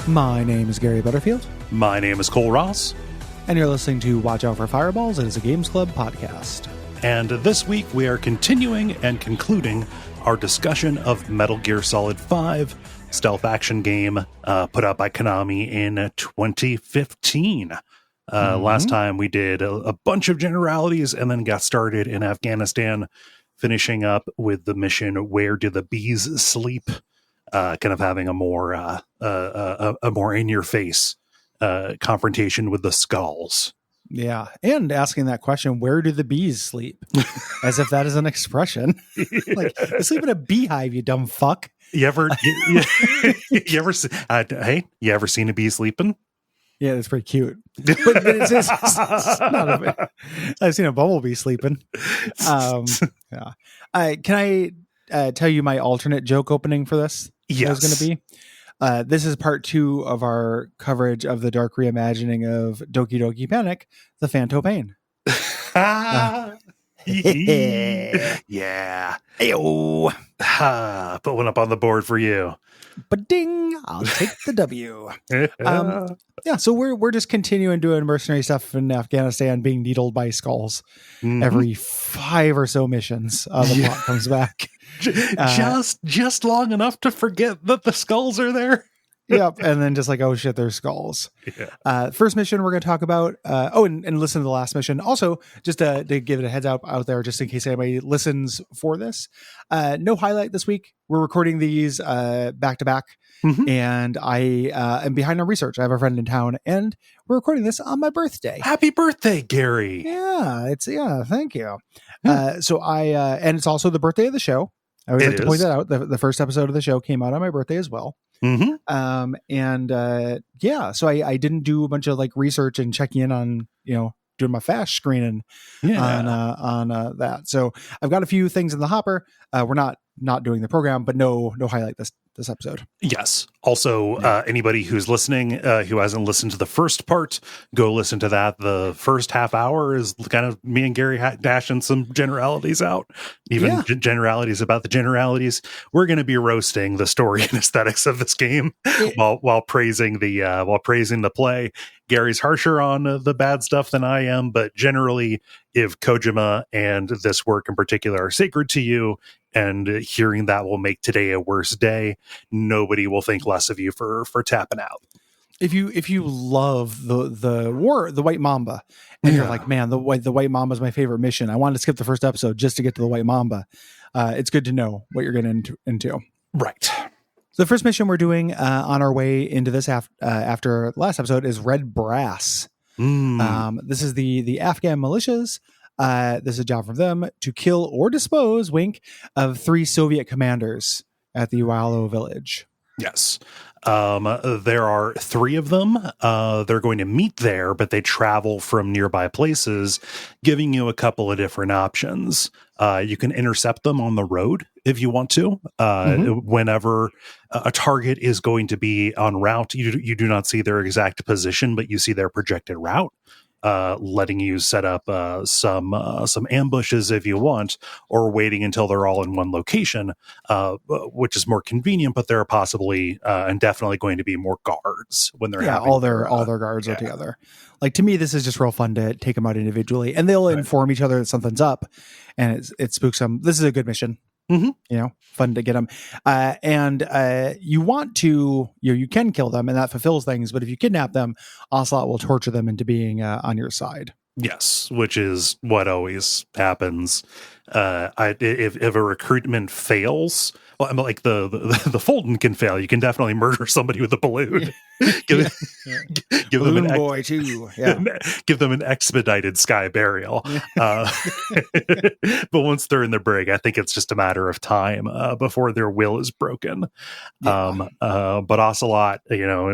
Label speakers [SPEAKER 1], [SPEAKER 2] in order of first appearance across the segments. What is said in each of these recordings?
[SPEAKER 1] My name is Gary Butterfield.
[SPEAKER 2] My name is Cole Ross.
[SPEAKER 1] And you're listening to Watch Out for Fireballs. It is a Games Club podcast.
[SPEAKER 2] And this week we are continuing and concluding our discussion of Metal Gear Solid 5, stealth action game put out by Konami in 2015. Last time we did a bunch of generalities and then got started in Afghanistan, finishing up with the mission Where Do the Bees Sleep? Kind of having a more in your face confrontation with the skulls.
[SPEAKER 1] Yeah, and asking that question, where do the bees sleep? As if that is an expression. Like, you sleep in a beehive, you dumb fuck.
[SPEAKER 2] You ever seen a bee sleeping?
[SPEAKER 1] Yeah, that's pretty cute. But it's not I've seen a bumblebee sleeping. Yeah. Can I tell you my alternate joke opening for this?
[SPEAKER 2] Yes.
[SPEAKER 1] Was going to be. This is part 2 of our coverage of the dark reimagining of Doki Doki Panic, The Phantom Pain.
[SPEAKER 2] Yeah.
[SPEAKER 1] Ayo.
[SPEAKER 2] Put one up on the board for you.
[SPEAKER 1] But ding, I'll take the W. Yeah, so we're just continuing doing mercenary stuff in Afghanistan, being needled by skulls every 5 or so missions. The plot comes back.
[SPEAKER 2] Just long enough to forget that the skulls are there.
[SPEAKER 1] Yep, and then just like, oh shit, there's skulls. Yeah. First mission we're going to talk about. And listen to the last mission. Also, just to give it a heads up out there, just in case anybody listens for this. No highlight this week. We're recording these back to back, and I am behind on research. I have a friend in town, and we're recording this on my birthday.
[SPEAKER 2] Happy birthday, Gary!
[SPEAKER 1] Yeah, thank you. So and it's also the birthday of the show. I always like to point that out. The first episode of the show came out on my birthday as well. So I didn't do a bunch of like research and checking in on, doing my fast screening on that. So I've got a few things in the hopper. We're not doing the program, but no highlight this episode.
[SPEAKER 2] Yes. Also, anybody who's listening, who hasn't listened to the first part, go listen to that. The first half hour is kind of me and Gary dashing some generalities out, generalities about the generalities. We're going to be roasting the story and aesthetics of this game while praising the play. Gary's harsher on the bad stuff than I am, but generally, if Kojima and this work in particular are sacred to you, and hearing that will make today a worse day, nobody will think less of you for tapping out.
[SPEAKER 1] If you love the White Mamba, and you're like, man, the White Mamba is my favorite mission, I wanted to skip the first episode just to get to the White Mamba. It's good to know what you're getting into.
[SPEAKER 2] Right.
[SPEAKER 1] So the first mission we're doing on our way into this after the last episode is Red Brass. This is the Afghan militias. This is a job from them to kill or dispose, wink, of 3 Soviet commanders at the Walo village.
[SPEAKER 2] Yes. There are 3 of them. They're going to meet there, but they travel from nearby places, giving you a couple of different options. You can intercept them on the road if you want to. Whenever a target is going to be en route, you do not see their exact position, but you see their projected route. Letting you set up some ambushes if you want, or waiting until they're all in one location, which is more convenient. But there are possibly and definitely going to be more guards when they're having
[SPEAKER 1] all their guards are together. Like, to me, this is just real fun to take them out individually, and they'll inform each other that something's up, and it spooks them. This is a good mission. Fun to get them. You want to, you can kill them and that fulfills things, but if you kidnap them, Ocelot will torture them into being on your side.
[SPEAKER 2] Yes, which is what always happens. If a recruitment fails, well, I'm like the Fulton can fail. You can definitely murder somebody with a balloon. give, give them
[SPEAKER 1] Balloon boy too. Yeah.
[SPEAKER 2] give them an expedited sky burial. But once they're in the brig, I think it's just a matter of time before their will is broken.
[SPEAKER 1] Yeah.
[SPEAKER 2] But Ocelot,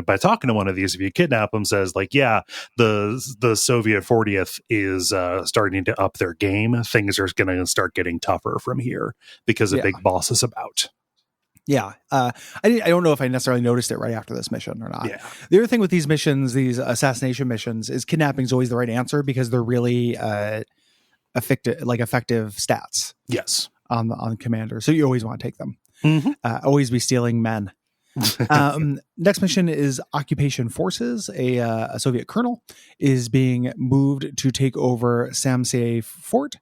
[SPEAKER 2] by talking to one of these, if you kidnap them, says like, yeah, the Soviet 40th is starting to up their game. Things are going to start getting tougher from here because a big boss is about.
[SPEAKER 1] Yeah. I don't know if I necessarily noticed it right after this mission or not.
[SPEAKER 2] Yeah.
[SPEAKER 1] The other thing with these missions, these assassination missions, is kidnapping is always the right answer because they're really effective stats.
[SPEAKER 2] Yes.
[SPEAKER 1] On commander. So you always want to take them.
[SPEAKER 2] Mm-hmm.
[SPEAKER 1] Always be stealing men. Next mission is Occupation Forces. A Soviet colonel is being moved to take over Samsei Fort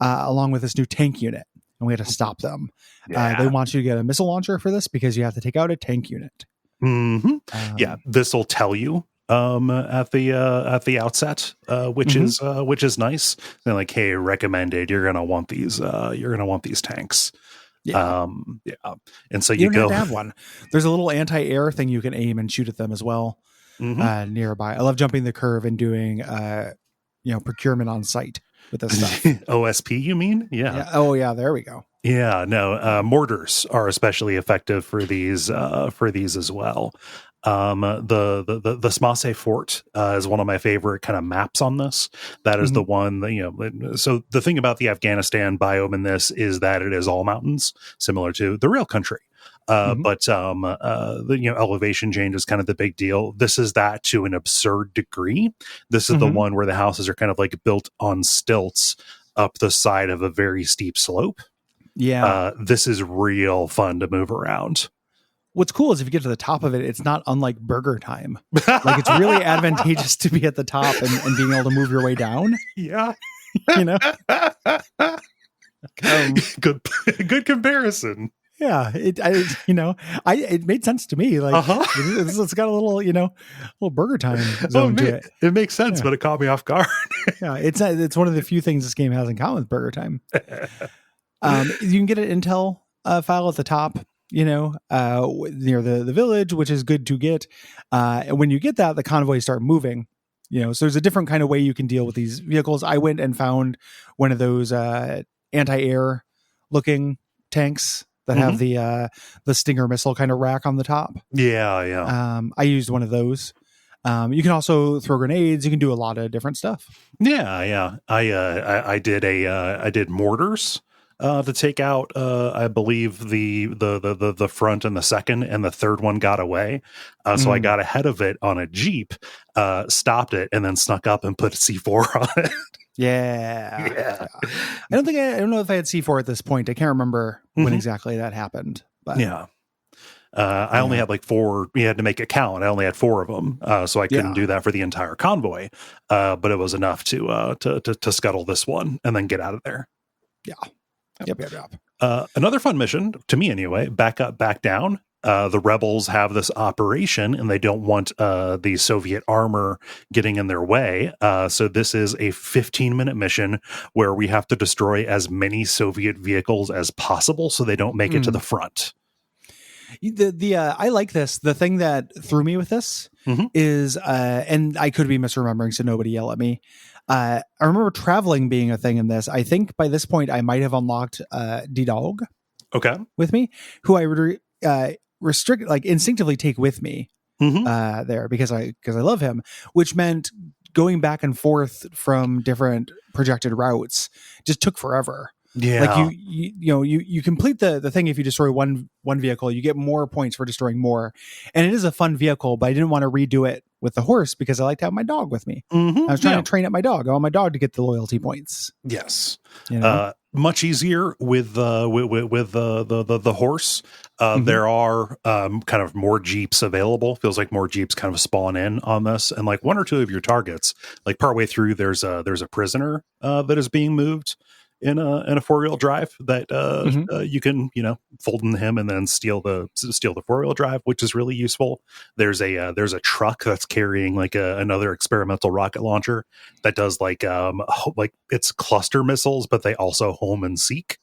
[SPEAKER 1] along with this new tank unit. And we had to stop them.
[SPEAKER 2] Yeah.
[SPEAKER 1] They want you to get a missile launcher for this because you have to take out a tank unit.
[SPEAKER 2] Mm-hmm. This will tell you at the outset, which is nice. They're like, hey, recommended. You're gonna want these. You're gonna want these tanks.
[SPEAKER 1] Yeah.
[SPEAKER 2] And so
[SPEAKER 1] you don't
[SPEAKER 2] go
[SPEAKER 1] have to have one. There's a little anti-air thing you can aim and shoot at them as well. Nearby. I love jumping the curve and doing procurement on site with this stuff.
[SPEAKER 2] OSP, you mean? Yeah.
[SPEAKER 1] Oh yeah, there we go.
[SPEAKER 2] Yeah, no, mortars are especially effective for these as well. The Smase Fort is one of my favorite kind of maps on this. That is the one that, so the thing about the Afghanistan biome in this is that it is all mountains, similar to the real country. But the elevation change is kind of the big deal. This is that to an absurd degree. This is the one where the houses are kind of like built on stilts up the side of a very steep slope.
[SPEAKER 1] Yeah.
[SPEAKER 2] This is real fun to move around.
[SPEAKER 1] What's cool is if you get to the top of it, it's not unlike Burger Time. Like it's really advantageous to be at the top and being able to move your way down.
[SPEAKER 2] Yeah. Good comparison.
[SPEAKER 1] Yeah, it made sense to me. Like it's got a little Burger Time zone to it.
[SPEAKER 2] It makes sense, but it caught me off guard.
[SPEAKER 1] Yeah, it's one of the few things this game has in common with Burger Time. You can get an intel file at the top, near the village, which is good to get. And when you get that, the convoys start moving. So there's a different kind of way you can deal with these vehicles. I went and found one of those anti-air looking tanks that have the Stinger missile kind of rack on the top.
[SPEAKER 2] Yeah.
[SPEAKER 1] I used one of those. You can also throw grenades. You can do a lot of different stuff.
[SPEAKER 2] Yeah. I did mortars to take out I believe the front and the second, and the third one got away. So I got ahead of it on a Jeep, stopped it, and then snuck up and put a C4 on it.
[SPEAKER 1] Yeah. I don't know if I had C4 at this point. I can't remember when exactly that happened. But
[SPEAKER 2] yeah. I only had like 4. We had to make a count. I only had 4 of them, so I couldn't do that for the entire convoy. But it was enough to scuttle this one and then get out of there.
[SPEAKER 1] Yeah. Yep.
[SPEAKER 2] Another fun mission, to me anyway, back up, back down. The rebels have this operation and they don't want the Soviet armor getting in their way. So this is a 15-minute mission where we have to destroy as many Soviet vehicles as possible so they don't make it to the front.
[SPEAKER 1] I like this. The thing that threw me with this is, and I could be misremembering, so nobody yell at me. I remember traveling being a thing in this. I think by this point I might have unlocked D-Dog with me, who I would restrict, like instinctively take with me there because I love him, which meant going back and forth from different projected routes just took forever.
[SPEAKER 2] Yeah,
[SPEAKER 1] like you complete the thing. If you destroy one vehicle, you get more points for destroying more, and it is a fun vehicle. But I didn't want to redo it with the horse because I like to have my dog with me. I was trying to train up my dog. I want my dog to get the loyalty points.
[SPEAKER 2] Yes, much easier with the horse. There are kind of more Jeeps available. Feels like more Jeeps kind of spawn in on this, and like 1 or 2 of your targets. Like partway through, there's a prisoner that is being moved in a 4-wheel drive that you can fold in him and then steal the 4-wheel drive, which is really useful. There's a truck that's carrying like another experimental rocket launcher that does like it's cluster missiles, but they also home and seek.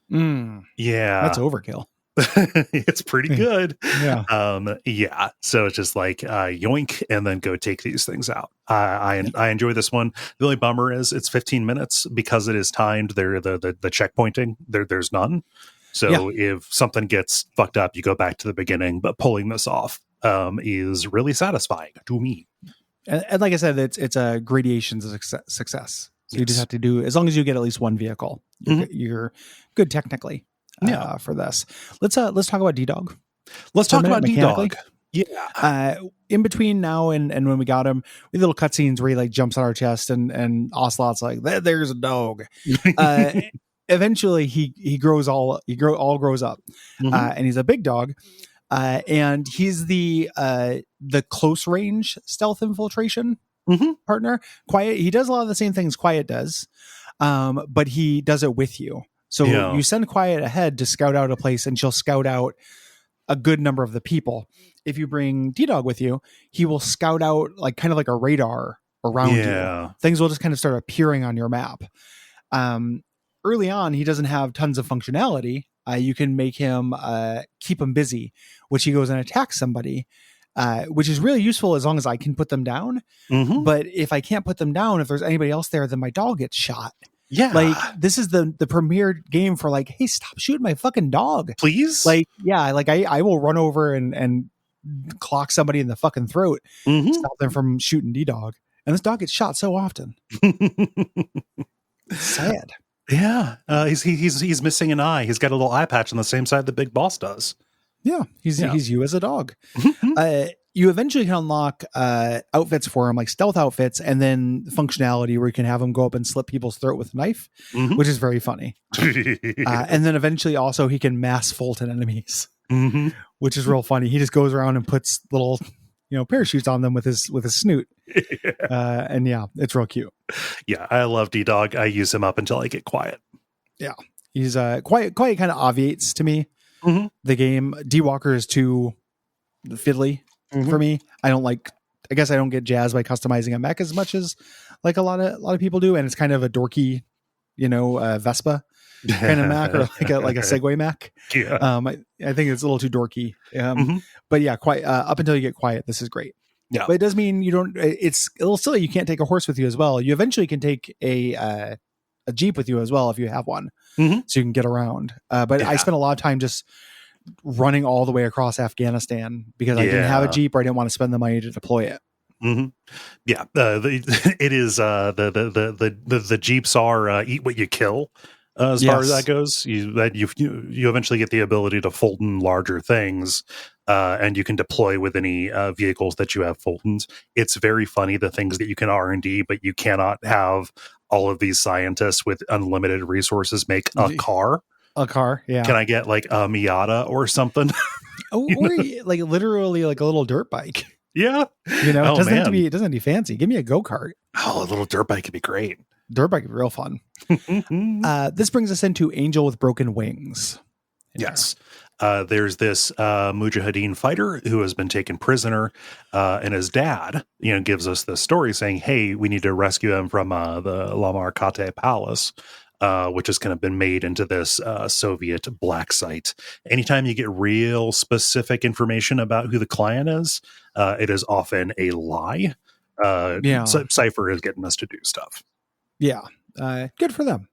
[SPEAKER 2] Yeah,
[SPEAKER 1] that's overkill.
[SPEAKER 2] It's pretty good.
[SPEAKER 1] Yeah.
[SPEAKER 2] So it's just like yoink and then go take these things out. I enjoy this one. The only bummer is it's 15 minutes because it is timed. There the checkpointing there's none. So if something gets fucked up, you go back to the beginning. But pulling this off is really satisfying to me.
[SPEAKER 1] And like I said, it's a gradations of success. So you just have to do, as long as you get at least one vehicle, you're good technically. For this, let's talk about D-Dog.
[SPEAKER 2] Let's talk about D-Dog. Yeah.
[SPEAKER 1] In between now and when we got him, we have little cutscenes where he like jumps on our chest and Ocelot's like, there's a dog. Eventually he grows up, and he's a big dog. And he's the close range stealth infiltration partner. Quiet. He does a lot of the same things Quiet does, but he does it with you. So you send Quiet ahead to scout out a place, and she'll scout out a good number of the people. If you bring D-Dog with you, he will scout out like kind of like a radar around you. Things will just kind of start appearing on your map. Early on, he doesn't have tons of functionality. You can make him keep him busy, which he goes and attacks somebody, which is really useful as long as I can put them down. But if I can't put them down, if there's anybody else there, then my dog gets shot.
[SPEAKER 2] Yeah.
[SPEAKER 1] Like this is the premier game for like, hey, stop shooting my fucking dog.
[SPEAKER 2] Please.
[SPEAKER 1] Like, yeah, like I will run over and clock somebody in the fucking throat, stop them from shooting D-Dog. And this dog gets shot so often. It's sad.
[SPEAKER 2] Yeah. He's missing an eye. He's got a little eye patch on the same side the big boss does.
[SPEAKER 1] Yeah. He's you as a dog. You eventually can unlock outfits for him, like stealth outfits, and then functionality where you can have him go up and slit people's throat with a knife, which is very funny. And then eventually also he can mass Fulton enemies, which is real funny. He just goes around and puts little, parachutes on them with his snoot. And yeah, it's real cute.
[SPEAKER 2] Yeah, I love D-Dog. I use him up until I get Quiet.
[SPEAKER 1] Yeah, he's Quiet kind of obviates to me the game. D-Walker is too fiddly for me. I guess I don't get jazzed by customizing a mech as much as like a lot of people do, and it's kind of a dorky, Vespa kind of mech, or like a Segway mech. I think it's a little too dorky. But yeah, quite up until you get Quiet, this is great. Yeah, but it does mean you don't. It's a little silly. You can't take a horse with you as well. You eventually can take a Jeep with you as well if you have one, so you can get around. But I spent a lot of time just running all the way across Afghanistan because I didn't have a Jeep, or I didn't want to spend the money to deploy it.
[SPEAKER 2] Yeah, it is the Jeeps are eat what you kill. As far as that goes, you eventually get the ability to fold in larger things, and you can deploy with any vehicles that you have fold-ins. It's very funny the things that you can R&D, but you cannot have all of these scientists with unlimited resources make a car.
[SPEAKER 1] A car, yeah.
[SPEAKER 2] Can I get like a Miata or something?
[SPEAKER 1] Or like literally like a little dirt bike.
[SPEAKER 2] Yeah,
[SPEAKER 1] it doesn't have to be fancy. Give me a go-kart.
[SPEAKER 2] Oh, a little dirt bike could be great.
[SPEAKER 1] Dirt bike is real fun. This brings us into Angel with Broken Wings.
[SPEAKER 2] Yes. There's this Mujahideen fighter who has been taken prisoner, and his dad, gives us this story saying, hey, we need to rescue him from the Lamar Kate Palace, which has kind of been made into this Soviet black site. Anytime you get real specific information about who the client is, it is often a lie. Cypher is getting us to do stuff.
[SPEAKER 1] Yeah. Good for them.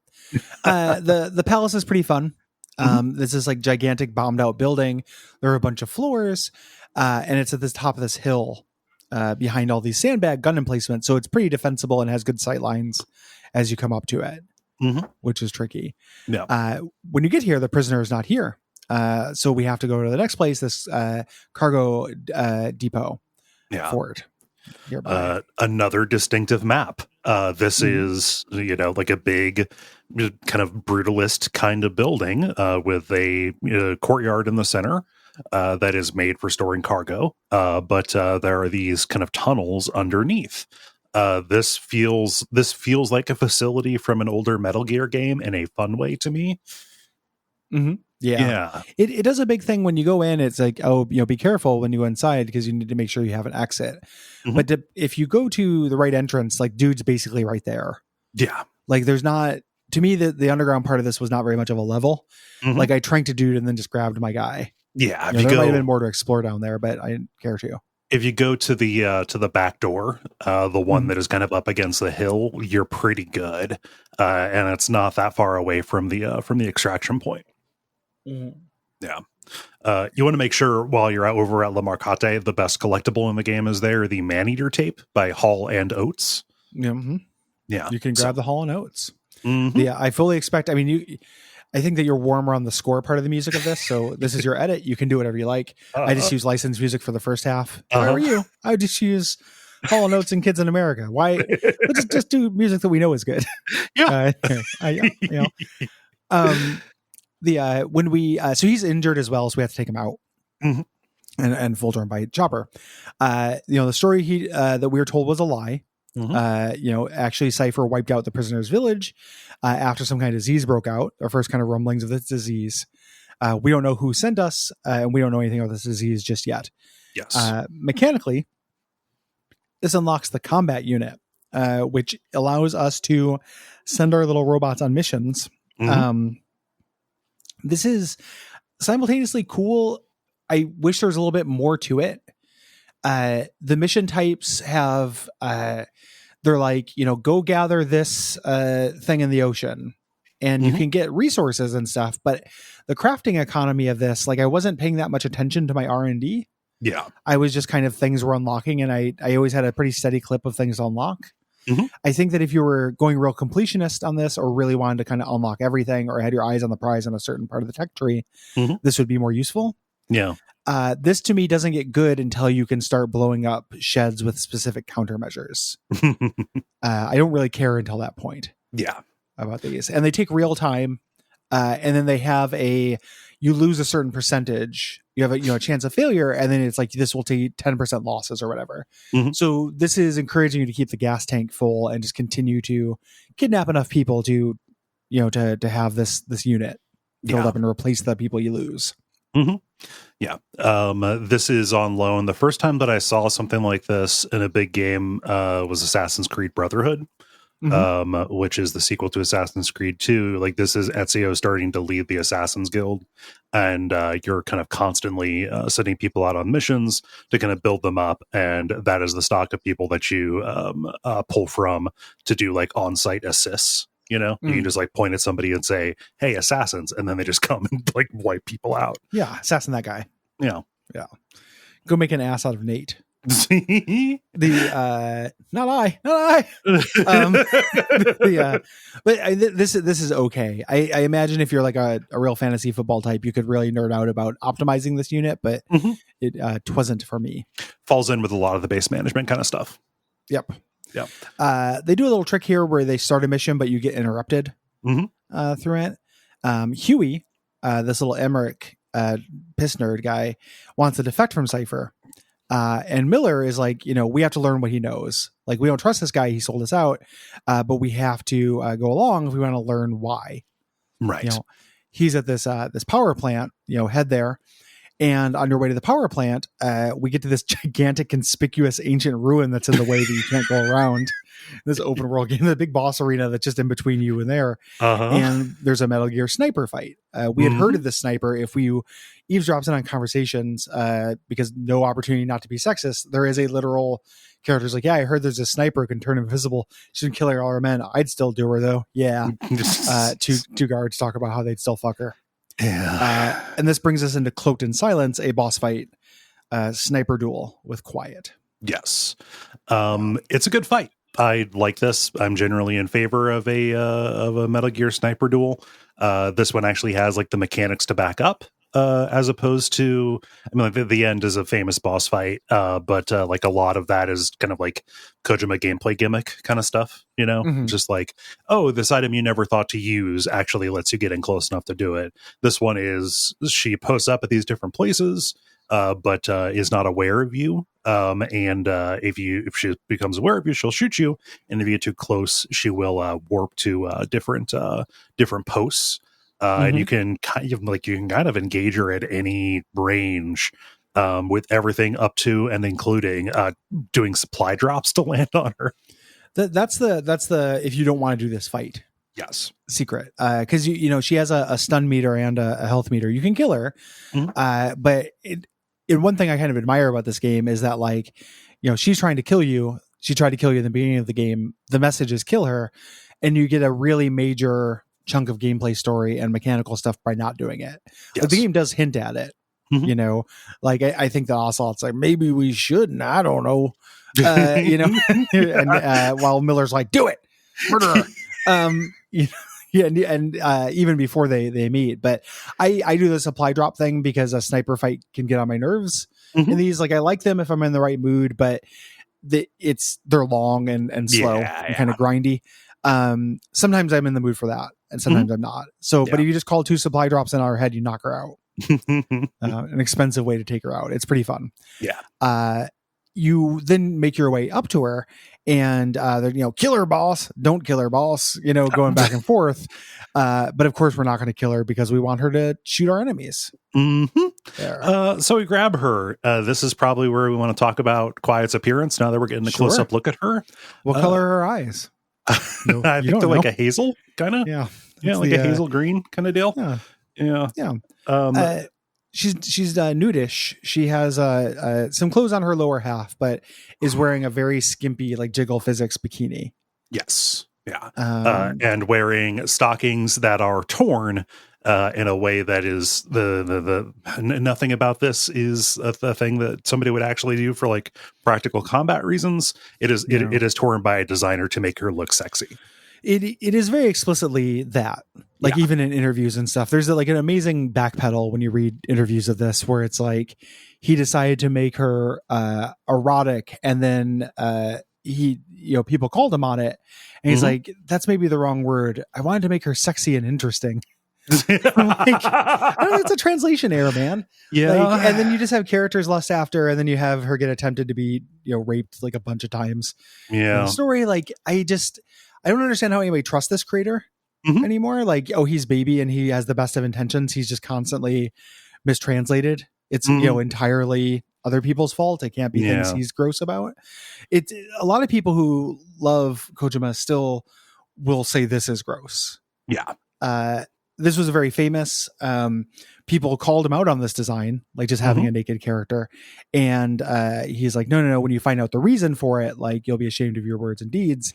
[SPEAKER 1] The palace is pretty fun. This is like gigantic bombed out building. There are a bunch of floors, and it's at the top of this hill behind all these sandbag gun emplacements. So it's pretty defensible and has good sight lines as you come up to it, which is tricky. Yeah. When you get here, the prisoner is not here. So we have to go to the next place, this cargo depot fort.
[SPEAKER 2] Another distinctive map. This is, like a big kind of brutalist kind of building with a courtyard in the center that is made for storing cargo. But there are these kind of tunnels underneath. This feels like a facility from an older Metal Gear game in a fun way to me.
[SPEAKER 1] Mm-hmm. Yeah. It does a big thing when you go in. It's like, oh, be careful when you go inside because you need to make sure you have an exit. Mm-hmm. But if you go to the right entrance, like dude's basically right there.
[SPEAKER 2] Yeah.
[SPEAKER 1] Like there's not, to me, the underground part of this was not very much of a level. Mm-hmm. Like I tranked a dude and then just grabbed my guy.
[SPEAKER 2] Yeah.
[SPEAKER 1] There might have been more to explore down there, but I didn't care to.
[SPEAKER 2] If you go to the back door, the one that is kind of up against the hill, you're pretty good. And it's not that far away from the extraction point.
[SPEAKER 1] Mm-hmm.
[SPEAKER 2] Yeah. You want to make sure while you're out over at La Marcate, the best collectible in the game is there, the Man-Eater tape by Hall and Oates.
[SPEAKER 1] Mm-hmm.
[SPEAKER 2] Yeah.
[SPEAKER 1] You can grab the Hall and Oates.
[SPEAKER 2] Mm-hmm.
[SPEAKER 1] Yeah, I fully expect, I think that you're warmer on the score part of the music of this, so this is your edit. You can do whatever you like. I just use licensed music for the first half. Why are you? I would just use Hall & Oates and Kids in America. Why? Let's just do music that we know is good.
[SPEAKER 2] Yeah.
[SPEAKER 1] When we so he's injured as well, so we have to take him out.
[SPEAKER 2] Mm-hmm.
[SPEAKER 1] and Fulton by Chopper. The story that we were told was a lie. Mm-hmm. Actually Cypher wiped out the prisoner's village after some kind of disease broke out, our first kind of rumblings of this disease. We don't know who sent us, and we don't know anything about this disease just yet.
[SPEAKER 2] Yes.
[SPEAKER 1] Mechanically, this unlocks the combat unit, which allows us to send our little robots on missions. Mm-hmm. This is simultaneously cool. I wish there was a little bit more to it. The mission types have, they're like, go gather this thing in the ocean, and you can get resources and stuff. But the crafting economy of this, like I wasn't paying that much attention to my R&D.
[SPEAKER 2] Yeah.
[SPEAKER 1] I was just kind of things were unlocking, and I always had a pretty steady clip of things to unlock. Mm-hmm. I think that if you were going real completionist on this or really wanted to kind of unlock everything or had your eyes on the prize on a certain part of the tech tree, this would be more useful.
[SPEAKER 2] Yeah.
[SPEAKER 1] This to me doesn't get good until you can start blowing up sheds with specific countermeasures. I don't really care until that point.
[SPEAKER 2] Yeah.
[SPEAKER 1] About these. And they take real time. And then they have you lose a certain percentage. You have a chance of failure. And then it's like, this will take 10% losses or whatever. Mm-hmm. So this is encouraging you to keep the gas tank full and just continue to kidnap enough people to have this unit filled up and replace the people you lose.
[SPEAKER 2] Mm-hmm. Yeah. This is on loan. The first time that I saw something like this in a big game was Assassin's Creed Brotherhood, which is the sequel to Assassin's Creed 2. Like, this is Ezio starting to lead the Assassin's Guild, and you're kind of constantly sending people out on missions to kind of build them up, and that is the stock of people that you pull from to do like on-site assists. You can just like point at somebody and say, "Hey, assassins," and then they just come and like wipe people out.
[SPEAKER 1] Yeah, assassin that guy.
[SPEAKER 2] Yeah.
[SPEAKER 1] Go make an ass out of Nate. Not I. But this is okay. I imagine if you're like a real fantasy football type, you could really nerd out about optimizing this unit, but it wasn't for me.
[SPEAKER 2] Falls in with a lot of the base management kind of stuff.
[SPEAKER 1] Yep.
[SPEAKER 2] Yeah.
[SPEAKER 1] They do a little trick here where they start a mission, but you get interrupted through it. Huey, this little Emmerich piss nerd guy, wants to defect from Cypher. And Miller is like, we have to learn what he knows. Like, we don't trust this guy. He sold us out, but we have to go along if we want to learn why.
[SPEAKER 2] Right.
[SPEAKER 1] He's at this power plant, head there. And on your way to the power plant, we get to this gigantic, conspicuous ancient ruin that's in the way that you can't go around. This open world game, the big boss arena that's just in between you and there. And there's a Metal Gear sniper fight. We had heard of this sniper. If we eavesdrops in on conversations, because no opportunity not to be sexist, there is a literal character's like, yeah, I heard there's a sniper who can turn invisible. She can kill all our men. I'd still do her though. Yeah. Two guards talk about how they'd still fuck her.
[SPEAKER 2] Yeah.
[SPEAKER 1] And this brings us into Cloaked in Silence, a boss fight, sniper duel with Quiet.
[SPEAKER 2] Yes. It's a good fight. I like this. I'm generally in favor of a Metal Gear sniper duel. This one actually has like the mechanics to back up, as opposed to, like the end is a famous boss fight, but like a lot of that is kind of like Kojima gameplay gimmick kind of stuff, just like, oh, this item you never thought to use actually lets you get in close enough to do it. This one is, she posts up at these different places. but is not aware of you. If she becomes aware of you, she'll shoot you, and if you get too close, she will warp to different posts. And you can kind of engage her at any range, with everything up to and including doing supply drops to land on her.
[SPEAKER 1] That's the if you don't want to do this fight.
[SPEAKER 2] Yes.
[SPEAKER 1] Secret. Because she has a stun meter and a health meter. You can kill her. But one thing I kind of admire about this game is that, like, she's trying to kill you. She tried to kill you in the beginning of the game. The message is kill her, and you get a really major chunk of gameplay story and mechanical stuff by not doing it.
[SPEAKER 2] Yes.
[SPEAKER 1] But the game does hint at it. Like I think the Ocelot's like, maybe we shouldn't. I don't know. And while Miller's like, do it, murder her. Even before they meet. But I do the supply drop thing because a sniper fight can get on my nerves. And these, like, I like them if I'm in the right mood, but they're long and slow and kind of grindy. Sometimes I'm in the mood for that, and sometimes I'm not. So, but if you just call 2 supply drops in our head, you knock her out. An expensive way to take her out. It's pretty fun. You then make your way up to her, and they're, kill her, boss, don't kill her, boss, going back and forth. But of course we're not going to kill her because we want her to shoot our enemies. So we grab her. This is probably where we want to talk about Quiet's appearance now that we're getting a close-up look at her. What color are her eyes?
[SPEAKER 2] I think they're like a hazel kind of. Like a hazel green kind of deal. She's nudish. She has some clothes on her lower half, but is wearing a very skimpy, like, jiggle physics bikini. Yes. Yeah. And wearing stockings that are torn in a way that is the nothing about this is a thing that somebody would actually do for, like, practical combat reasons. It is torn by a designer to make her look sexy. It is very explicitly that, like, even in interviews and stuff, there's an amazing backpedal when you read interviews of this, where it's like, he decided to make her erotic, and then people called him on it, and he's like, that's maybe the wrong word. I wanted to make her sexy and interesting. Like, I don't know, it's a translation error, man. And then you just have characters lust after, and then you have her get attempted to be raped like a bunch of times. The story, like, I don't understand how anybody trusts this creator anymore. Like, he's baby and he has the best of intentions. He's just constantly mistranslated. It's entirely other people's fault. It can't be things he's gross about. It's a lot of people who love Kojima still will say this is gross. This was a very famous. People called him out on this design, like just having a naked character, and he's like, no. When you find out the reason for it, like, you'll be ashamed of your words and deeds.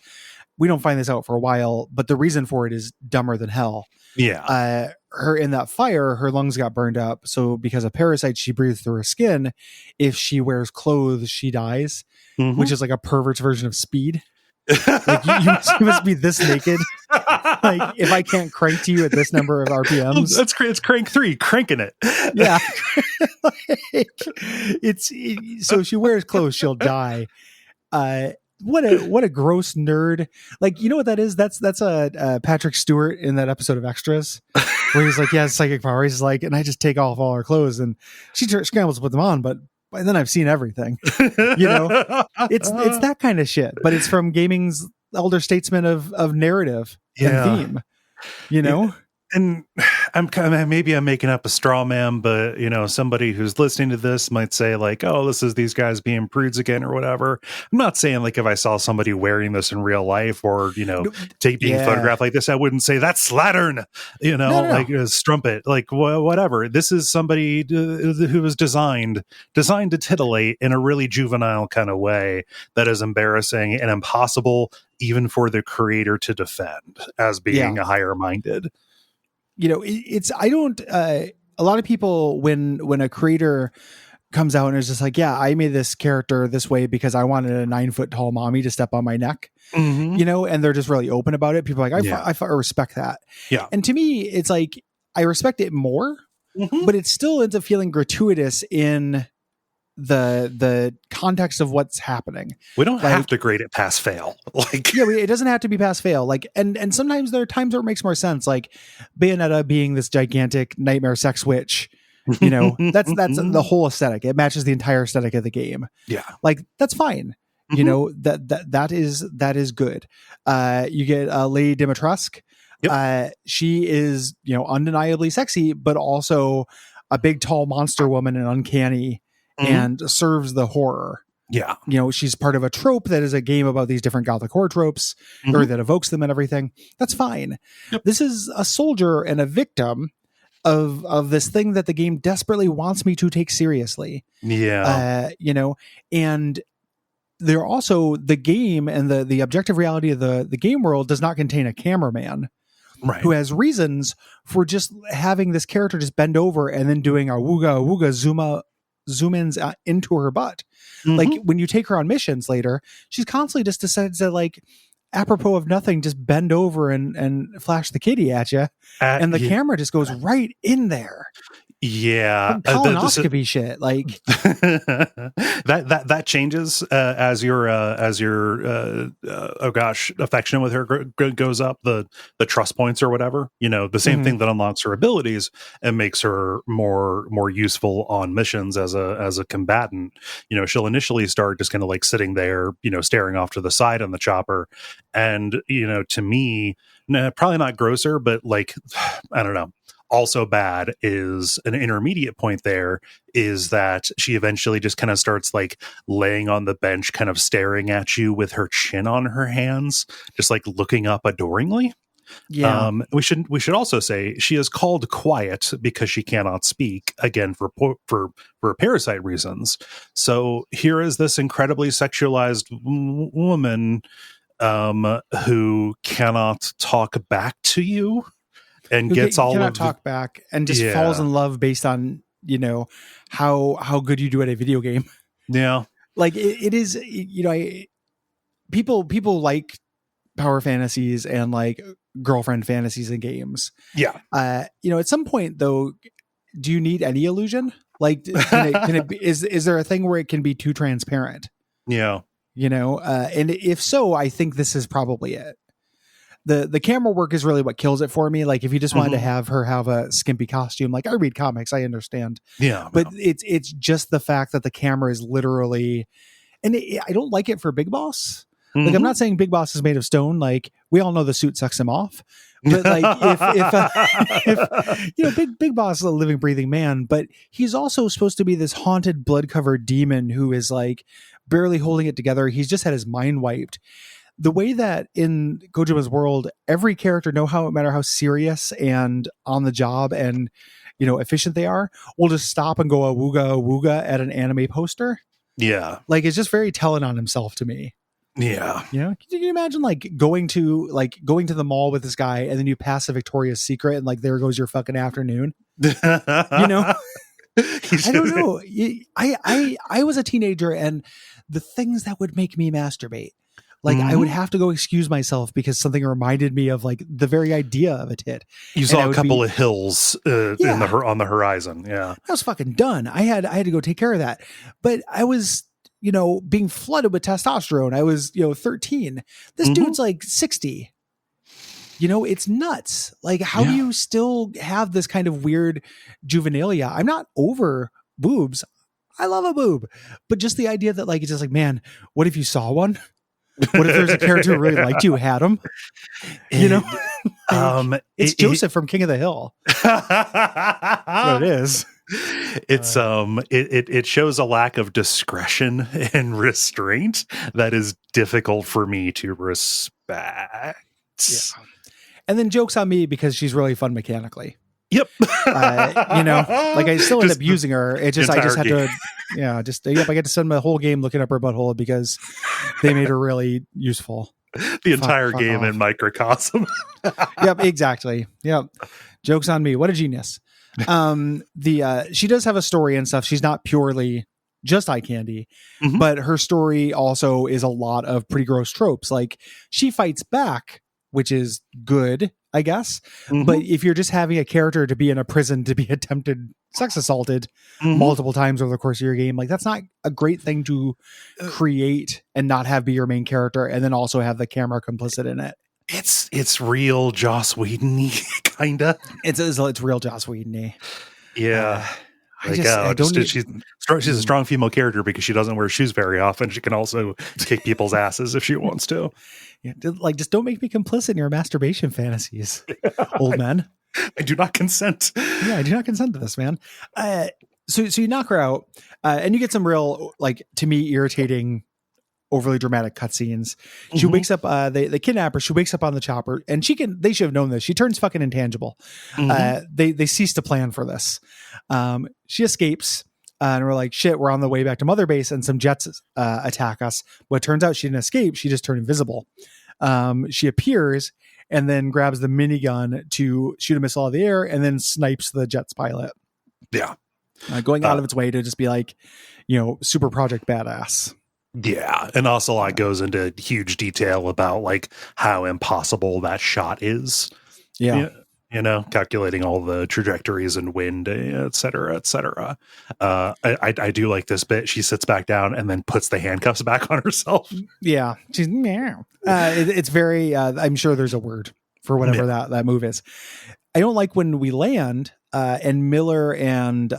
[SPEAKER 2] We don't find this out for a while, but the reason for it is dumber than hell. Her in that fire, her lungs got burned up. So because of parasites she breathed through her skin, if she wears clothes, she dies, which is like a pervert's version of Speed. Like, you must be this naked. Like, if I can't crank to you at this number of RPMs, it's crank 3, cranking it.
[SPEAKER 1] So if she wears clothes, she'll die. What a gross nerd. Like, you know what that is? That's a Patrick Stewart in that episode of Extras, where he's like, psychic power. He's like, and I just take off all her clothes, and she scrambles to put them on, but then I've seen everything. It's that kind of shit, but it's from gaming's elder statesman of narrative and theme.
[SPEAKER 2] And maybe I'm making up a straw man, but somebody who's listening to this might say, like, oh, this is these guys being prudes again or whatever. I'm not saying, like, if I saw somebody wearing this in real life or being photographed like this, I wouldn't say that's slattern, like a strumpet, like whatever. This is somebody who was designed to titillate in a really juvenile kind of way that is embarrassing and impossible even for the creator to defend as being a higher minded.
[SPEAKER 1] A lot of people, when a creator comes out and is just like, I made this character this way because I wanted a 9-foot tall mommy to step on my neck, and they're just really open about it. People are like, I respect that. And to me, it's like, I respect it more, but it still ends up feeling gratuitous in the context of what's happening.
[SPEAKER 2] We don't have to grade it pass fail.
[SPEAKER 1] It doesn't have to be pass fail. Like, and sometimes there are times where it makes more sense. Like Bayonetta being this gigantic nightmare sex witch You know, that's the whole aesthetic. It matches the entire aesthetic of the game.
[SPEAKER 2] Yeah.
[SPEAKER 1] Like, that's fine. You know, that is good. You get Lady Dimitrescu.
[SPEAKER 2] Yep.
[SPEAKER 1] She is, you know, undeniably sexy, but also a big, tall monster woman and uncanny, and serves the horror.
[SPEAKER 2] Yeah.
[SPEAKER 1] You know, she's part of a trope that is a game about these different gothic horror tropes, or that evokes them and everything. That's fine.
[SPEAKER 2] Yep.
[SPEAKER 1] This is a soldier and a victim of this thing that the game desperately wants me to take seriously.
[SPEAKER 2] Yeah.
[SPEAKER 1] You know, and they're also, the game and the objective reality of the game world does not contain a cameraman who has reasons for just having this character just bend over and then doing a wooga zoom ins into her butt. Like, when you take her on missions later, she's constantly just decides to, like, apropos of nothing, just bend over and flash the kitty at you, and the camera just goes right in there.
[SPEAKER 2] Yeah,
[SPEAKER 1] colonoscopy shit. Like
[SPEAKER 2] that changes as your oh gosh, affection with her goes up, the trust points or whatever. You know, the same thing that unlocks her abilities and makes her more useful on missions as a combatant. You know, she'll initially start just kind of like sitting there, you know, staring off to the side on the chopper, and you know, to me, probably not grosser, but like, I don't know. Also bad is an intermediate point there is that she eventually just kind of starts like laying on the bench, kind of staring at you with her chin on her hands, just like looking up adoringly.
[SPEAKER 1] Yeah.
[SPEAKER 2] We should also say she is called quiet because she cannot speak, again for parasite reasons. So here is this incredibly sexualized woman who cannot talk back to you. And gets all
[SPEAKER 1] cannot
[SPEAKER 2] of
[SPEAKER 1] talk back and just falls in love based on, you know, how good you do at a video game.
[SPEAKER 2] Yeah.
[SPEAKER 1] Like it is, you know, people like power fantasies and like girlfriend fantasies in games.
[SPEAKER 2] Yeah.
[SPEAKER 1] You know, at some point though, do you need any illusion? Like, can it be, is there a thing where it can be too transparent?
[SPEAKER 2] Yeah.
[SPEAKER 1] You know, and if so, I think this is probably it. The camera work is really what kills it for me. Like, if you just wanted to have her have a skimpy costume, like, I read comics, I understand.
[SPEAKER 2] Yeah.
[SPEAKER 1] But it's just the fact that the camera is literally, and I don't like it for Big Boss. Like, I'm not saying Big Boss is made of stone. Like, we all know the suit sucks him off. But like, if you know, Big Boss is a living, breathing man, but he's also supposed to be this haunted, blood covered demon who is like barely holding it together. He's just had his mind wiped. The way that in Kojima's world, every character, no matter how serious and on the job and, you know, efficient they are, will just stop and go a wooga at an anime poster.
[SPEAKER 2] Yeah.
[SPEAKER 1] Like, it's just very telling on himself to me.
[SPEAKER 2] Yeah.
[SPEAKER 1] You know, can you imagine like going to the mall with this guy and then you pass a Victoria's Secret and like, there goes your fucking afternoon, you know? I don't know. I was a teenager, and the things that would make me masturbate, like I would have to go excuse myself because something reminded me of like the very idea of a tit.
[SPEAKER 2] You saw a couple of hills on the horizon. Yeah,
[SPEAKER 1] I was fucking done. I had to go take care of that. But I was, you know, being flooded with testosterone. I was, you know, 13. This dude's like 60. You know, it's nuts. Like, how do you still have this kind of weird juvenilia? I'm not over boobs. I love a boob, but just the idea that like, it's just like, man, what if you saw one? What if there's a character who really liked you, had him? You know, it's Joseph from King of the Hill. What it is.
[SPEAKER 2] It's it shows a lack of discretion and restraint that is difficult for me to respect.
[SPEAKER 1] Yeah. And then joke's on me because she's really fun mechanically.
[SPEAKER 2] Yep.
[SPEAKER 1] You know, like I still end up using her. It just, I just had to, I get to spend my whole game looking up her butthole because they made her really useful.
[SPEAKER 2] The entire game in microcosm.
[SPEAKER 1] Yep, exactly. Yep. Joke's on me. What a genius. She does have a story and stuff. She's not purely just eye candy, but her story also is a lot of pretty gross tropes. Like, she fights back, which is good, I guess. But if you're just having a character to be in a prison to be attempted sex assaulted multiple times over the course of your game, like, that's not a great thing to create and not have be your main character and then also have the camera complicit in it.
[SPEAKER 2] It's real Joss Whedon-y, kinda.
[SPEAKER 1] It's real Joss Whedon-y.
[SPEAKER 2] Yeah. She's a strong female character because she doesn't wear shoes very often. She can also kick people's asses if she wants to.
[SPEAKER 1] Yeah, like, just don't make me complicit in your masturbation fantasies, old man.
[SPEAKER 2] I do not consent.
[SPEAKER 1] Yeah, I do not consent to this, man. So you knock her out, and you get some real, like, to me, irritating, overly dramatic cutscenes. She wakes up, they kidnap her. She wakes up on the chopper, and they should have known this. She turns fucking intangible. They cease to plan for this. She escapes, and we're like, shit, we're on the way back to Mother Base, and some jets attack us. But it turns out she didn't escape. She just turned invisible. She appears and then grabs the minigun to shoot a missile out of the air, and then snipes the jet's pilot.
[SPEAKER 2] Yeah.
[SPEAKER 1] Going out of its way to just be like, super project badass.
[SPEAKER 2] Yeah. And also like goes into huge detail about like how impossible that shot is.
[SPEAKER 1] Yeah.
[SPEAKER 2] Calculating all the trajectories and wind, et cetera, et cetera. I do like this bit. She sits back down and then puts the handcuffs back on herself.
[SPEAKER 1] Yeah. She's it's very, I'm sure there's a word for whatever that move is. I don't like when we land and Miller and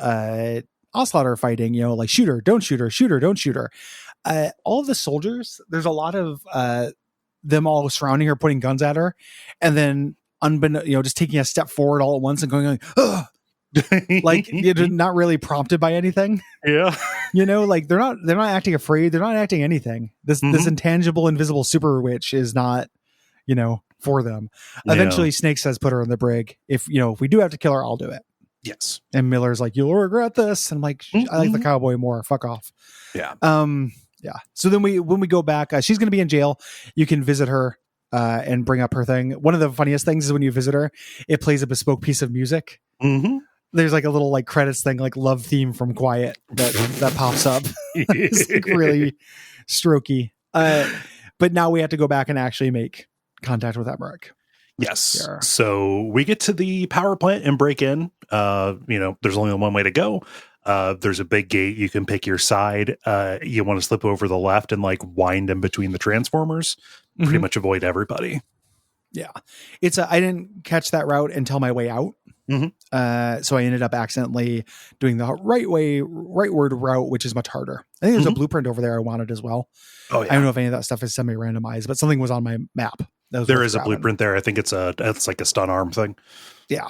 [SPEAKER 1] Ocelot are fighting, like shoot her, don't shoot her, shoot her, don't shoot her. All of the soldiers, there's a lot of them all surrounding her, putting guns at her, and then just taking a step forward all at once and going, ugh! Like you're not really prompted by anything.
[SPEAKER 2] Yeah.
[SPEAKER 1] Like they're not acting afraid. They're not acting anything. This intangible, invisible super witch is not, for them. Eventually Snake says, put her in the brig. If we do have to kill her, I'll do it.
[SPEAKER 2] Yes.
[SPEAKER 1] And Miller's like, you'll regret this. And I'm like, I like the cowboy more. Fuck off.
[SPEAKER 2] Yeah.
[SPEAKER 1] Yeah. So then when we go back, she's going to be in jail. You can visit her and bring up her thing. One of the funniest things is when you visit her, it plays a bespoke piece of music. There's like a little like credits thing, like love theme from Quiet that pops up. It's like really strokey. But now we have to go back and actually make contact with Emmerich.
[SPEAKER 2] Yes.
[SPEAKER 1] Sure.
[SPEAKER 2] So we get to the power plant and break in. There's only one way to go. There's a big gate. You can pick your side. You want to slip over the left and like wind in between the transformers. Pretty much avoid everybody.
[SPEAKER 1] Yeah. I didn't catch that route until my way out. So I ended up accidentally doing the rightward route, which is much harder. I think there's a blueprint over there I wanted as well. Oh, yeah. I don't know if any of that stuff is semi-randomized, but something was on my map.
[SPEAKER 2] There is a blueprint there. I think it's like a stun arm thing.
[SPEAKER 1] Yeah.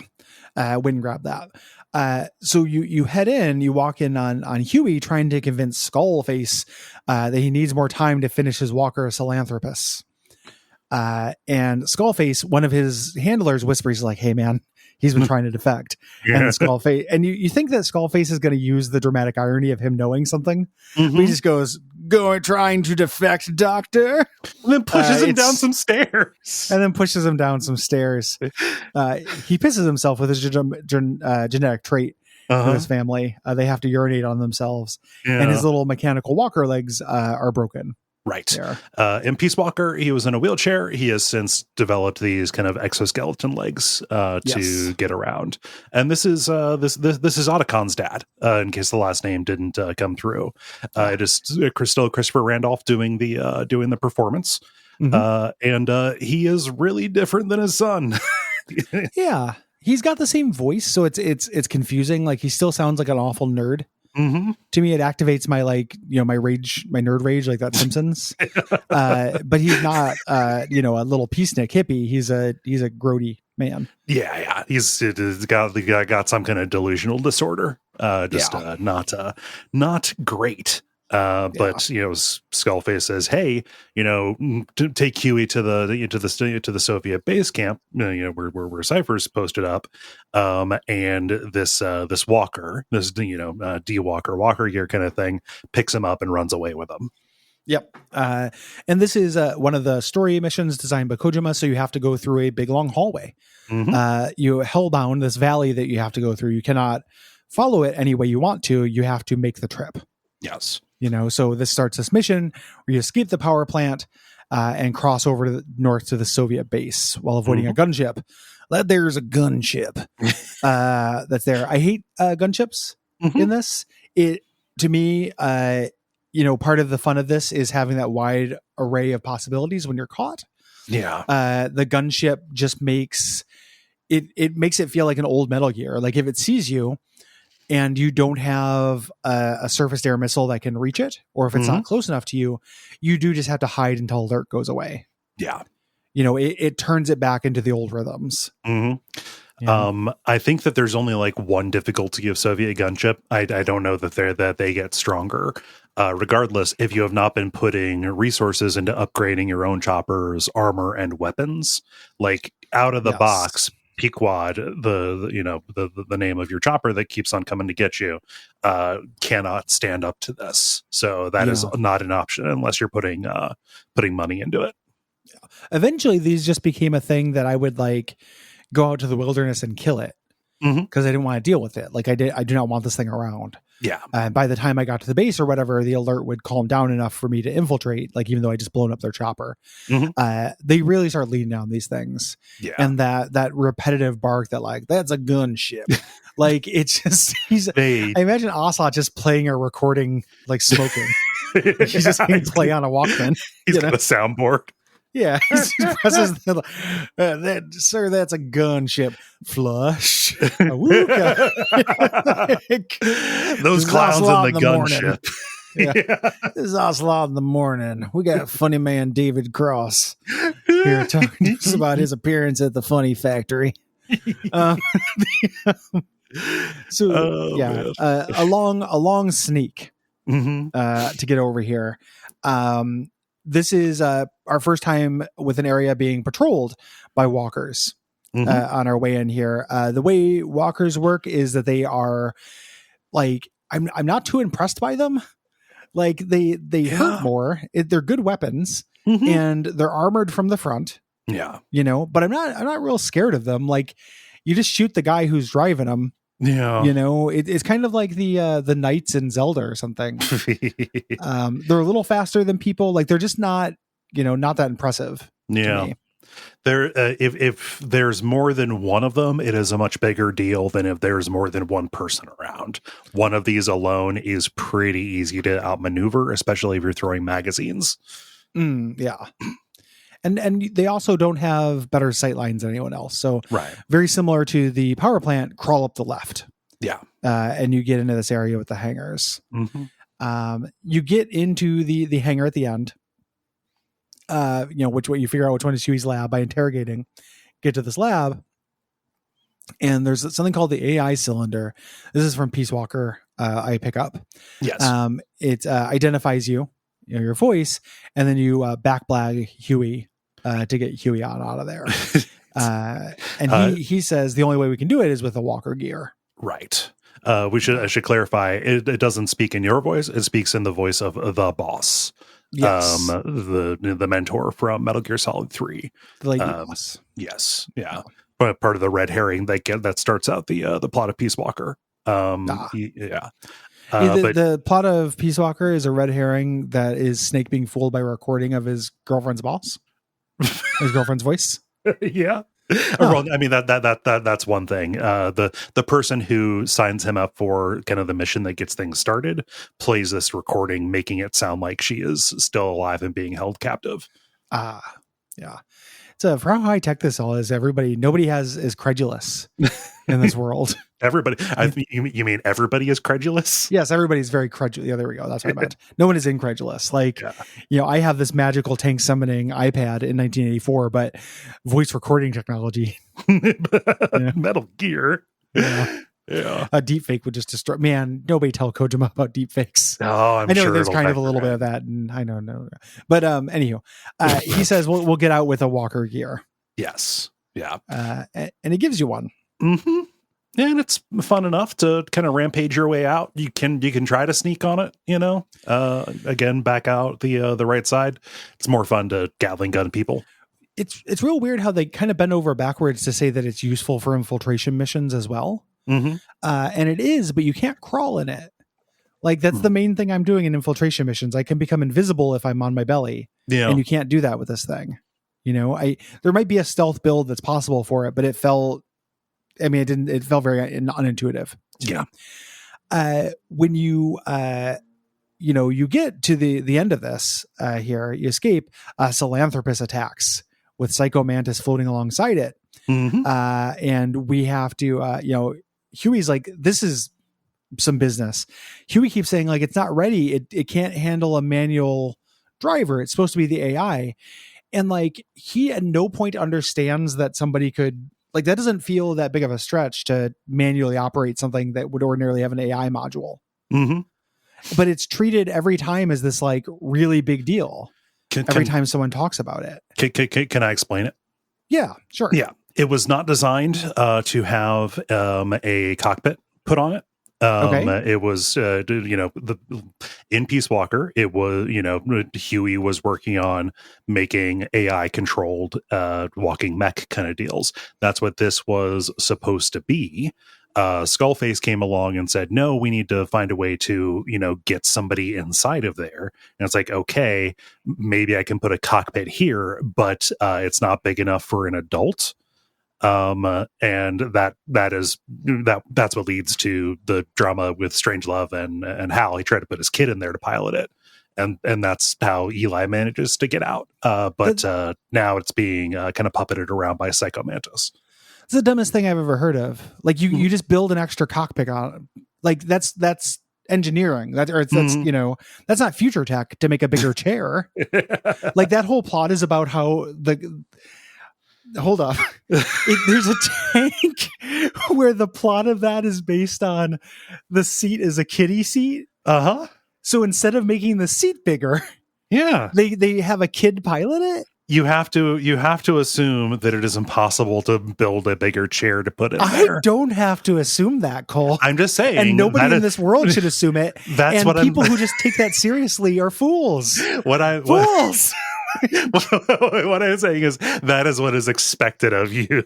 [SPEAKER 1] Went and grabbed that. So you head in, you walk in on Huey trying to convince Skullface that he needs more time to finish his Walker Philanthropus. And Skullface, one of his handlers, whispers like, hey man, he's been trying to defect. Yeah. And Skullface, and you think that Skullface is going to use the dramatic irony of him knowing something. But he just goes, trying to defect, doctor.
[SPEAKER 2] And then pushes him down some stairs.
[SPEAKER 1] He pisses himself with his genetic trait of his family. They have to urinate on themselves. Yeah. And his little mechanical walker legs are broken.
[SPEAKER 2] Right. In Peace Walker, he was in a wheelchair. He has since developed these kind of exoskeleton legs to get around. And this is Otacon's dad, in case the last name didn't come through. It is still Christopher Randolph doing the performance. And he is really different than his son.
[SPEAKER 1] Yeah. He's got the same voice, so it's confusing. Like he still sounds like an awful nerd. To me, it activates my my nerd rage, like that Simpsons. But he's not a little peacenik hippie. He's a grody man.
[SPEAKER 2] Yeah. He's got some kind of delusional disorder. Not great. But Skullface says, "Hey, take Huey to the Soviet base camp, where Cypher's posted up, and this walker, this D walker gear kind of thing, picks him up and runs away with him."
[SPEAKER 1] Yep. And this is one of the story missions designed by Kojima, so you have to go through a big long hallway. You hellbound this valley that you have to go through. You cannot follow it any way you want to. You have to make the trip.
[SPEAKER 2] Yes.
[SPEAKER 1] So this starts this mission where you escape the power plant and cross over to the north to the Soviet base while avoiding a gunship. There's a gunship that's there. I hate gunships in this. To me, part of the fun of this is having that wide array of possibilities when you're caught.
[SPEAKER 2] Yeah.
[SPEAKER 1] The gunship just makes it feel like an old Metal Gear. Like if it sees you, and you don't have a surface air missile that can reach it, or if it's not close enough to you, you do just have to hide until alert goes away.
[SPEAKER 2] Yeah.
[SPEAKER 1] It turns it back into the old rhythms.
[SPEAKER 2] I think that there's only like one difficulty of Soviet gunship. I don't know that they get stronger. Regardless, if you have not been putting resources into upgrading your own choppers, armor, and weapons, like out of the box, Pequod, the name of your chopper that keeps on coming to get you, cannot stand up to this. So that is not an option unless you're putting money into it.
[SPEAKER 1] Eventually, these just became a thing that I would like go out to the wilderness and kill it because I didn't want to deal with it. Like I do not want this thing around.
[SPEAKER 2] Yeah.
[SPEAKER 1] And by the time I got to the base or whatever, the alert would calm down enough for me to infiltrate. Like even though I just blown up their chopper, they really start leading down these things.
[SPEAKER 2] Yeah.
[SPEAKER 1] And that repetitive bark that like that's a gunship. Like it's just I imagine Ocelot just playing or recording like smoking. He's just going to play on a Walkman.
[SPEAKER 2] He's got a soundboard.
[SPEAKER 1] Yeah, he presses sir, that's a gunship. Flush.
[SPEAKER 2] Those clowns in the gunship.
[SPEAKER 1] Yeah. This is Ocelot in the morning. We got funny man David Cross here talking to us about his appearance at the Funny Factory. A long sneak to get over here. This is our first time with an area being patrolled by walkers on our way in here. The way walkers work is that they are like, I'm not too impressed by them. Like they hurt more. They're good weapons and they're armored from the front.
[SPEAKER 2] Yeah.
[SPEAKER 1] But I'm not real scared of them. Like you just shoot the guy who's driving them.
[SPEAKER 2] Yeah.
[SPEAKER 1] It's kind of like the knights in Zelda or something. They're a little faster than people. Like they're just not that impressive.
[SPEAKER 2] Yeah. There, if there's more than one of them, it is a much bigger deal than if there's more than one person around. One of these alone is pretty easy to outmaneuver, especially if you're throwing magazines.
[SPEAKER 1] Yeah. And they also don't have better sight lines than anyone else. So very similar to the power plant, crawl up the left.
[SPEAKER 2] Yeah.
[SPEAKER 1] And you get into this area with the hangars. You get into the hangar at the end. Which way you figure out which one is Huey's lab by interrogating. Get to this lab. And there's something called the AI cylinder. This is from Peace Walker. I pick up.
[SPEAKER 2] Yes.
[SPEAKER 1] It identifies you, your voice, and then you backblag Huey to get Huey out of there. And he says the only way we can do it is with a walker gear.
[SPEAKER 2] Right. I should clarify. It doesn't speak in your voice. It speaks in the voice of the boss.
[SPEAKER 1] Yes.
[SPEAKER 2] The mentor from Metal Gear Solid 3.
[SPEAKER 1] The lady boss.
[SPEAKER 2] Yes. Yeah. But part of the red herring that starts out the plot of Peace Walker. Yeah.
[SPEAKER 1] The plot of Peace Walker is a red herring that is Snake being fooled by a recording of his girlfriend's boss. His girlfriend's voice.
[SPEAKER 2] Yeah. Well, I mean that's one thing. The person who signs him up for kind of the mission that gets things started plays this recording, making it sound like she is still alive and being held captive.
[SPEAKER 1] Yeah. So for how high tech this all is, nobody is credulous in this world.
[SPEAKER 2] Everybody, you mean everybody is credulous?
[SPEAKER 1] Yes, everybody's very credulous. Yeah, there we go. That's what I meant. No one is incredulous. Like, I have this magical tank summoning iPad in 1984, but voice recording technology.
[SPEAKER 2] Metal Gear. Yeah.
[SPEAKER 1] A deep fake would just destroy. Man, nobody tell Kojima about deep fakes.
[SPEAKER 2] Oh,
[SPEAKER 1] I know there's kind of a little bit of that, and I don't know. But anywho, he says we'll get out with a walker gear.
[SPEAKER 2] Yes. Yeah.
[SPEAKER 1] And he gives you one.
[SPEAKER 2] Mm-hmm. And it's fun enough to kind of rampage your way out. You can try to sneak on it, again, back out the right side. It's more fun to Gatling gun people.
[SPEAKER 1] It's real weird how they kind of bend over backwards to say that it's useful for infiltration missions as well.
[SPEAKER 2] Mm-hmm.
[SPEAKER 1] And it is, but you can't crawl in it. Like that's the main thing I'm doing in infiltration missions. I can become invisible if I'm on my belly. Yeah. And you can't do that with this thing. There might be a stealth build that's possible for it, but it felt very unintuitive.
[SPEAKER 2] Yeah.
[SPEAKER 1] When you get to the end of this here, you escape, Philanthropist attacks with Psycho Mantis floating alongside it.
[SPEAKER 2] Mm-hmm.
[SPEAKER 1] And we have to, Huey's like, this is some business. Huey keeps saying like it's not ready. It can't handle a manual driver. It's supposed to be the AI. And like he at no point understands that somebody could, like, that doesn't feel that big of a stretch to manually operate something that would ordinarily have an AI module.
[SPEAKER 2] Mm-hmm.
[SPEAKER 1] But it's treated every time as this like really big deal. Every time someone talks about it.
[SPEAKER 2] Can I explain it?
[SPEAKER 1] Yeah, sure.
[SPEAKER 2] Yeah. It was not designed to have a cockpit put on it. It was, in Peace Walker, it was, Huey was working on making AI controlled walking mech kind of deals. That's what this was supposed to be. Skullface came along and said, no, we need to find a way to, get somebody inside of there. And it's like, okay, maybe I can put a cockpit here, but it's not big enough for an adult. And that's what leads to the drama with Strangelove and Hal. He tried to put his kid in there to pilot it. And that's how Eli manages to get out. But now it's being kind of puppeted around by Psycho Mantis.
[SPEAKER 1] It's the dumbest thing I've ever heard of. Like you just build an extra cockpit on it. Like that's engineering. That's not future tech to make a bigger chair. Like that whole plot is about how hold up. There's a tank where the plot of that is based on the seat is a kiddie seat.
[SPEAKER 2] Uh-huh.
[SPEAKER 1] So instead of making the seat bigger, they have a kid pilot it.
[SPEAKER 2] You have to assume that it is impossible to build a bigger chair to put in there.
[SPEAKER 1] I don't have to assume that, Cole.
[SPEAKER 2] I'm just saying.
[SPEAKER 1] And nobody in this world should assume it.
[SPEAKER 2] That's
[SPEAKER 1] and
[SPEAKER 2] what
[SPEAKER 1] people who just take that seriously are fools.
[SPEAKER 2] Fools! What I'm saying is that is what is expected of you.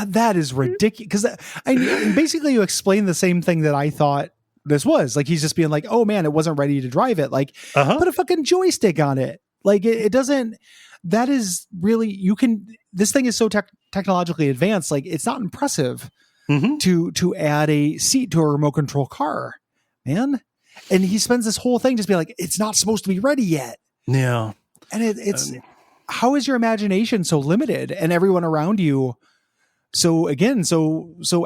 [SPEAKER 1] That is ridiculous. Because basically you explain the same thing that I thought this was. Like he's just being like, oh man, it wasn't ready to drive it. Like put a fucking joystick on it. Like it doesn't. That is really, this thing is so technologically advanced. Like it's not impressive to add a seat to a remote control car, man. And he spends this whole thing just being like, it's not supposed to be ready yet.
[SPEAKER 2] Yeah.
[SPEAKER 1] And it's how is your imagination so limited and everyone around you so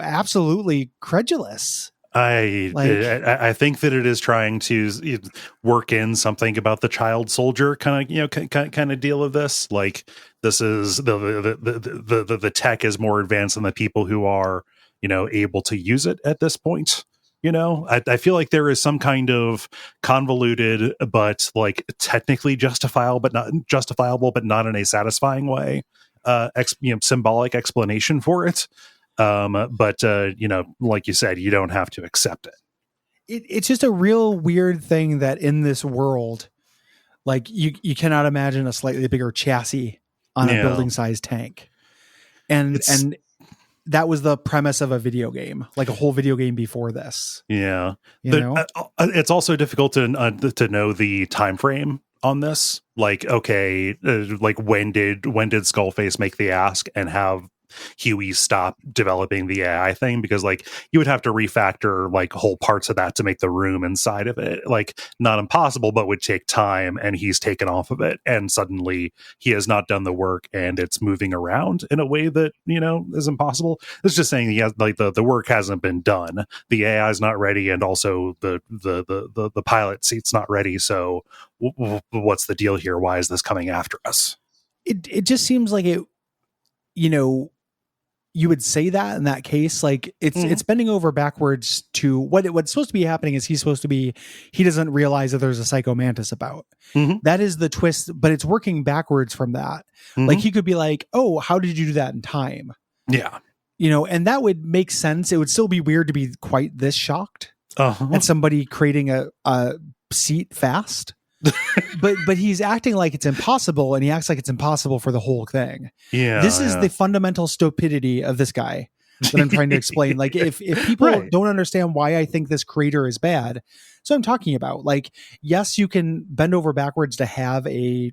[SPEAKER 1] absolutely credulous?
[SPEAKER 2] I think that it is trying to work in something about the child soldier kind of deal of this. Like this is the tech is more advanced than the people who are able to use it at this point. I feel like there is some kind of convoluted but like technically justifiable, but not in a satisfying way. Symbolic explanation for it. But like you said, you don't have to accept it.
[SPEAKER 1] It's just a real weird thing that in this world, like you cannot imagine a slightly bigger chassis on a building sized tank. And that was the premise of a video game, like a whole video game before this.
[SPEAKER 2] Yeah. It's also difficult to know the time frame on this. Like, okay, like when did Skullface make the ask and have Huey stop developing the AI thing? Because like you would have to refactor like whole parts of that to make the room inside of it. Like not impossible, but would take time, and he's taken off of it, and suddenly he has not done the work and it's moving around in a way that is impossible. It's just saying he has like the work hasn't been done, the AI is not ready, and also the pilot seat's not ready. So what's the deal here? Why is this coming after us?
[SPEAKER 1] It just seems like it, you would say that in that case, like it's bending over backwards to what's supposed to be happening is he doesn't realize that there's a Psycho Mantis about. That is the twist, but it's working backwards from that. Like he could be like, oh, how did you do that in time?
[SPEAKER 2] Yeah.
[SPEAKER 1] And that would make sense. It would still be weird to be quite this shocked at somebody creating a seat fast. but he's acting like it's impossible, and he acts like it's impossible for the whole thing.
[SPEAKER 2] Yeah,
[SPEAKER 1] this is the fundamental stupidity of this guy that I'm trying to explain. Like if people don't understand why I think this creator is bad, so I'm talking about like, yes, you can bend over backwards to have a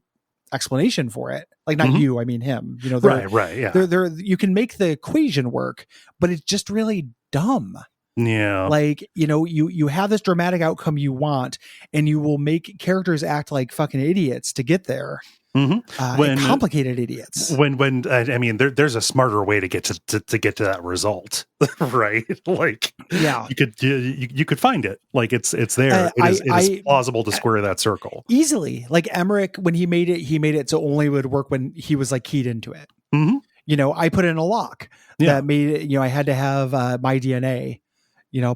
[SPEAKER 1] explanation for it. Like not you, I mean him.
[SPEAKER 2] Right. Yeah.
[SPEAKER 1] You can make the equation work, but it's just really dumb.
[SPEAKER 2] Yeah.
[SPEAKER 1] Like, you have this dramatic outcome you want, and you will make characters act like fucking idiots to get there.
[SPEAKER 2] When
[SPEAKER 1] complicated idiots.
[SPEAKER 2] When I mean, there's a smarter way to get to get to that result, right? Like,
[SPEAKER 1] yeah,
[SPEAKER 2] you could find it. Like it's there. It is plausible to square that circle
[SPEAKER 1] easily. Like Emmerich, when he made it so only would work when he was like keyed into it. I put in a lock that made it. I had to have my DNA.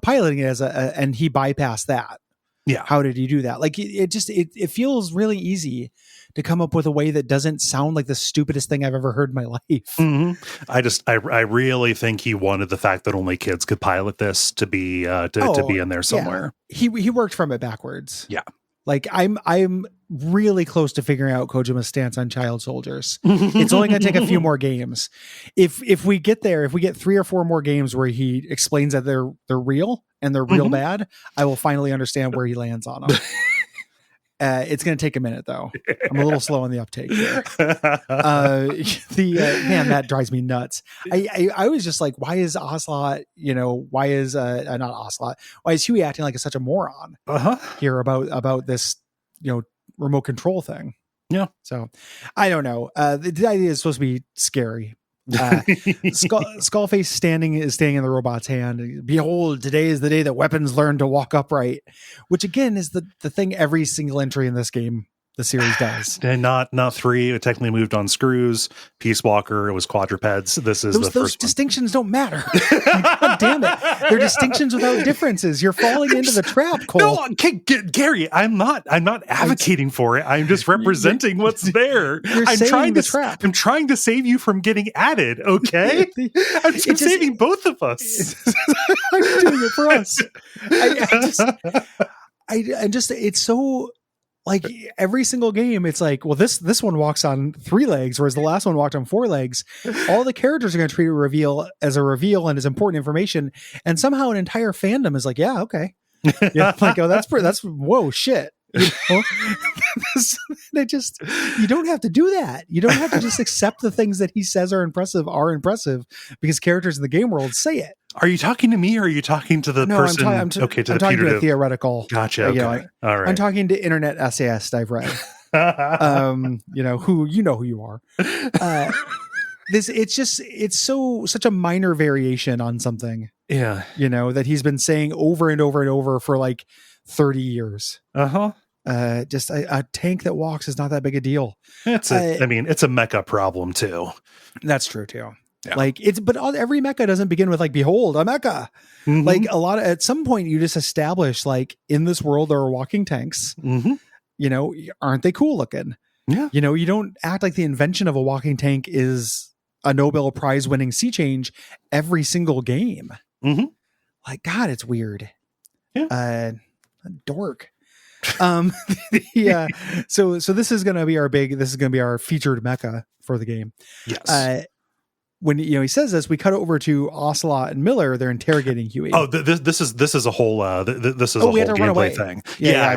[SPEAKER 1] Piloting it and he bypassed that.
[SPEAKER 2] Yeah.
[SPEAKER 1] How did he do that? Like it feels really easy to come up with a way that doesn't sound like the stupidest thing I've ever heard in my life.
[SPEAKER 2] I really think he wanted the fact that only kids could pilot this to be to be in there somewhere.
[SPEAKER 1] Yeah. He worked from it backwards.
[SPEAKER 2] Yeah.
[SPEAKER 1] Like I'm really close to figuring out Kojima's stance on child soldiers. It's only going to take a few more games. If we get there, if we get 3 or 4 more games where he explains that they're real and they're real bad, I will finally understand where he lands on them. It's going to take a minute though. I'm a little slow on the uptake here. Man, that drives me nuts. I was just like, why is Ocelot, why is not Ocelot? Why is Huey acting like such a moron here about this, remote control thing?
[SPEAKER 2] Yeah.
[SPEAKER 1] So I don't know. The idea is supposed to be scary. Skullface is standing in the robot's hand. Behold, today is the day that weapons learn to walk upright, which again is the thing every single entry in this game the series does.
[SPEAKER 2] And not 3. It technically moved on screws. Peace Walker, it was quadrupeds. This is
[SPEAKER 1] those distinctions don't matter. God damn it. They're distinctions without differences. You're falling into the trap, Cole.
[SPEAKER 2] No, Gary, I'm not advocating for it. I'm just representing what's there. I'm trying to save you from getting added, okay? I'm saving both of us.
[SPEAKER 1] I'm doing it for us. I just it's so like every single game, it's like, well, this one walks on 3 legs, whereas the last one walked on 4 legs. All the characters are going to treat a reveal and as important information, and somehow an entire fandom is like, yeah, okay, like, oh, that's whoa, shit. You don't have to do that. You don't have to just accept the things that he says are impressive because characters in the game world say it.
[SPEAKER 2] Are you talking to me or are you talking to the person? I'm talking
[SPEAKER 1] to a theoretical.
[SPEAKER 2] Gotcha. Okay. All right.
[SPEAKER 1] I'm talking to internet essayists I've read. Who you are. It's such a minor variation on something.
[SPEAKER 2] Yeah.
[SPEAKER 1] That he's been saying over and over and over for like 30 years. Just a tank that walks is not that big a deal.
[SPEAKER 2] It's a mecha problem too.
[SPEAKER 1] That's true too. Yeah. Like but every mecha doesn't begin with like, behold, a mecha. Like at some point you just establish like in this world there are walking tanks. Aren't they cool looking?
[SPEAKER 2] Yeah.
[SPEAKER 1] You don't act like the invention of a walking tank is a Nobel Prize winning sea change every single game. Like, God, it's weird.
[SPEAKER 2] Yeah.
[SPEAKER 1] Dork. Yeah. So this is going to be our featured mecha for the game.
[SPEAKER 2] Yes.
[SPEAKER 1] When he says this, we cut over to Ocelot and Miller. They're interrogating Huey.
[SPEAKER 2] Oh, this is a whole this is a whole gameplay thing.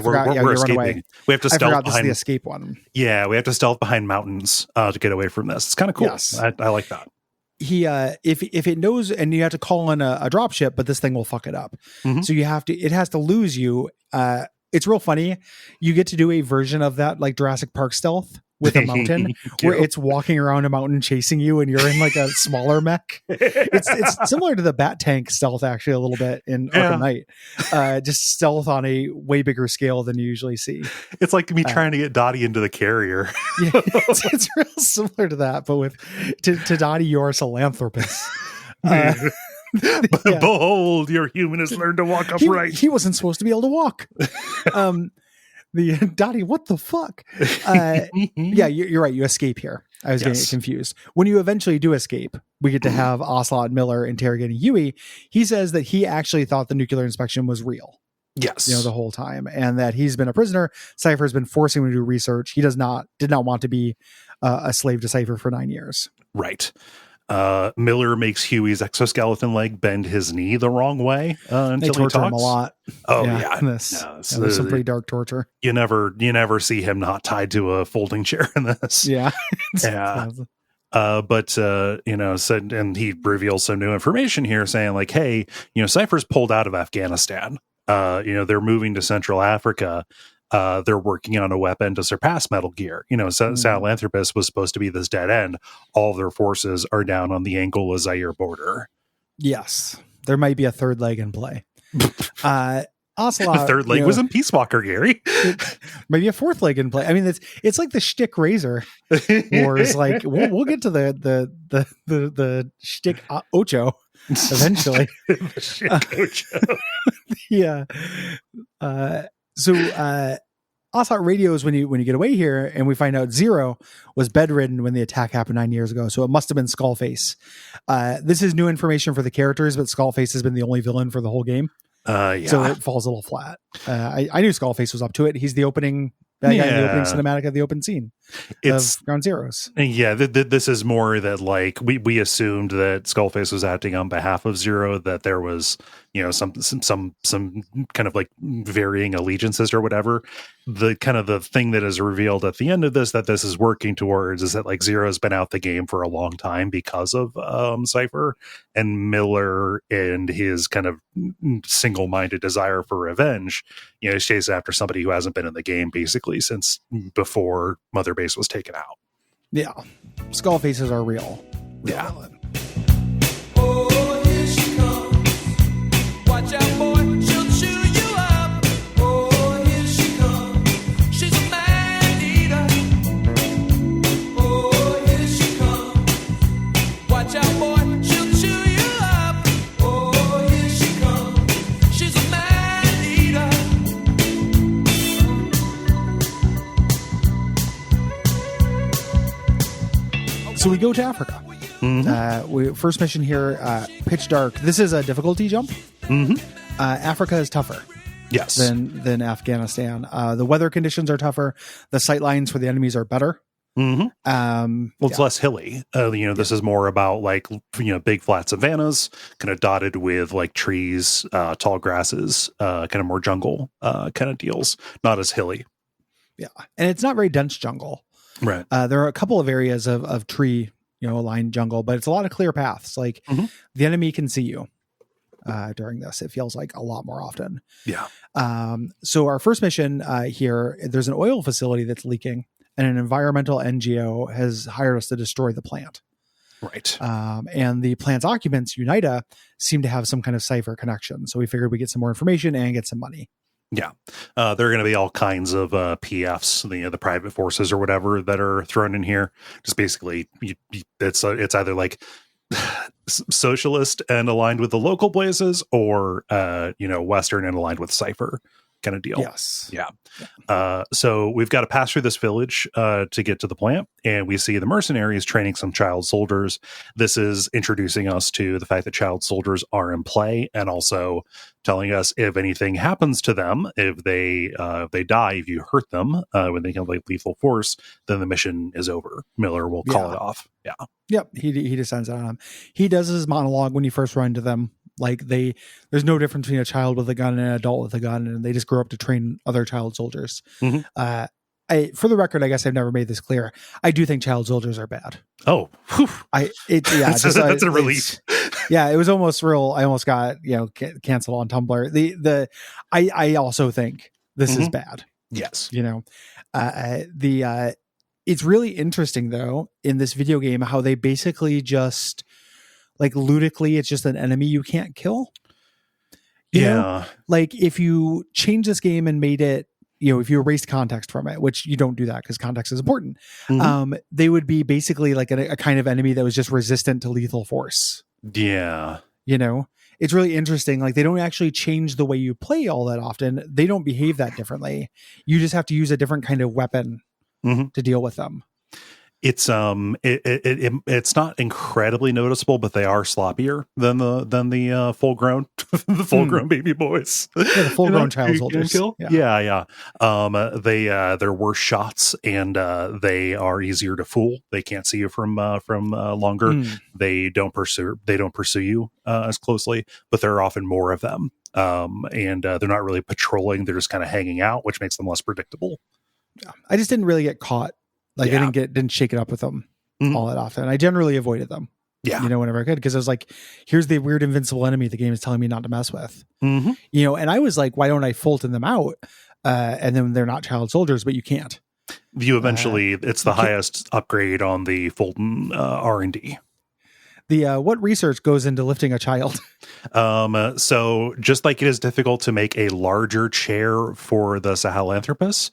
[SPEAKER 2] We're escaping. We have to stealth behind
[SPEAKER 1] the escape one.
[SPEAKER 2] Yeah, we have to stealth behind mountains to get away from this. It's kind of cool.
[SPEAKER 1] Yes.
[SPEAKER 2] I like that.
[SPEAKER 1] He if it knows, and you have to call in a dropship, but this thing will fuck it up. So it has to lose you. It's real funny. You get to do a version of that like Jurassic Park stealth with a mountain where it's walking around a mountain chasing you and you're in like a smaller mech. It's similar to the Bat Tank stealth actually a little bit in Arkham Knight. Just stealth on a way bigger scale than you usually see.
[SPEAKER 2] It's like me trying to get Dottie into the carrier.
[SPEAKER 1] Yeah, it's real similar to that, but with to Dottie, you're a philanthropist.
[SPEAKER 2] Behold, your human has learned to walk upright.
[SPEAKER 1] He wasn't supposed to be able to walk. The Dottie, what the fuck? Yeah, you're right. You escape here. I was getting confused. When you eventually do escape, we get to have Ocelot and Miller interrogating Huey. He says that he actually thought the nuclear inspection was real.
[SPEAKER 2] Yes.
[SPEAKER 1] The whole time, and that he's been a prisoner. Cypher's been forcing him to do research. He did not want to be a slave to Cypher for 9 years.
[SPEAKER 2] Right. Miller makes Huey's exoskeleton leg bend his knee the wrong way until
[SPEAKER 1] they torture him a lot.
[SPEAKER 2] Oh yeah,
[SPEAKER 1] there's some pretty dark torture.
[SPEAKER 2] You never see him not tied to a folding chair in this.
[SPEAKER 1] Yeah,
[SPEAKER 2] yeah. But said, and he reveals some new information here saying like, hey, Cypher's pulled out of Afghanistan. They're moving to Central Africa. They're working on a weapon to surpass Metal Gear. Sahelanthropus was supposed to be this dead end. All of their forces are down on the Angola-Zaire border.
[SPEAKER 1] Yes. There might be a third leg in play. Ocelot,
[SPEAKER 2] the third leg was in Peace Walker, Gary.
[SPEAKER 1] Maybe a fourth leg in play. I mean, it's like the shtick razor wars. Like we'll get to the shtick ocho eventually.
[SPEAKER 2] The shtick ocho.
[SPEAKER 1] Yeah. So Ocelot radios when you get away here, and we find out Zero was bedridden when the attack happened 9 years ago. So it must have been Skullface. This is new information for the characters, but Skullface has been the only villain for the whole game. So it falls a little flat. I knew Skullface was up to it. He's the opening guy in the opening cinematic of the open scene of Ground Zeroes.
[SPEAKER 2] Yeah, this is more that like we assumed that Skullface was acting on behalf of Zero, that there was some kind of like varying allegiances or whatever. The kind of the thing that is revealed at the end of this that this is working towards is that like Zero's been out the game for a long time because of Cypher, and Miller and his kind of single-minded desire for revenge, he's chasing after somebody who hasn't been in the game basically since before Mother Base was taken out.
[SPEAKER 1] Yeah, Skullface is our real villain.
[SPEAKER 3] Oh, here she comes. Watch out, boy, she'll chew you up. Oh, here she comes. She's a man eater. Oh, here she comes. Watch out, boy, she'll chew you up. Oh, here she comes. She's a man eater.
[SPEAKER 1] So we go to Africa. First mission here, pitch dark. This is a difficulty jump. Africa is tougher.
[SPEAKER 2] Yes.
[SPEAKER 1] Than Afghanistan. The weather conditions are tougher. The sight lines for the enemies are better.
[SPEAKER 2] It's less hilly. This is more about like big flat savannas, kind of dotted with like trees, tall grasses, kind of more jungle kind of deals. Not as hilly.
[SPEAKER 1] Yeah, and it's not very dense jungle.
[SPEAKER 2] Right.
[SPEAKER 1] There are a couple of areas of tree, lined jungle, but it's a lot of clear paths. Like the enemy can see you during this. It feels like a lot more often.
[SPEAKER 2] Yeah.
[SPEAKER 1] So our first mission here, there's an oil facility that's leaking, and an environmental NGO has hired us to destroy the plant.
[SPEAKER 2] Right.
[SPEAKER 1] And the plant's occupants, Unita, seem to have some kind of Cypher connection. So we figured we'd get some more information and get some money.
[SPEAKER 2] Yeah. There are going to be all kinds of PFs, the private forces or whatever that are thrown in here. Just basically, it's either like socialist and aligned with the local places, or Western and aligned with Cypher kind of deal.
[SPEAKER 1] Yes.
[SPEAKER 2] Yeah. So we've got to pass through this village to get to the plant, and we see the mercenaries training some child soldiers. This is introducing us to the fact that child soldiers are in play, and also telling us if anything happens to them, if they die, if you hurt them when they come like lethal force, then the mission is over. Miller will call it off. Yeah.
[SPEAKER 1] Yep. He descends on them. He does his monologue when you first run into them. Like there's no difference between a child with a gun and an adult with a gun, and they just grow up to train other child soldiers. For the record, I guess I've never made this clear. I do think child soldiers are bad.
[SPEAKER 2] Oh,
[SPEAKER 1] that's
[SPEAKER 2] a relief.
[SPEAKER 1] It was almost real. I almost got canceled on Tumblr. I also think this is bad.
[SPEAKER 2] Yes.
[SPEAKER 1] It's really interesting though in this video game how they basically just like ludically, it's just an enemy you can't kill. You know? Like if you change this game and made it, if you erased context from it, which you don't do that because context is important, they would be basically like a kind of enemy that was just resistant to lethal force.
[SPEAKER 2] Yeah.
[SPEAKER 1] It's really interesting. Like they don't actually change the way you play all that often. They don't behave that differently. You just have to use a different kind of weapon to deal with them.
[SPEAKER 2] It's it's not incredibly noticeable, but they are sloppier than the full grown baby boys.
[SPEAKER 1] Yeah, the full grown child soldiers.
[SPEAKER 2] Yeah. They're worse shots, and they are easier to fool. They can't see you from longer. They don't pursue you as closely, but there are often more of them. And they're not really patrolling. They're just kind of hanging out, which makes them less predictable.
[SPEAKER 1] I just didn't really get caught. Like I didn't shake it up with them. all that often. I generally avoided them.
[SPEAKER 2] Yeah.
[SPEAKER 1] Whenever I could, because I was like, here's the weird invincible enemy the game is telling me not to mess with.
[SPEAKER 2] Mm-hmm.
[SPEAKER 1] And I was like, why don't I Fulton them out? And then they're not child soldiers, but you can't.
[SPEAKER 2] You eventually, it's the highest upgrade on the Fulton R&D.
[SPEAKER 1] What research goes into lifting a child?
[SPEAKER 2] So just like it is difficult to make a larger chair for the Sahelanthropus,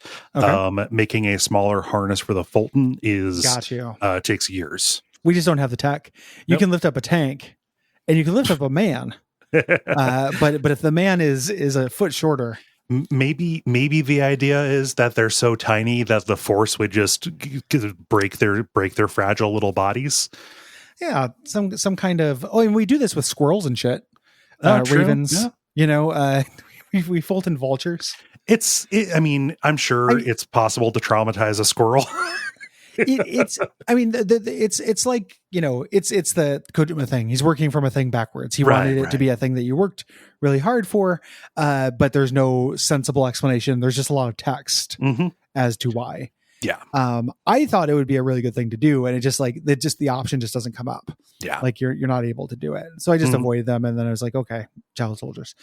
[SPEAKER 2] making a smaller harness for the Fulton takes years.
[SPEAKER 1] We just don't have the tech. You can lift up a tank, and you can lift up a man. But if the man is a foot shorter,
[SPEAKER 2] maybe the idea is that they're so tiny that the force would just break their fragile little bodies.
[SPEAKER 1] Yeah, some kind of. Oh, and we do this with squirrels and shit.
[SPEAKER 2] True.
[SPEAKER 1] Ravens. Yeah. We Fulton vultures.
[SPEAKER 2] I'm sure it's possible to traumatize a squirrel.
[SPEAKER 1] It's like, it's the Kojima thing. He's working from a thing backwards. He wanted it to be a thing that you worked really hard for, but there's no sensible explanation. There's just a lot of text as to why.
[SPEAKER 2] Yeah.
[SPEAKER 1] I thought it would be a really good thing to do, and the option just doesn't come up.
[SPEAKER 2] Yeah.
[SPEAKER 1] Like you're not able to do it. So I just avoided them, and then I was like, okay, child soldiers.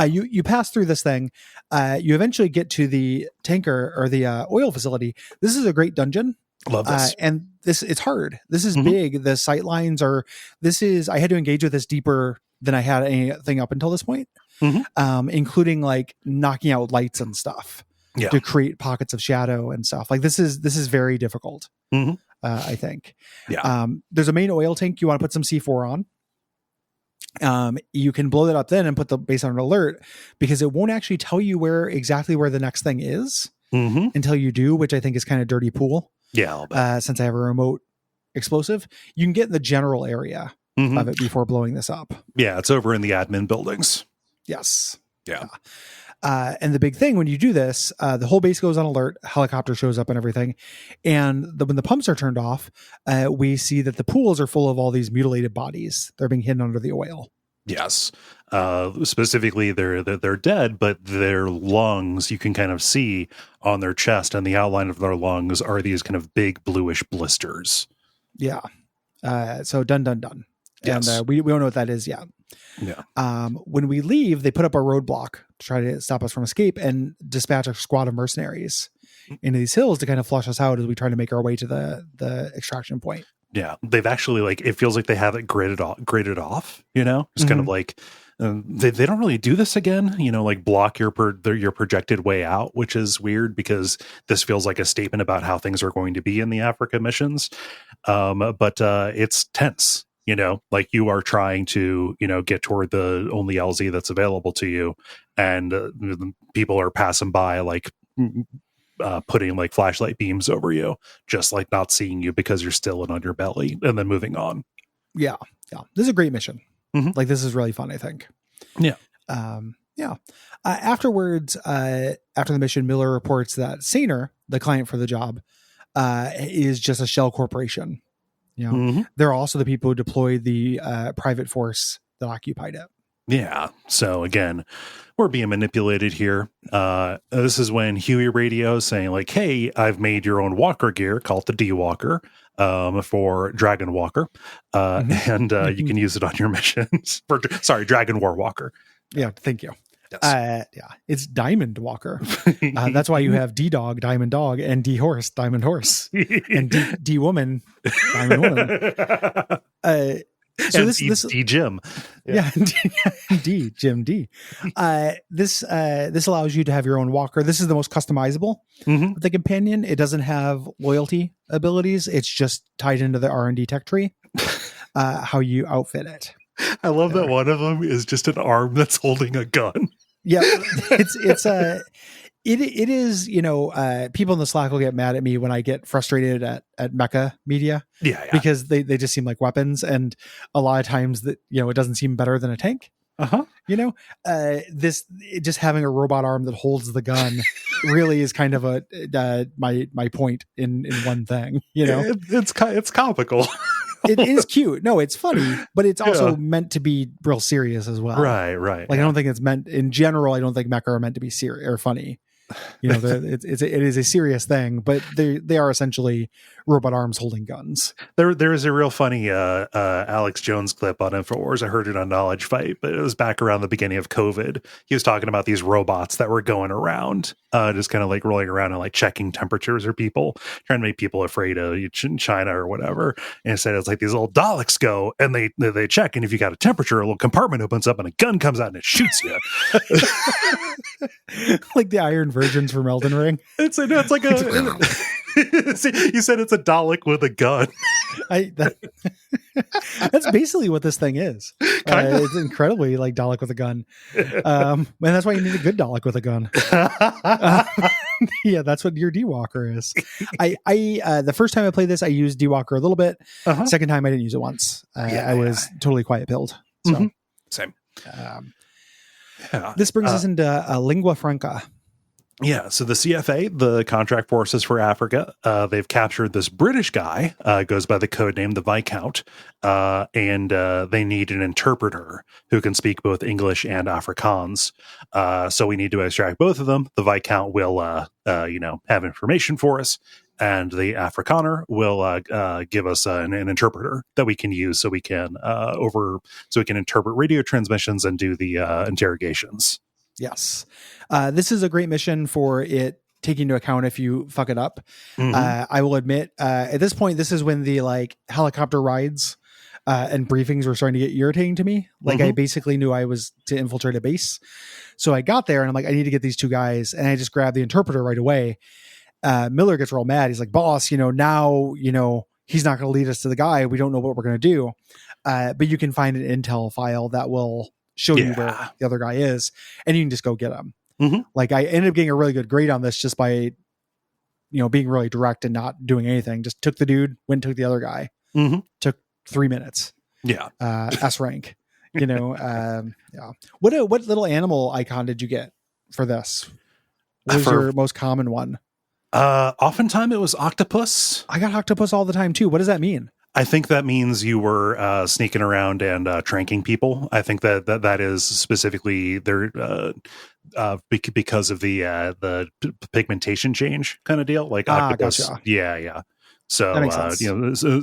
[SPEAKER 1] You pass through this thing. You eventually get to the tanker or the oil facility. This is a great dungeon.
[SPEAKER 2] Love this.
[SPEAKER 1] And it's hard. This is big. The sight lines I had to engage with this deeper than I had anything up until this point, including like knocking out lights and stuff to create pockets of shadow and stuff. Like this is very difficult. I think.
[SPEAKER 2] Yeah.
[SPEAKER 1] There's a main oil tank you want to put some C4 on. You can blow that up then and put the base on an alert, because it won't actually tell you exactly where the next thing is until you do, which I think is kind of dirty pool.
[SPEAKER 2] Yeah.
[SPEAKER 1] Since I have a remote explosive, you can get in the general area of it before blowing this up.
[SPEAKER 2] Yeah, it's over in the admin buildings.
[SPEAKER 1] Yes.
[SPEAKER 2] Yeah.
[SPEAKER 1] And the big thing when you do this, the whole base goes on alert, helicopter shows up and everything. And when the pumps are turned off, we see that the pools are full of all these mutilated bodies. They're being hidden under the oil.
[SPEAKER 2] Yes. Specifically, they're dead, but their lungs, you can kind of see on their chest, and the outline of their lungs are these kind of big bluish blisters.
[SPEAKER 1] Yeah. So done.
[SPEAKER 2] Yes.
[SPEAKER 1] And we don't know what that is yet.
[SPEAKER 2] Yeah.
[SPEAKER 1] When we leave, they put up a roadblock to try to stop us from escape and dispatch a squad of mercenaries into these hills to kind of flush us out as we try to make our way to the extraction point.
[SPEAKER 2] Yeah, they've actually it feels like they have it graded off. It's kind of like they don't really do this again. Like block your projected way out, which is weird because this feels like a statement about how things are going to be in the Africa missions. But it's tense. Like you are trying to get toward the only LZ that's available to you, and people are passing by like. Putting like flashlight beams over you, just like not seeing you because you're still in on your belly, and then moving on.
[SPEAKER 1] Yeah. This is a great mission. Like this is really fun, I think.
[SPEAKER 2] Yeah.
[SPEAKER 1] Afterwards, after the mission, Miller reports that Saner, the client for the job, is just a shell corporation. They're also the people who deployed the private force that occupied it.
[SPEAKER 2] Yeah. So again, we're being manipulated here. This is when Huey radio saying like, hey, I've made your own walker gear called the D-Walker for Dragon Walker. And you can use it on your missions. Dragon War Walker.
[SPEAKER 1] Yeah. Thank you.
[SPEAKER 2] Yes.
[SPEAKER 1] It's Diamond Walker. That's why you have D-Dog, Diamond Dog, and D-Horse, Diamond Horse, and D-Woman, Diamond Woman. So this
[SPEAKER 2] D Jim.
[SPEAKER 1] Yeah. D Jim D. This allows you to have your own walker. This is the most customizable with the companion. It doesn't have loyalty abilities. It's just tied into the R&D tech tree. How you outfit it.
[SPEAKER 2] I love that one of them is just an arm that's holding a gun.
[SPEAKER 1] Yeah, it is, people in the Slack will get mad at me when I get frustrated at mecha media.
[SPEAKER 2] Yeah.
[SPEAKER 1] Because they just seem like weapons. And a lot of times that, it doesn't seem better than a tank. Just having a robot arm that holds the gun really is kind of my point in one thing,
[SPEAKER 2] It's comical.
[SPEAKER 1] It is cute. No, it's funny, but it's also meant to be real serious as well.
[SPEAKER 2] Right.
[SPEAKER 1] Like, I don't think it's meant in general. I don't think mecha are meant to be serious or funny. It is a serious thing, but they are essentially robot arms holding guns.
[SPEAKER 2] There is a real funny Alex Jones clip on InfoWars. I heard it on Knowledge Fight, but it was back around the beginning of COVID. He was talking about these robots that were going around, just kind of like rolling around and like checking temperatures of people, trying to make people afraid of China or whatever. And instead, it's like these little Daleks go and they check, and if you got a temperature, a little compartment opens up and a gun comes out and it shoots you.
[SPEAKER 1] Like the Iron Virgins from Elden Ring.
[SPEAKER 2] It's like a. See, you said it's a Dalek with a gun.
[SPEAKER 1] That's basically what this thing is. It's incredibly like Dalek with a gun, and that's why you need a good Dalek with a gun. Yeah, that's what your D-Walker is. The first time I played this, I used D-Walker a little bit. Second time, I didn't use it once. I was totally quiet pilled. So
[SPEAKER 2] same.
[SPEAKER 1] This brings us into Lingua Franca.
[SPEAKER 2] Yeah, so the CFA, the Contract Forces for Africa, they've captured this British guy, goes by the code name the Viscount, and they need an interpreter who can speak both English and Afrikaans. So we need to extract both of them. The Viscount will, have information for us, and the Afrikaner will give us an interpreter that we can use, so we can interpret radio transmissions and do the interrogations.
[SPEAKER 1] Yes. This is a great mission for it taking into account if you fuck it up. I will admit, at this point, this is when the like helicopter rides and briefings were starting to get irritating to me. Like I basically knew I was to infiltrate a base. So I got there and I'm like, I need to get these two guys. And I just grabbed the interpreter right away. Miller gets real mad. He's like, boss, now, he's not going to lead us to the guy. We don't know what we're going to do. But you can find an intel file that will show you where the other guy is, and you can just go get him. Like I ended up getting a really good grade on this just by, being really direct and not doing anything. Just took the dude, went and took the other guy. Took 3 minutes. Yeah. S rank. Yeah. What little animal icon did you get for this? What was your most common one?
[SPEAKER 2] Oftentimes it was octopus.
[SPEAKER 1] I got octopus all the time too. What does that mean?
[SPEAKER 2] I think that means you were sneaking around and tranking people. I think that is specifically there because of the pigmentation change kind of deal. Like octopus,
[SPEAKER 1] gotcha.
[SPEAKER 2] Yeah. So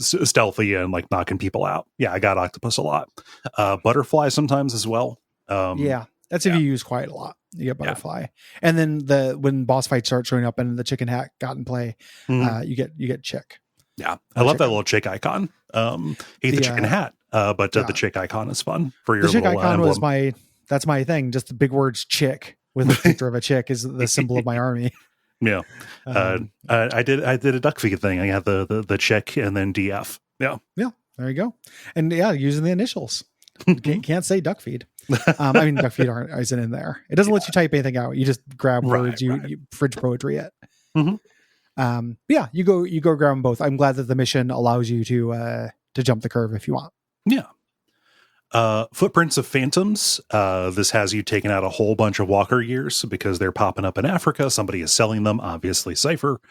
[SPEAKER 2] stealthy and like knocking people out. Yeah, I got octopus a lot. Butterfly sometimes as well.
[SPEAKER 1] That's if you use quiet a lot. You get butterfly, and then when boss fights start showing up and the chicken hat got in play, you get chick.
[SPEAKER 2] Yeah, I love that little chick icon. Hate the chicken hat, but the chick icon is fun for your
[SPEAKER 1] the chick
[SPEAKER 2] little
[SPEAKER 1] icon
[SPEAKER 2] emblem.
[SPEAKER 1] That's my thing. Just the big words chick with a picture of a chick is the symbol of my army.
[SPEAKER 2] Yeah, I did a Duckfeed thing. I had the chick and then DF. Yeah.
[SPEAKER 1] There you go. And using the initials. Can't say Duckfeed. Duckfeed isn't in there. It doesn't let you type anything out. You just grab words. You fridge poetry it. You go grab them both. I'm glad that the mission allows you to jump the curve if you want.
[SPEAKER 2] Footprints of Phantoms. This has you taking out a whole bunch of walker gears because they're popping up in Africa. Somebody is selling them, obviously Cypher.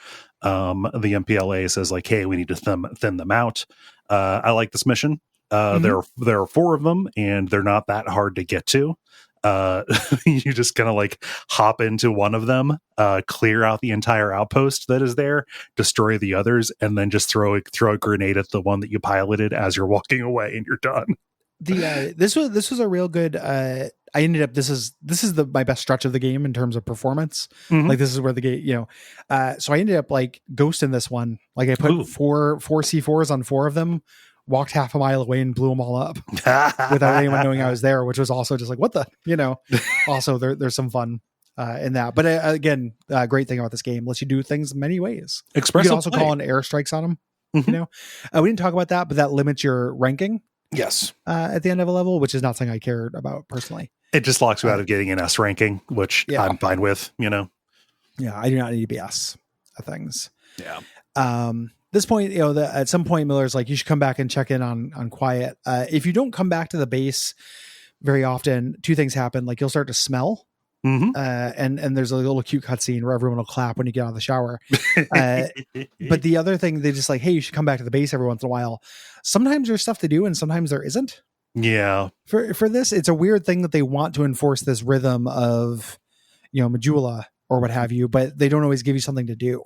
[SPEAKER 2] The MPLA says like, hey, we need to thin them out. I like this mission. There are 4 of them and they're not that hard to get to. You just kind of like hop into one of them, clear out the entire outpost that is there, destroy the others, and then just throw a grenade at the one that you piloted as you're walking away, and you're done.
[SPEAKER 1] This was a real good. I ended up this is my best stretch of the game in terms of performance. Like this is where the game, so I ended up like ghosting this one. Like I put four C4s on 4 of them. Walked half a mile away and blew them all up without anyone knowing I was there, which was also just like, what the, also there's some fun in that. But again, great thing about this game lets you do things many ways. You can also call in airstrikes on them. We didn't talk about that, but that limits your ranking.
[SPEAKER 2] Yes.
[SPEAKER 1] At the end of a level, which is not something I cared about personally.
[SPEAKER 2] It just locks you out of getting an S ranking, which I'm fine with, Yeah,
[SPEAKER 1] I do not need to be S at things.
[SPEAKER 2] Yeah.
[SPEAKER 1] This point, at some point, Miller's like, you should come back and check in on quiet. If you don't come back to the base very often, 2 things happen. Like you'll start to smell. And there's a little cute cutscene where everyone will clap when you get out of the shower. But the other thing, they just like, hey, you should come back to the base every once in a while. Sometimes there's stuff to do and sometimes there isn't.
[SPEAKER 2] Yeah.
[SPEAKER 1] For this, it's a weird thing that they want to enforce this rhythm of, Majula or what have you, but they don't always give you something to do.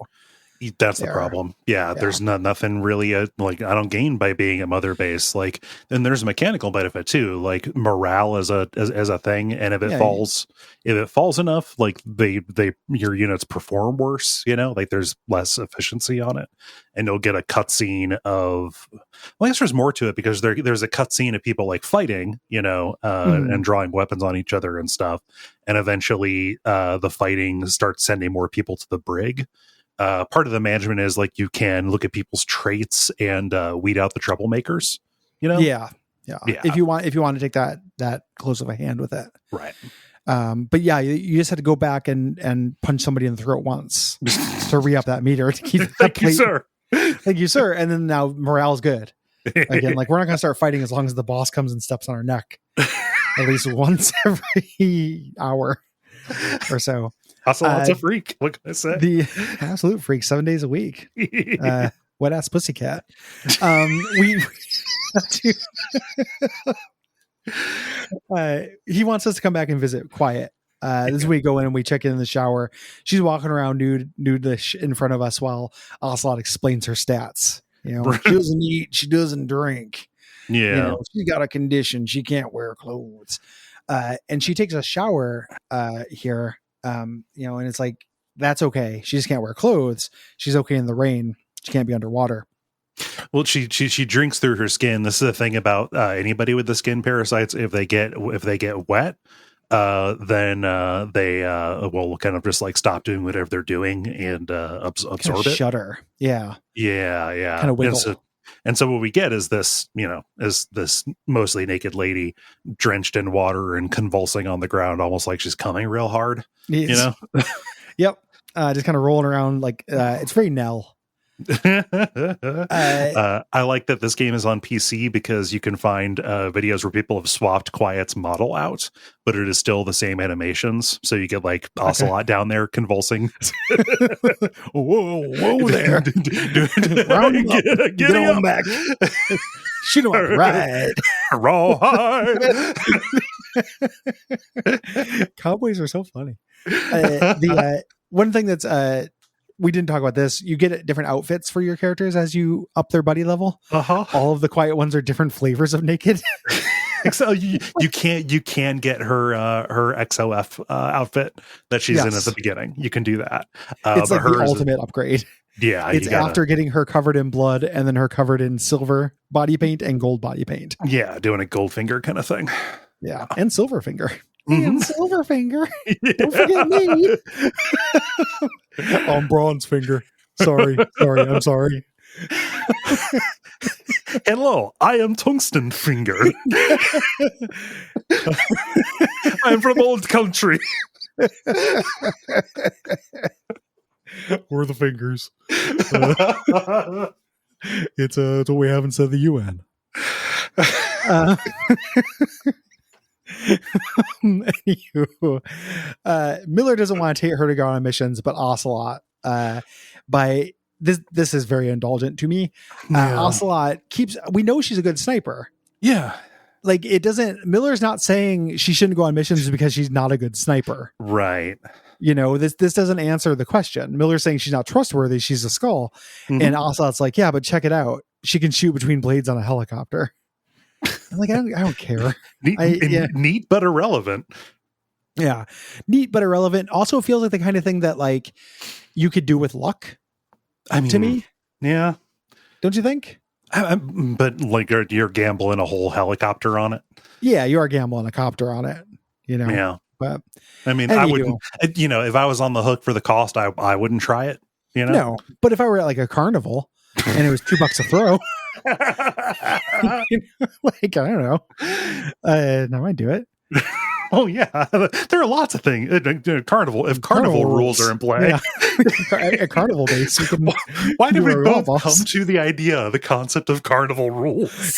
[SPEAKER 2] That's the
[SPEAKER 1] there.
[SPEAKER 2] problem. Yeah, there's nothing really like I don't gain by being a mother base. Like, then there's a mechanical benefit too, like morale as a thing. And if it falls enough, like your units perform worse. Like there's less efficiency on it, and you'll get a cutscene of. Well, I guess there's more to it because there's a cutscene of people like fighting, and drawing weapons on each other and stuff, and eventually the fighting starts sending more people to the brig. Part of the management is like you can look at people's traits and weed out the troublemakers.
[SPEAKER 1] Yeah. If you want to take that close of a hand with it,
[SPEAKER 2] right?
[SPEAKER 1] But yeah, you just had to go back and punch somebody in the throat once to re-up that meter to keep that
[SPEAKER 2] Thank you, sir.
[SPEAKER 1] Thank you, sir. And then now morale's good again. Like, we're not going to start fighting as long as the boss comes and steps on our neck at least once every hour or so.
[SPEAKER 2] Ocelot's a freak. What can I say?
[SPEAKER 1] The absolute freak, 7 days a week. Wet ass pussycat. He wants us to come back and visit Quiet. This is where we go in and we check in the shower. She's walking around nude in front of us while Ocelot explains her stats. She doesn't eat, she doesn't drink.
[SPEAKER 2] Yeah,
[SPEAKER 1] she's got a condition, she can't wear clothes. And she takes a shower here. And it's like, that's okay. She just can't wear clothes. She's okay in the rain. She can't be underwater.
[SPEAKER 2] Well, she drinks through her skin. This is the thing about anybody with the skin parasites. If they get wet, then they will kind of just like stop doing whatever they're doing and absorb
[SPEAKER 1] kind of
[SPEAKER 2] it.
[SPEAKER 1] Shudder. Yeah.
[SPEAKER 2] Kind
[SPEAKER 1] of wiggle.
[SPEAKER 2] And so what we get is this, is this mostly naked lady drenched in water and convulsing on the ground, almost like she's coming real hard.
[SPEAKER 1] Yep. Just kind of rolling around like it's very Nell.
[SPEAKER 2] I like that this game is on PC because you can find videos where people have swapped Quiet's model out, but it is still the same animations. So you get like Ocelot down there convulsing.
[SPEAKER 1] whoa there. Round up. Get on back. Shoot him up right.
[SPEAKER 2] Rawhide.
[SPEAKER 1] Cowboys are so funny. The one thing that's we didn't talk about this. You get different outfits for your characters as you up their buddy level. All of the Quiet ones are different flavors of naked.
[SPEAKER 2] So you can get her XOF outfit that she's in at the beginning. You can do that.
[SPEAKER 1] It's like the ultimate upgrade.
[SPEAKER 2] Yeah,
[SPEAKER 1] it's after getting her covered in blood and then her covered in silver body paint and gold body paint.
[SPEAKER 2] Yeah, doing a Goldfinger kind of thing.
[SPEAKER 1] Yeah, and Silverfinger. And Silverfinger. Yeah. Don't forget me. I'm Bronze Finger. Sorry, I'm sorry.
[SPEAKER 2] Hello, I am Tungsten Finger. I'm from old country.
[SPEAKER 1] We're the fingers. It's what we haven't said the UN. Anywho, Miller doesn't want to take her to go on missions, but Ocelot, by this is very indulgent to me. Ocelot we know she's a good sniper.
[SPEAKER 2] Yeah.
[SPEAKER 1] Like, Miller's not saying she shouldn't go on missions because she's not a good sniper.
[SPEAKER 2] Right.
[SPEAKER 1] This doesn't answer the question. Miller's saying she's not trustworthy. She's a skull. And Ocelot's like, yeah, but check it out. She can shoot between blades on a helicopter. I'm like, I don't care.
[SPEAKER 2] Neat, but irrelevant.
[SPEAKER 1] Yeah. Neat, but irrelevant. Also feels like the kind of thing that like you could do with luck. To me.
[SPEAKER 2] Yeah.
[SPEAKER 1] Don't you think?
[SPEAKER 2] But like you're gambling a whole helicopter on it.
[SPEAKER 1] Yeah. You are gambling a copter on it,
[SPEAKER 2] Yeah.
[SPEAKER 1] But
[SPEAKER 2] I mean, I wouldn't, if I was on the hook for the cost, I wouldn't try it,
[SPEAKER 1] No, but if I were at like a carnival and it was $2 a throw, like, I don't know. I might do it.
[SPEAKER 2] Oh yeah, there are lots of things. Carnival, if carnival rules are in play,
[SPEAKER 1] at carnival base,
[SPEAKER 2] why did we both come to the concept of carnival rules?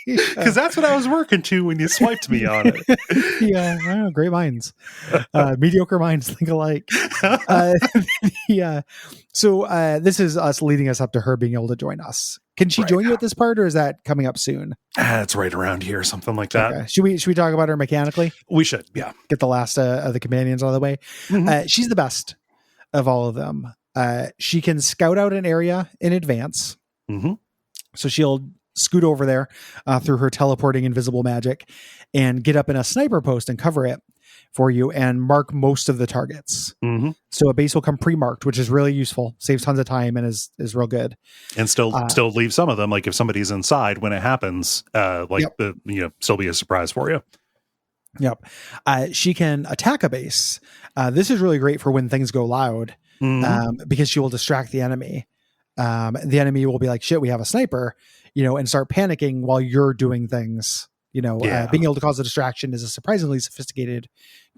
[SPEAKER 2] Because that's what I was working to when you swiped me on it.
[SPEAKER 1] Yeah, I know, great minds, mediocre minds think alike. So this is us leading us up to her being able to join us. Can she join you at this part, or is that coming up soon?
[SPEAKER 2] It's right around here, something like that.
[SPEAKER 1] Okay. Should we talk about her mechanically?
[SPEAKER 2] We should, yeah.
[SPEAKER 1] Get the last of the companions out of the way. She's the best of all of them. She can scout out an area in advance.
[SPEAKER 2] Mm-hmm.
[SPEAKER 1] So she'll scoot over there through her teleporting invisible magic and get up in a sniper post and cover it for you and mark most of the targets.
[SPEAKER 2] Mm-hmm.
[SPEAKER 1] So a base will come pre-marked, which is really useful, saves tons of time, and is real good.
[SPEAKER 2] And still leave some of them, like if somebody's inside when it happens, still be a surprise for you.
[SPEAKER 1] Yep. She can attack a base. This is really great for when things go loud, because she will distract the enemy. The enemy will be like, shit, we have a sniper, and start panicking while you're doing things. Being able to cause a distraction is a surprisingly sophisticated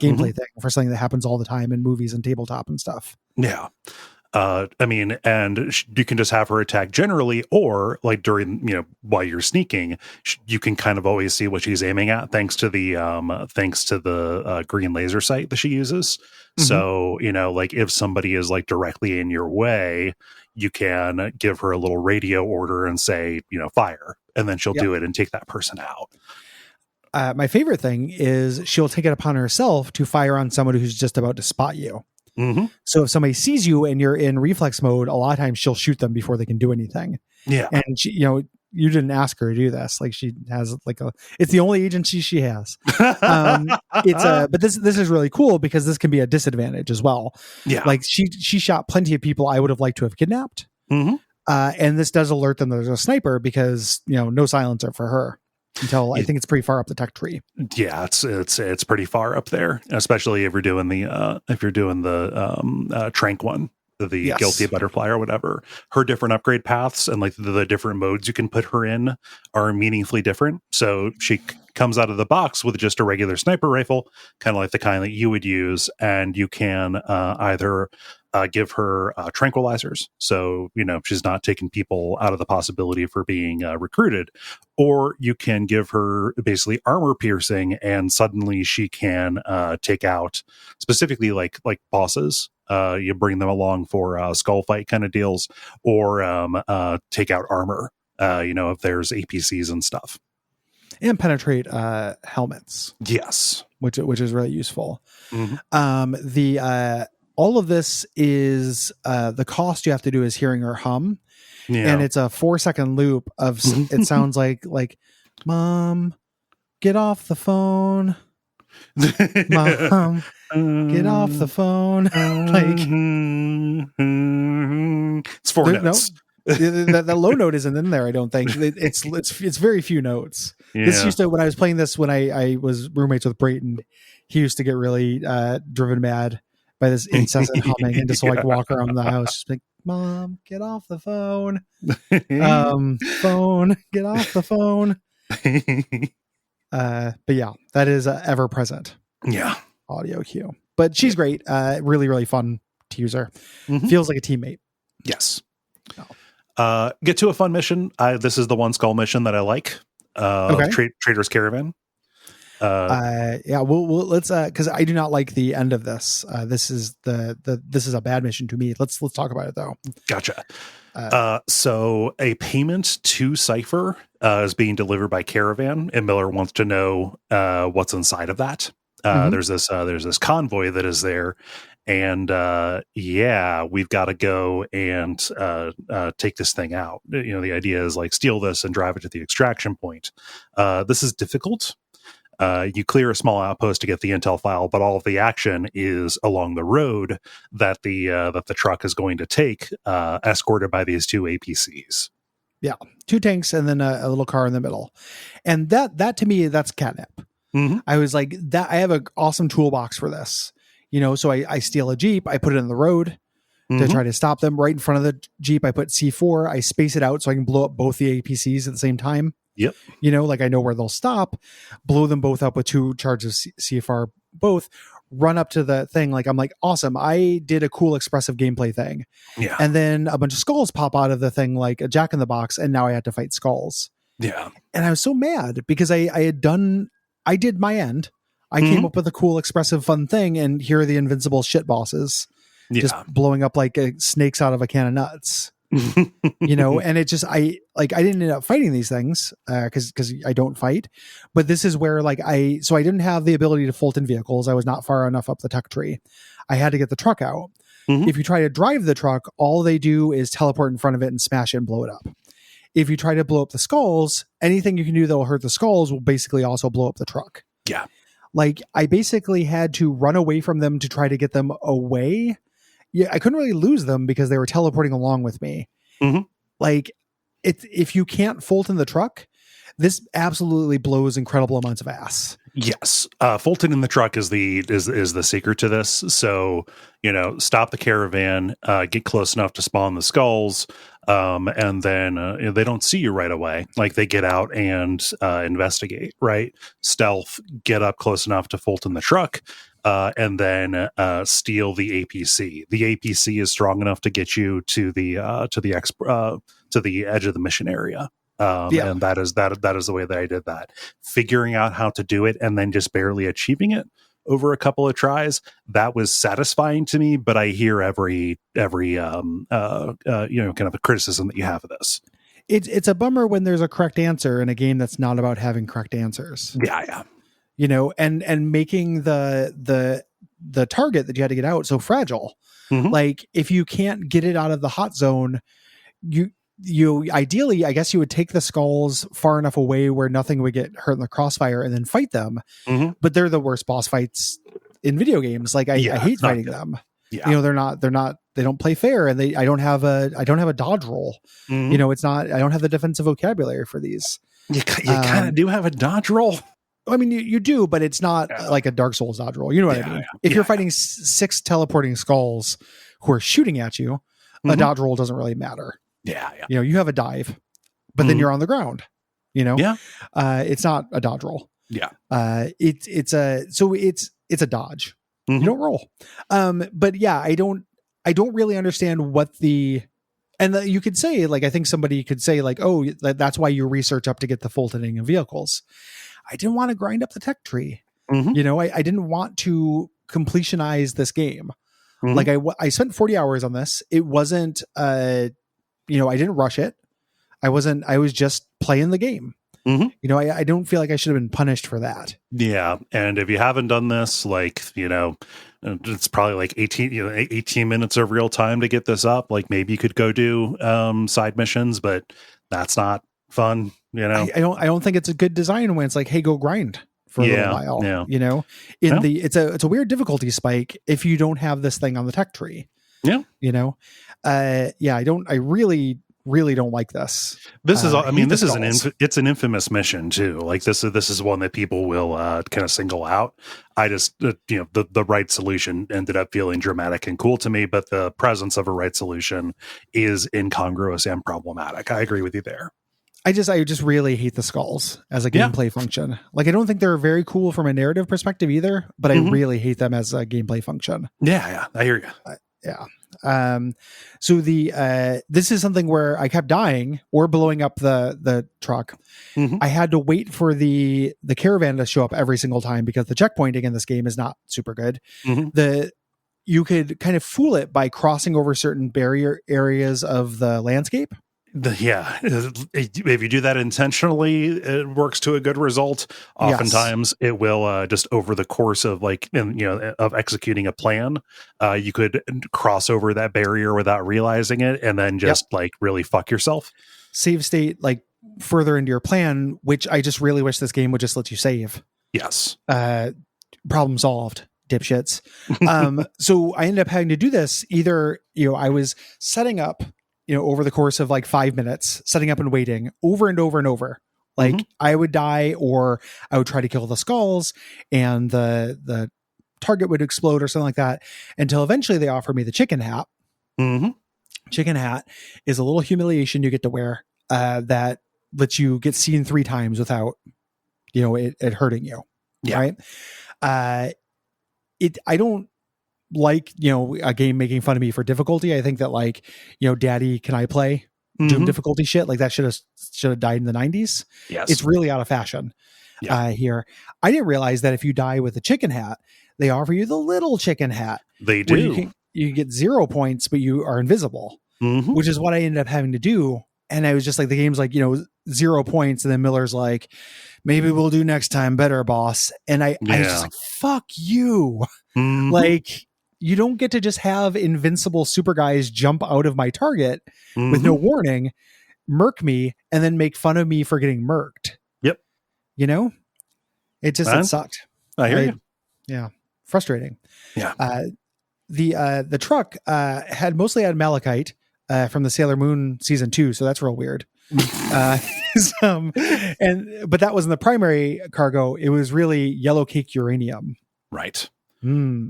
[SPEAKER 1] gameplay thing for something that happens all the time in movies and tabletop and stuff.
[SPEAKER 2] Yeah. And you can just have her attack generally, or like during, while you're sneaking, you can kind of always see what she's aiming at thanks to the green laser sight that she uses. Mm-hmm. So, like if somebody is like directly in your way, you can give her a little radio order and say, fire, and then she'll do it and take that person out.
[SPEAKER 1] My favorite thing is she'll take it upon herself to fire on somebody who's just about to spot you.
[SPEAKER 2] Mm-hmm.
[SPEAKER 1] So if somebody sees you and you're in reflex mode, a lot of times she'll shoot them before they can do anything.
[SPEAKER 2] Yeah.
[SPEAKER 1] And she, you didn't ask her to do this. Like she has it's the only agency she has. But this is really cool because this can be a disadvantage as well.
[SPEAKER 2] Yeah.
[SPEAKER 1] Like she shot plenty of people I would have liked to have kidnapped.
[SPEAKER 2] Mm-hmm.
[SPEAKER 1] And this does alert them there's a sniper because, no silencer for her until I think it's pretty far up the tech tree.
[SPEAKER 2] Yeah, it's pretty far up there, especially if you're doing the trank one, the guilty butterfly or whatever. Her different upgrade paths and like the different modes you can put her in are meaningfully different. So she comes out of the box with just a regular sniper rifle, kind of like the kind that you would use, and you can either give her tranquilizers, so she's not taking people out of the possibility for being recruited, or you can give her basically armor piercing, and suddenly she can take out specifically like bosses. You bring them along for skull fight kind of deals, or take out armor. If there's APCs and stuff,
[SPEAKER 1] and penetrate helmets.
[SPEAKER 2] Yes,
[SPEAKER 1] which is really useful.
[SPEAKER 2] Mm-hmm.
[SPEAKER 1] All of this is the cost you have to do is hearing her hum. Yeah. And it's a 4-second loop of it sounds like mom, get off the phone. Mom, get off the phone.
[SPEAKER 2] It's 4 notes.
[SPEAKER 1] No, that low note isn't in there. I don't think it's very few notes. Yeah. This used to, when I was playing this, when I was roommates with Brayton, he used to get really driven mad by this incessant humming and just walk around the house, just like, Mom, get off the phone. Phone, get off the phone. But yeah, that is ever present.
[SPEAKER 2] Yeah.
[SPEAKER 1] Audio cue. But she's great. Really, really fun to use her. Mm-hmm. Feels like a teammate.
[SPEAKER 2] Yes. Oh. Get to a fun mission. This is the one skull mission that I like. Trader's Caravan.
[SPEAKER 1] Let's because I do not like the end of this. This is this is a bad mission to me. Let's talk about it though.
[SPEAKER 2] Gotcha. So a payment to Cypher is being delivered by Caravan, and Miller wants to know what's inside of that. There's this convoy that is there, and we've got to go and take this thing out. The idea is like steal this and drive it to the extraction point. This is difficult. You clear a small outpost to get the intel file, but all of the action is along the road that the truck is going to take, escorted by these 2 APCs.
[SPEAKER 1] Yeah, 2 tanks and then a little car in the middle, and that to me that's catnip.
[SPEAKER 2] Mm-hmm.
[SPEAKER 1] I was like, that I have an awesome toolbox for this, So I steal a Jeep, I put it in the road to try to stop them. Right in front of the Jeep, I put C4. I space it out so I can blow up both the APCs at the same time.
[SPEAKER 2] Yep.
[SPEAKER 1] Like I know where they'll stop, blow them both up with 2 charges of CFR, both run up to the thing. Like, I'm like, awesome. I did a cool expressive gameplay thing.
[SPEAKER 2] Yeah.
[SPEAKER 1] And then a bunch of skulls pop out of the thing, like a Jack in the Box. And now I had to fight skulls.
[SPEAKER 2] Yeah.
[SPEAKER 1] And I was so mad because I did my end. I came up with a cool, expressive, fun thing. And here are the invincible shit bosses just blowing up like snakes out of a can of nuts. And it just I didn't end up fighting these things because I don't fight, but this is where I didn't have the ability to Fulton vehicles. I was not far enough up the tech tree. I had to get the truck out,
[SPEAKER 2] Mhm.
[SPEAKER 1] If you try to drive the truck, all they do is teleport in front of it and smash it and blow it up. If you try to blow up the skulls, anything you can do that will hurt the skulls will basically also blow up the truck.
[SPEAKER 2] Yeah.
[SPEAKER 1] Like, I basically had to run away from them to try to get them away. Yeah, I couldn't really lose them because they were teleporting along with me.
[SPEAKER 2] Mhm.
[SPEAKER 1] Like, if you can't Fulton the truck, this absolutely blows incredible amounts of ass.
[SPEAKER 2] Yes. Fulton in the truck is the secret to this. So, stop the caravan, get close enough to spawn the skulls, and then they don't see you right away. Like, they get out and investigate, right? Stealth, get up close enough to Fulton the truck, and then steal the APC. The APC is strong enough to get you to the edge of the mission area. And that is the way that I did that. Figuring out how to do it and then just barely achieving it over a couple of tries, that was satisfying to me. But I hear every kind of a criticism that you have of this.
[SPEAKER 1] It's a bummer when there's a correct answer in a game that's not about having correct answers.
[SPEAKER 2] Yeah.
[SPEAKER 1] And making the target that you had to get out so fragile.
[SPEAKER 2] Mhm.
[SPEAKER 1] Like, if you can't get it out of the hot zone, you ideally, I guess you would take the skulls far enough away where nothing would get hurt in the crossfire and then fight them.
[SPEAKER 2] Mhm.
[SPEAKER 1] But they're the worst boss fights in video games. Like, I hate fighting them.
[SPEAKER 2] Yeah.
[SPEAKER 1] They don't play fair, and I don't have a dodge roll.
[SPEAKER 2] Mhm.
[SPEAKER 1] I don't have the defensive vocabulary for these.
[SPEAKER 2] You kind of do have a dodge roll.
[SPEAKER 1] I mean, you do, but it's not like a Dark Souls dodge roll. You know what I mean? If you're fighting 6 teleporting skulls who are shooting at you, a dodge roll doesn't really matter.
[SPEAKER 2] Yeah.
[SPEAKER 1] You have a dive, but then you're on the ground.
[SPEAKER 2] Yeah.
[SPEAKER 1] It's not a dodge roll.
[SPEAKER 2] Yeah.
[SPEAKER 1] It's a dodge.
[SPEAKER 2] Mhm.
[SPEAKER 1] You don't roll. But yeah, I don't really understand what you could say, like, I think somebody could say, like, oh, that's why you research up to get the Fultoning of vehicles. I didn't want to grind up the tech tree.
[SPEAKER 2] Mhm.
[SPEAKER 1] I didn't want to completionize this game.
[SPEAKER 2] Mhm.
[SPEAKER 1] Like, I spent 40 hours on this. It wasn't, I didn't rush it. I was just playing the game.
[SPEAKER 2] Mhm.
[SPEAKER 1] I don't feel like I should have been punished for that.
[SPEAKER 2] Yeah. And if you haven't done this, like, it's probably like 18 minutes of real time to get this up. Like, maybe you could go do side missions, but that's not fun.
[SPEAKER 1] I don't think it's a good design when it's like, hey, go grind for a little while.
[SPEAKER 2] Yeah.
[SPEAKER 1] It's a weird difficulty spike if you don't have this thing on the tech tree.
[SPEAKER 2] Yeah.
[SPEAKER 1] I really don't like this.
[SPEAKER 2] This is,
[SPEAKER 1] it's
[SPEAKER 2] an infamous mission too. Like, this is one that people will kind of single out. I just, the right solution ended up feeling dramatic and cool to me, but the presence of a right solution is incongruous and problematic. I agree with you there.
[SPEAKER 1] I just really hate the skulls as a gameplay function. Like, I don't think they're very cool from a narrative perspective either, but I really hate them as a gameplay function.
[SPEAKER 2] Yeah. I hear you.
[SPEAKER 1] So this is something where I kept dying or blowing up the truck. I had to wait for the caravan to show up every single time because the checkpointing in this game is not super good. You could kind of fool it by crossing over certain barrier areas of the landscape.
[SPEAKER 2] If you do that intentionally, it works to a good result. Oftentimes it will just over the course of of executing a plan, you could cross over that barrier without realizing it and then just really fuck yourself.
[SPEAKER 1] Save state like further into your plan, which I just really wish this game would just let you save.
[SPEAKER 2] Yes.
[SPEAKER 1] Problem solved, dipshits. So I ended up having to do this. Either, I was setting up, over the course of like 5 minutes, setting up and waiting over and over and over. Like, I would die, or I would try to kill the skulls and the target would explode or something like that, until eventually they offer me the chicken hat. Chicken hat is a little humiliation you get to wear that lets you get seen 3 times without, it hurting you.
[SPEAKER 2] Yeah.
[SPEAKER 1] Right. I don't like, a game making fun of me for difficulty. I think that, like, daddy, can I play Doom difficulty shit? Like, that should have died in the 90s.
[SPEAKER 2] Yes.
[SPEAKER 1] It's really out of fashion here. I didn't realize that if you die with the chicken hat, they offer you the little chicken hat.
[SPEAKER 2] They do.
[SPEAKER 1] You get 0 points, but you are invisible, which is what I ended up having to do. And I was just like, the game's like, 0 points. And then Miller's like, maybe we'll do next time better, boss. And I was just like, fuck you. Like, you don't get to just have invincible super guys jump out of my target with no warning, murk me, and then make fun of me for getting murked.
[SPEAKER 2] Yep.
[SPEAKER 1] You know, it sucked.
[SPEAKER 2] I hear you.
[SPEAKER 1] Yeah. Frustrating.
[SPEAKER 2] Yeah.
[SPEAKER 1] The truck had mostly had malachite from the Sailor Moon season 2, so that's real weird. But that wasn't the primary cargo. It was really yellow cake uranium.
[SPEAKER 2] Right.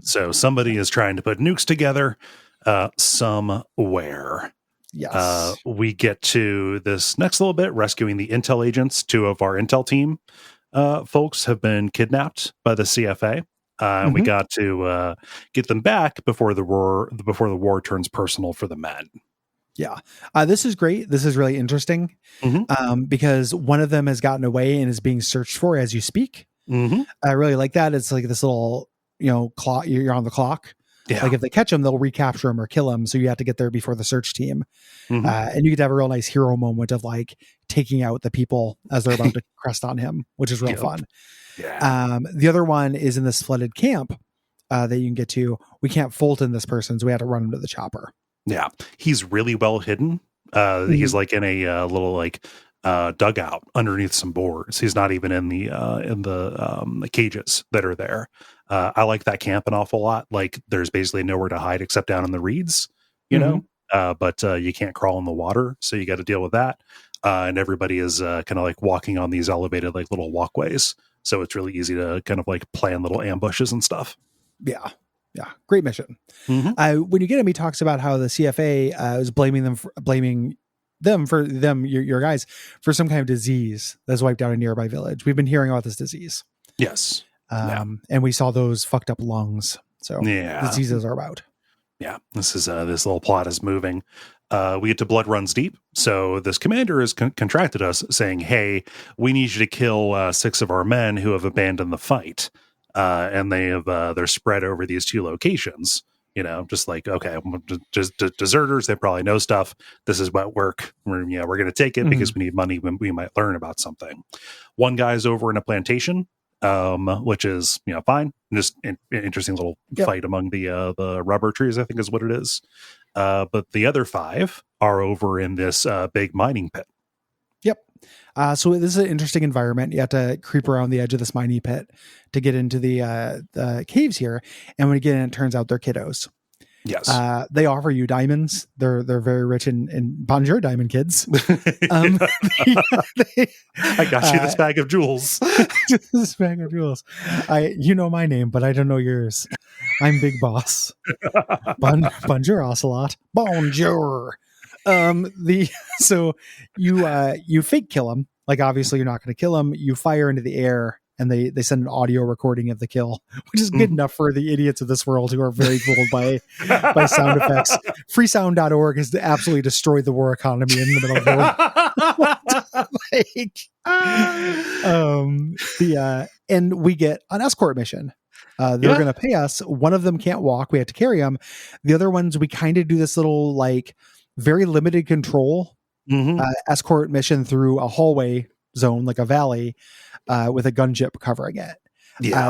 [SPEAKER 2] So somebody is trying to put nukes together somewhere.
[SPEAKER 1] Yes.
[SPEAKER 2] We get to this next little bit, rescuing the intel agents. 2 of our intel team folks have been kidnapped by the CFA. And we got to get them back before the war turns personal for the men.
[SPEAKER 1] Yeah. This is great. This is really interesting because one of them has gotten away and is being searched for as you speak. I really like that. It's like this little, clock. You're on the clock.
[SPEAKER 2] Yeah.
[SPEAKER 1] Like if they catch him, they'll recapture him or kill him. So you have to get there before the search team. And you get to have a real nice hero moment of like taking out the people as they're about to crest on him, which is real fun.
[SPEAKER 2] Yeah.
[SPEAKER 1] The other one is in this flooded camp that you can get to. We can't Fulton this person, so we had to run him to the chopper.
[SPEAKER 2] Yeah. He's really well hidden. He's like in a little like dugout underneath some boards. He's not even in the cages that are there. I like that camp an awful lot. Like there's basically nowhere to hide except down in the reeds, know, but you can't crawl in the water. So you got to deal with that. And everybody is kind of like walking on these elevated like little walkways. So it's really easy to kind of like plan little ambushes and stuff.
[SPEAKER 1] Yeah. Yeah. Great mission. When you get him, he talks about how the CFA is blaming them for your guys for some kind of disease that's wiped out a nearby village. We've been hearing about this disease.
[SPEAKER 2] Yes.
[SPEAKER 1] And we saw those fucked up lungs. So diseases are about.
[SPEAKER 2] Yeah. This is this little plot is moving. We get to Blood Runs Deep. So this commander has contracted us saying, hey, we need you to kill 6 of our men who have abandoned the fight. And they're spread over these 2 locations, just like, okay, just deserters. They probably know stuff. This is what work. We're going to take it because we need money when we might learn about something. One guy's over in a plantation, which is, fine. Just an interesting little fight among the rubber trees, I think is what it is. But the other 5 are over in this big mining pit.
[SPEAKER 1] Yep. So this is an interesting environment. You have to creep around the edge of this mining pit to get into the caves here. And when you get in, it turns out they're kiddos.
[SPEAKER 2] Yes.
[SPEAKER 1] They offer you diamonds. They're very rich in bonjour diamond kids.
[SPEAKER 2] I got you this bag of jewels.
[SPEAKER 1] This bag of jewels. You know my name, but I don't know yours. I'm Big Boss. Bonjour, Ocelot. Bonjour. So you fake kill him. Like obviously you're not going to kill him. You fire into the air and they send an audio recording of the kill, which is good enough for the idiots of this world who are very fooled by sound effects. Freesound.org has absolutely destroyed the war economy in the middle of the world. And we get an escort mission. They're going to pay us. One of them can't walk. We have to carry them. The other ones, we kind of do this little like very limited control escort mission through a hallway zone, like a valley, with a gunship covering it.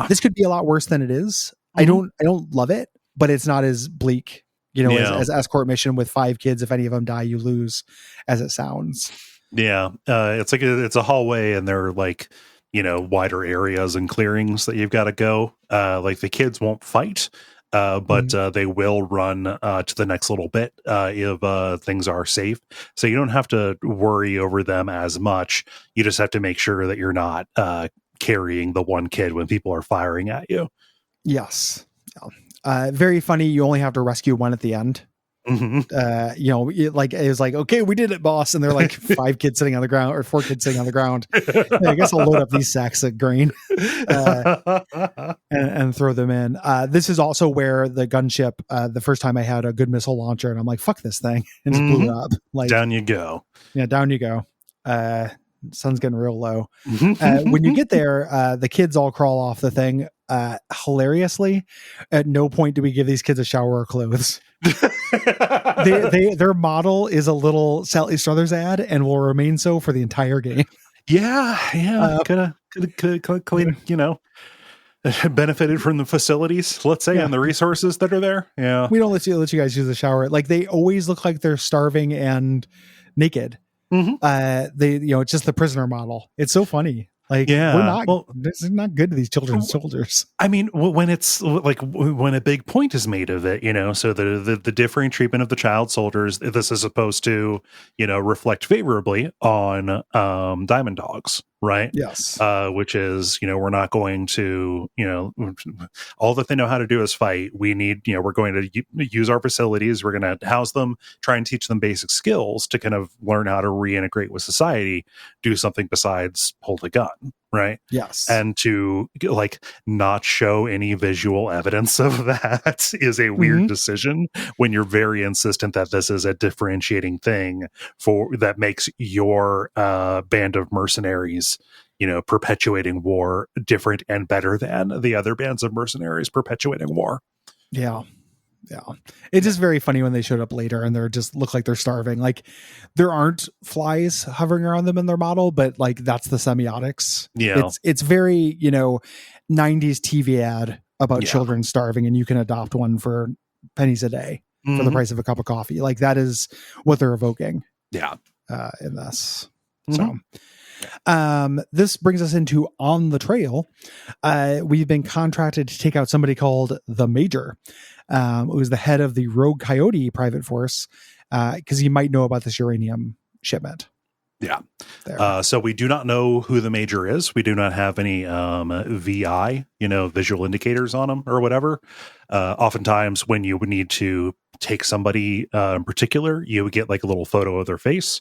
[SPEAKER 1] This could be a lot worse than it is. I don't love it, but it's not as bleak, as escort mission with 5 kids. If any of them die, you lose, as it sounds.
[SPEAKER 2] Yeah. It's like it's a hallway and they're like, wider areas and clearings that you've got to go. Like the kids won't fight. But they will run to the next little bit if things are safe. So you don't have to worry over them as much. You just have to make sure that you're not carrying the one kid when people are firing at you.
[SPEAKER 1] Yes. Very funny. You only have to rescue one at the end. It was like, okay, we did it, boss. And they're like 5 kids sitting on the ground or 4 kids sitting on the ground. I guess I'll load up these sacks of grain and throw them in. This is also where the gunship, the first time I had a good missile launcher and I'm like, fuck this thing. And just blew it up. Like
[SPEAKER 2] down you go.
[SPEAKER 1] Yeah. Down you go. Sun's getting real low. When you get there, the kids all crawl off the thing. Hilariously, at no point do we give these kids a shower or clothes. Their model is a little Sally Struthers ad and will remain so for the entire game.
[SPEAKER 2] Yeah. Could clean, benefited from the facilities, let's say, and the resources that are there. Yeah.
[SPEAKER 1] We don't let you guys use the shower. Like, they always look like they're starving and naked. It's just the prisoner model. It's so funny. Like, this is not good to these children's soldiers.
[SPEAKER 2] I mean, when it's like when a big point is made of it, so the differing treatment of the child soldiers, this is supposed to, reflect favorably on Diamond Dogs, right?
[SPEAKER 1] Yes.
[SPEAKER 2] Which is, we're not going to, all that they know how to do is fight. We need, we're going to use our facilities. We're going to house them, try and teach them basic skills to kind of learn how to reintegrate with society, do something besides hold a gun. Right.
[SPEAKER 1] Yes.
[SPEAKER 2] And to like not show any visual evidence of that is a weird decision when you're very insistent that this is a differentiating thing that makes your band of mercenaries, perpetuating war different and better than the other bands of mercenaries perpetuating war.
[SPEAKER 1] Yeah. Yeah. It's just very funny when they showed up later and they're just look like they're starving. Like, there aren't flies hovering around them in their model, but like, that's the semiotics.
[SPEAKER 2] Yeah.
[SPEAKER 1] It's very, 90s TV ad about children starving, and you can adopt one for pennies a day for the price of a cup of coffee. Like, that is what they're evoking.
[SPEAKER 2] Yeah.
[SPEAKER 1] In this. So this brings us into On the Trail. We've been contracted to take out somebody called the Major, who's the head of the Rogue Coyote private force, because he might know about this uranium shipment.
[SPEAKER 2] Yeah. So we do not know who the Major is. We do not have any VI, visual indicators on him or whatever. Oftentimes when you would need to take somebody in particular, you would get like a little photo of their face.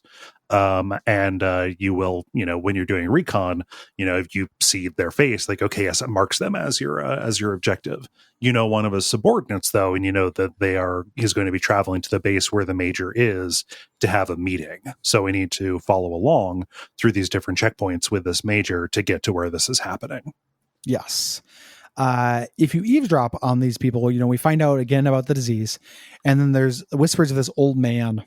[SPEAKER 2] And you will, when you're doing recon, if you see their face, like, okay, yes, it marks them as your objective. One of his subordinates though, and that he's going to be traveling to the base where the Major is to have a meeting. So we need to follow along through these different checkpoints with this Major to get to where this is happening.
[SPEAKER 1] Yes. If you eavesdrop on these people, we find out again about the disease, and then there's whispers of this old man,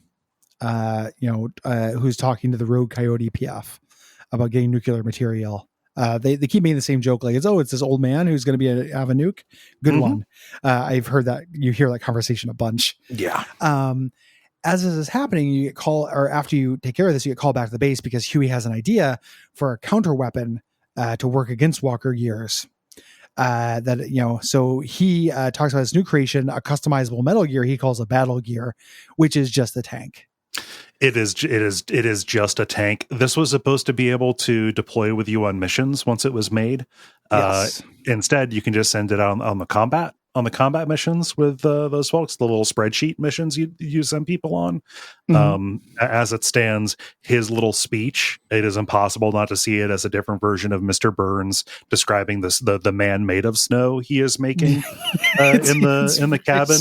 [SPEAKER 1] who's talking to the Rogue Coyote PF about getting nuclear material. They keep making the same joke, like, it's this old man who's going to have a nuke. Good one. I've heard that. You hear that conversation a bunch.
[SPEAKER 2] Yeah.
[SPEAKER 1] As this is happening, you get called, or after you take care of this, you get called back to the base because Huey has an idea for a counter weapon to work against Walker Gears. So he talks about his new creation, a customizable Metal Gear he calls a Battle Gear, which is just a tank.
[SPEAKER 2] It is just a tank. This was supposed to be able to deploy with you on missions once it was made.
[SPEAKER 1] Yes.
[SPEAKER 2] Instead, you can just send it on the combat missions with those folks, the little spreadsheet missions you send people on. As it stands, his little speech, it is impossible not to see it as a different version of Mr. Burns describing the man made of snow he is making in the cabin.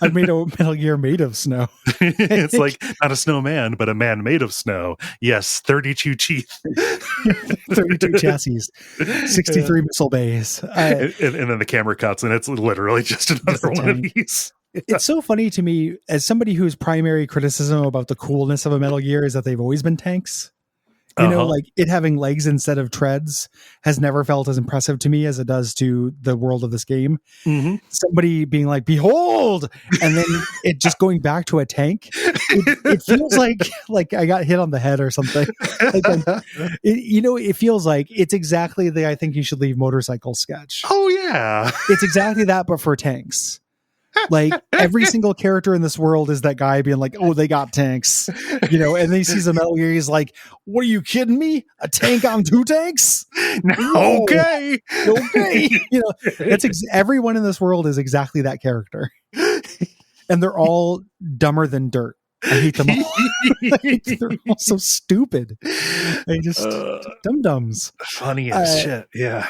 [SPEAKER 1] I made a Metal Gear made of snow.
[SPEAKER 2] It's like not a snowman, but a man made of snow. Yes, 32 teeth,
[SPEAKER 1] 32 chassis, 63 missile bays.
[SPEAKER 2] And then the camera cuts and it's literally just another one of these.
[SPEAKER 1] It's so funny to me, as somebody whose primary criticism about the coolness of a Metal Gear is that they've always been tanks. Like it having legs instead of treads has never felt as impressive to me as it does to the world of this game. Somebody being like, behold, and then it just going back to a tank. It feels like I got hit on the head or something. It feels like it's exactly the I think you should leave motorcycle sketch.
[SPEAKER 2] Oh yeah.
[SPEAKER 1] It's exactly that, but for tanks. Like every single character in this world is that guy being like, oh, they got tanks, and then he sees a Metal Gear. He's like, what are you kidding me? A tank on two tanks?
[SPEAKER 2] Okay.
[SPEAKER 1] That's everyone in this world is exactly that character. And they're all dumber than dirt. I hate them all. They're all so stupid. They just dum-dums.
[SPEAKER 2] Funny as shit. Yeah.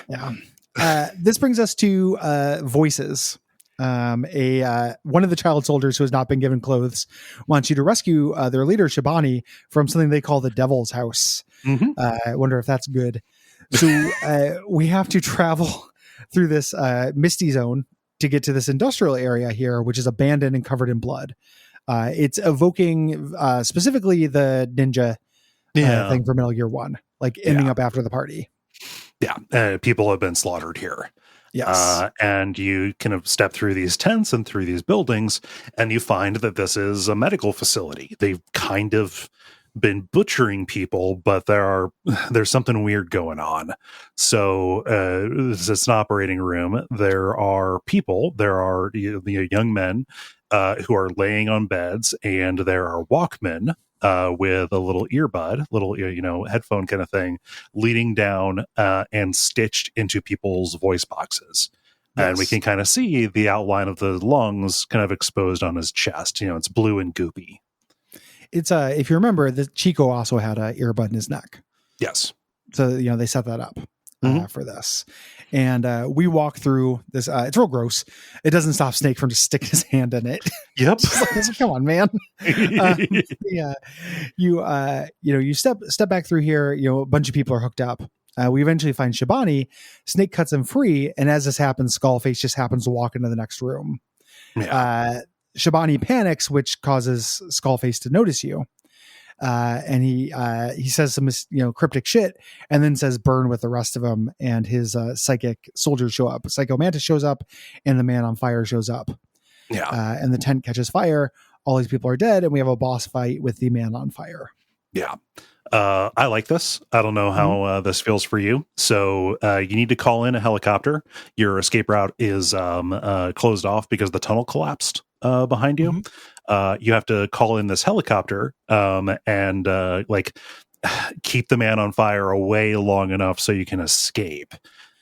[SPEAKER 1] This brings us to voices. One of the child soldiers who has not been given clothes wants you to rescue their leader Shabani from something they call the Devil's House. I wonder if that's good. So we have to travel through this misty zone to get to this industrial area here, which is abandoned and covered in blood. It's evoking specifically the ninja thing from Metal Gear 1, like ending up after the party.
[SPEAKER 2] Yeah, people have been slaughtered here.
[SPEAKER 1] Yes.
[SPEAKER 2] And you kind of step through these tents and through these buildings, and you find that this is a medical facility. They've kind of been butchering people, but there's something weird going on. So it's an operating room. There are people. There are young men who are laying on beds, and there are walkmen with a little earbud, little headphone kind of thing, leading down and stitched into people's voice boxes. Yes. And we can kind of see the outline of the lungs kind of exposed on his chest. It's blue and goopy.
[SPEAKER 1] It's if you remember, the Chico also had a earbud in his neck.
[SPEAKER 2] Yes.
[SPEAKER 1] So they set that up for this, and we walk through this. It's real gross. It doesn't stop Snake from just sticking his hand in it.
[SPEAKER 2] Yep.
[SPEAKER 1] Come on, man. You step back through here. A bunch of people are hooked up. We eventually find Shabani. Snake cuts him free, and as this happens, Skullface just happens to walk into the next room. Yeah. Shabani panics, which causes Skullface to notice you. And he says some cryptic shit, and then says burn with the rest of them. And his psychic soldiers show up. Psycho Mantis shows up, and the man on fire shows up. Yeah. And the tent catches fire. All these people are dead, and we have a boss fight with the man on fire.
[SPEAKER 2] Yeah. I like this. I don't know how this feels for you. So you need to call in a helicopter. Your escape route is closed off because the tunnel collapsed behind you. You have to call in this helicopter and keep the man on fire away long enough so you can escape.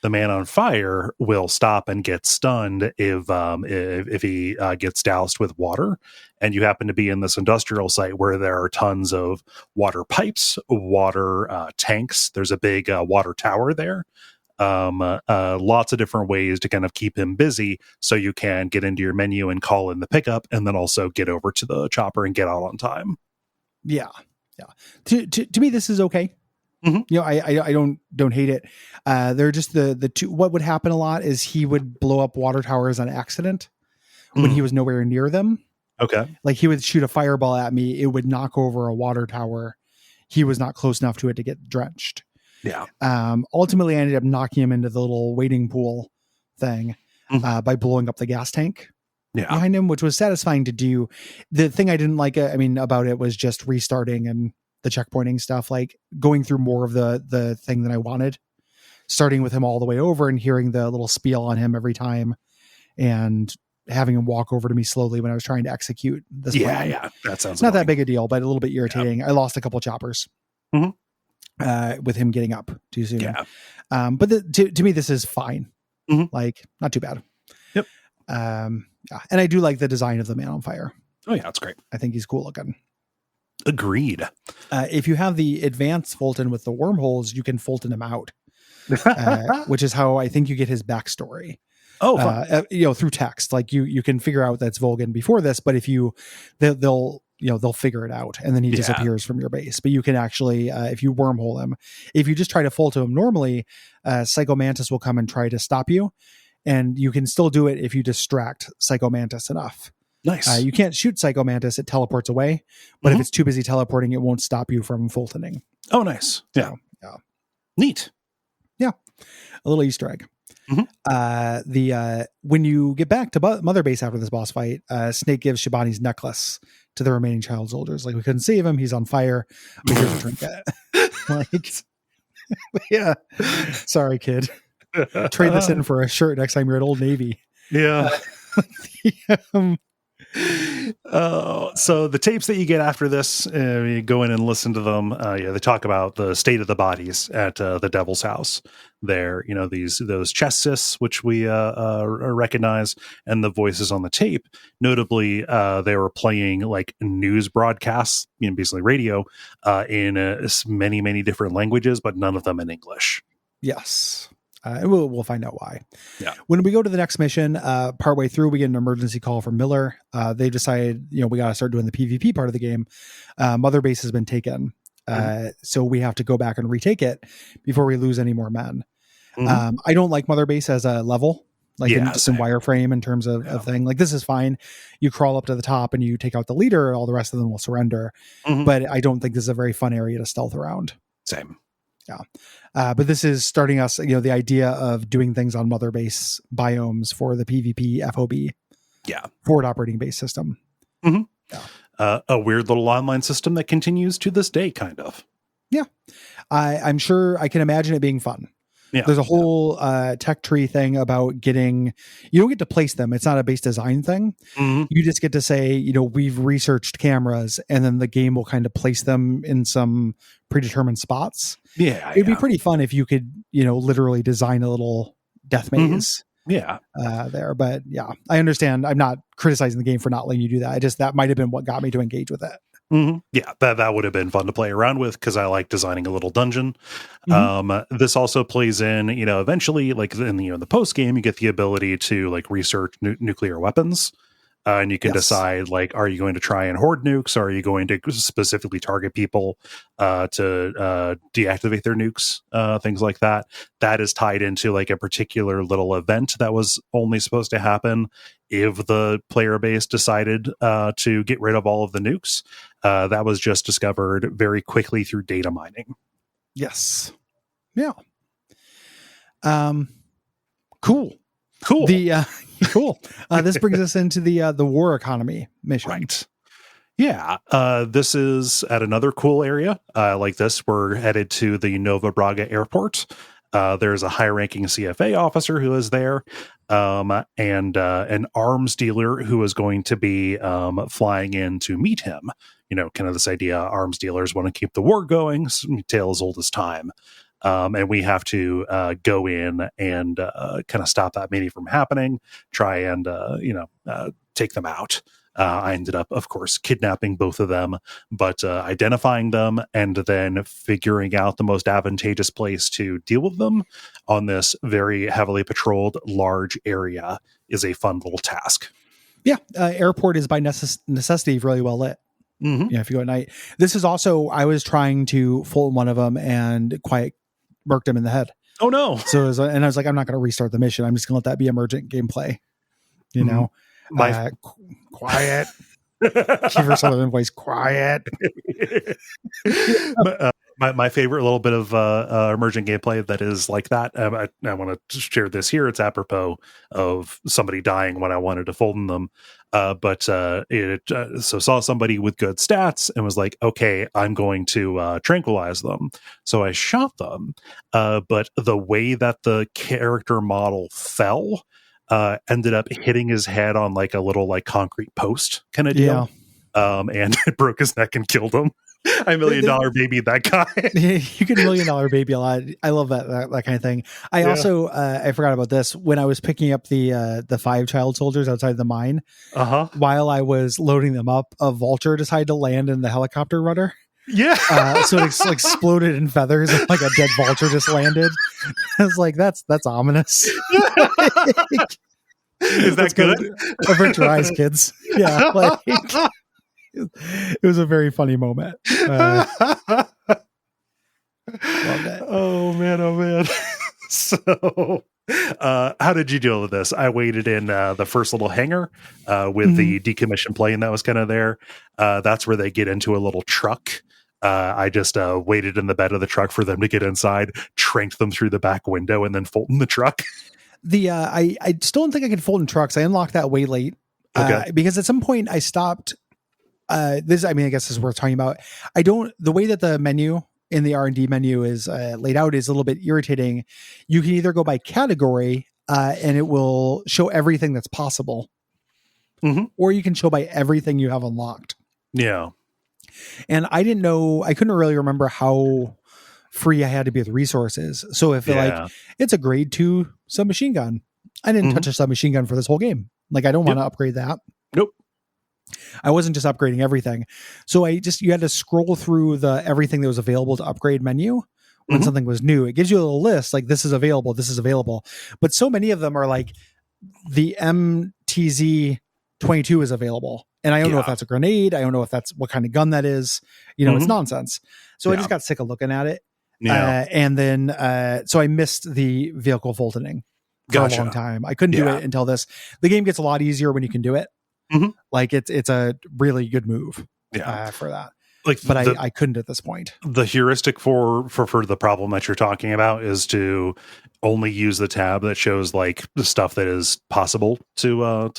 [SPEAKER 2] The man on fire will stop and get stunned if he gets doused with water, and you happen to be in this industrial site where there are tons of water pipes, water tanks. There's a big water tower there. Lots of different ways to kind of keep him busy so you can get into your menu and call in the pickup, and then also get over to the chopper and get out on time.
[SPEAKER 1] Yeah. To me, this is okay. I don't hate it. They're just the two. What would happen a lot is he would blow up water towers on accident when he was nowhere near them.
[SPEAKER 2] Okay.
[SPEAKER 1] Like he would shoot a fireball at me. It would knock over a water tower. He was not close enough to it to get drenched.
[SPEAKER 2] Yeah.
[SPEAKER 1] Ultimately, I ended up knocking him into the little wading pool thing by blowing up the gas tank behind him, which was satisfying to do. The thing I didn't like, about it was just restarting and the checkpointing stuff, like going through more of the thing than I wanted, starting with him all the way over and hearing the little spiel on him every time and having him walk over to me slowly when I was trying to execute this plan.
[SPEAKER 2] Yeah. That sounds
[SPEAKER 1] not that big a deal, but a little bit irritating. Yeah. I lost a couple choppers with him getting up too soon.
[SPEAKER 2] Yeah.
[SPEAKER 1] But to me, this is fine. Like not too bad.
[SPEAKER 2] Yep.
[SPEAKER 1] And I do like the design of the man on fire.
[SPEAKER 2] Oh yeah. That's great.
[SPEAKER 1] I think he's cool looking.
[SPEAKER 2] Agreed.
[SPEAKER 1] If you have the advanced Fulton with the wormholes, you can Fulton him out, which is how I think you get his backstory.
[SPEAKER 2] Oh,
[SPEAKER 1] through text. Like you can figure out that's Volgan before this, but if they'll figure it out, and then he disappears from your base. But you can actually, if you wormhole him, if you just try to Fulton him normally, Psycho Mantis will come and try to stop you, and you can still do it if you distract Psycho Mantis enough.
[SPEAKER 2] Nice.
[SPEAKER 1] You can't shoot Psycho Mantis; it teleports away. But if it's too busy teleporting, it won't stop you from Fultoning.
[SPEAKER 2] Oh, nice. Yeah.
[SPEAKER 1] So,
[SPEAKER 2] neat.
[SPEAKER 1] Yeah, a little Easter egg. When you get back to Mother Base after this boss fight, Snake gives Shabani's necklace to the remaining child soldiers. Like, we couldn't save him; he's on fire. But here's a trinket. Yeah. Sorry, kid. Trade this in for a shirt next time you're at Old Navy.
[SPEAKER 2] Yeah. So the tapes that you get after this, you go in and listen to them. They talk about the state of the bodies at the Devil's House. There, those chest cysts, which we recognize, and the voices on the tape. Notably, they were playing like news broadcasts, basically radio, in many different languages, but none of them in English.
[SPEAKER 1] Yes. We'll find out why.
[SPEAKER 2] Yeah.
[SPEAKER 1] When we go to the next mission, partway through, we get an emergency call from Miller. They decided, we got to start doing the PvP part of the game. Mother Base has been taken. So we have to go back and retake it before we lose any more men. I don't like Mother Base as a level, like in wireframe in terms of thing. Like, this is fine. You crawl up to the top and you take out the leader. All the rest of them will surrender. But I don't think this is a very fun area to stealth around.
[SPEAKER 2] Same.
[SPEAKER 1] But this is starting us, the idea of doing things on mother base biomes for the PvP FOB.
[SPEAKER 2] Yeah.
[SPEAKER 1] Forward operating base system.
[SPEAKER 2] Mm-hmm.
[SPEAKER 1] Yeah.
[SPEAKER 2] A weird little online system that continues to this day, kind of.
[SPEAKER 1] Yeah. I'm sure I can imagine it being fun.
[SPEAKER 2] Yeah.
[SPEAKER 1] There's a whole tech tree thing about you don't get to place them. It's not a base design thing.
[SPEAKER 2] Mm-hmm.
[SPEAKER 1] You just get to say, we've researched cameras, and then the game will kind of place them in some predetermined spots.
[SPEAKER 2] Yeah.
[SPEAKER 1] It'd be pretty fun if you could, literally design a little death maze.
[SPEAKER 2] Yeah.
[SPEAKER 1] There. But yeah, I understand. I'm not criticizing the game for not letting you do that. That might have been what got me to engage with it.
[SPEAKER 2] Mm-hmm. Yeah, that would have been fun to play around with because I like designing a little dungeon. This also plays in, eventually, like in the post game, you get the ability to like research nuclear weapons, and you can decide like, are you going to try and hoard nukes? Or are you going to specifically target people to deactivate their nukes? Things like that. That is tied into like a particular little event that was only supposed to happen if the player base decided to get rid of all of the nukes. That was just discovered very quickly through data mining.
[SPEAKER 1] Yes. Yeah. Cool.
[SPEAKER 2] Cool.
[SPEAKER 1] Cool. This brings us into the war economy mission.
[SPEAKER 2] Right. Yeah. This is at another cool area. Like this, we're headed to the Nova Braga airport. There's a high-ranking CFA officer who is there, and an arms dealer who is going to be flying in to meet him. Kind of this idea, arms dealers want to keep the war going, tale as old as time. And we have to go in and kind of stop that maybe from happening, try and, take them out. I ended up, of course, kidnapping both of them, but identifying them and then figuring out the most advantageous place to deal with them on this very heavily patrolled large area is a fun little task.
[SPEAKER 1] Yeah. Airport is by necessity really well lit.
[SPEAKER 2] Mm-hmm.
[SPEAKER 1] Yeah, if you go at night. This is also, I was trying to Fulton one of them and quiet murked him in the head.
[SPEAKER 2] Oh no.
[SPEAKER 1] So I was like, I'm not going to restart the mission. I'm just going to let that be emergent gameplay. Quiet. Kiefer Sutherland voice, quiet.
[SPEAKER 2] My favorite little bit of emergent gameplay that is like that. I want to share this here. It's apropos of somebody dying when I wanted to fold in them. So saw somebody with good stats and was like, okay, I'm going to tranquilize them. So I shot them. But the way that the character model fell ended up hitting his head on like a little like concrete post kind of deal. Yeah. And it broke his neck and killed him. I $1 million baby that guy.
[SPEAKER 1] You can $1 million baby a lot. I love that kind of thing. I also I forgot about this when I was picking up the 5 child soldiers outside the mine. While I was loading them up, a vulture decided to land in the helicopter rudder.
[SPEAKER 2] Yeah.
[SPEAKER 1] So it exploded in feathers and like a dead vulture just landed. I was like, that's ominous.
[SPEAKER 2] Is that good?
[SPEAKER 1] Avert your eyes, kids. Yeah. It was a very funny moment. Love it.
[SPEAKER 2] Oh man. So how did you deal with this? I waited in the first little hangar with the decommissioned plane that was kind of there. That's where they get into a little truck. I just waited in the bed of the truck for them to get inside, tranked them through the back window, and then fold in the truck.
[SPEAKER 1] I still don't think I could fold in trucks. I unlocked that way late. Because at some point I stopped. I guess this is worth talking about. The way that the menu in the R&D menu is laid out is a little bit irritating. You can either go by category and it will show everything that's possible, or you can show by everything you have unlocked.
[SPEAKER 2] Yeah.
[SPEAKER 1] And I didn't know, I couldn't really remember how free I had to be with resources. So if it's a grade 2 submachine gun, I didn't touch a submachine gun for this whole game. Like I don't want to upgrade that.
[SPEAKER 2] Nope.
[SPEAKER 1] I wasn't just upgrading everything. So you had to scroll through the everything that was available to upgrade menu when something was new. It gives you a little list like this is available. But so many of them are like the MTZ 22 is available. And I don't know if that's a grenade. I don't know if that's what kind of gun that is. It's nonsense. So I just got sick of looking at it. Yeah. And then, so I missed the vehicle folding for a long time. I couldn't do it until this. The game gets a lot easier when you can do it. Like it's a really good move for that.
[SPEAKER 2] Like,
[SPEAKER 1] but I couldn't at this point.
[SPEAKER 2] The heuristic for the problem that you're talking about is to only use the tab that shows like the stuff that is possible to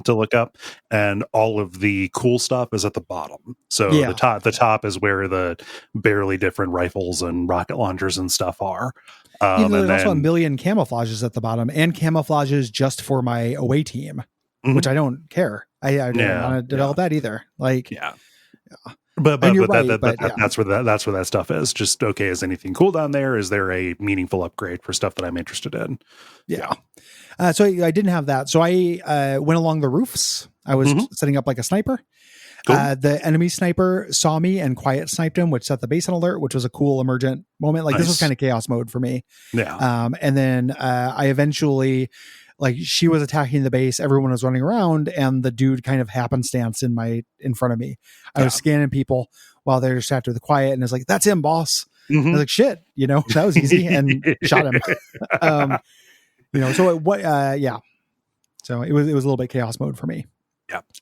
[SPEAKER 2] look up, and all of the cool stuff is at the bottom. So the top is where the barely different rifles and rocket launchers and stuff are.
[SPEAKER 1] Even though there's also a million camouflages at the bottom, and camouflages just for my away team, which I don't care. I don't want to develop that either. Like, But that's where that stuff is. Just, okay, is anything cool down there? Is there a meaningful upgrade for stuff that I'm interested in? So I didn't have that. So I went along the roofs. I was setting up like a sniper. Cool. The enemy sniper saw me and quiet sniped him, which set the base on alert, which was a cool emergent moment. Like, this was kind of chaos mode for me. And then I eventually, like, she was attacking the base, everyone was running around, and the dude kind of happenstance in front of me. I was scanning people while they're distracted with the quiet, and it's like, that's him, boss. I was like, shit, that was easy, and shot him. So it was a little bit chaos mode for me.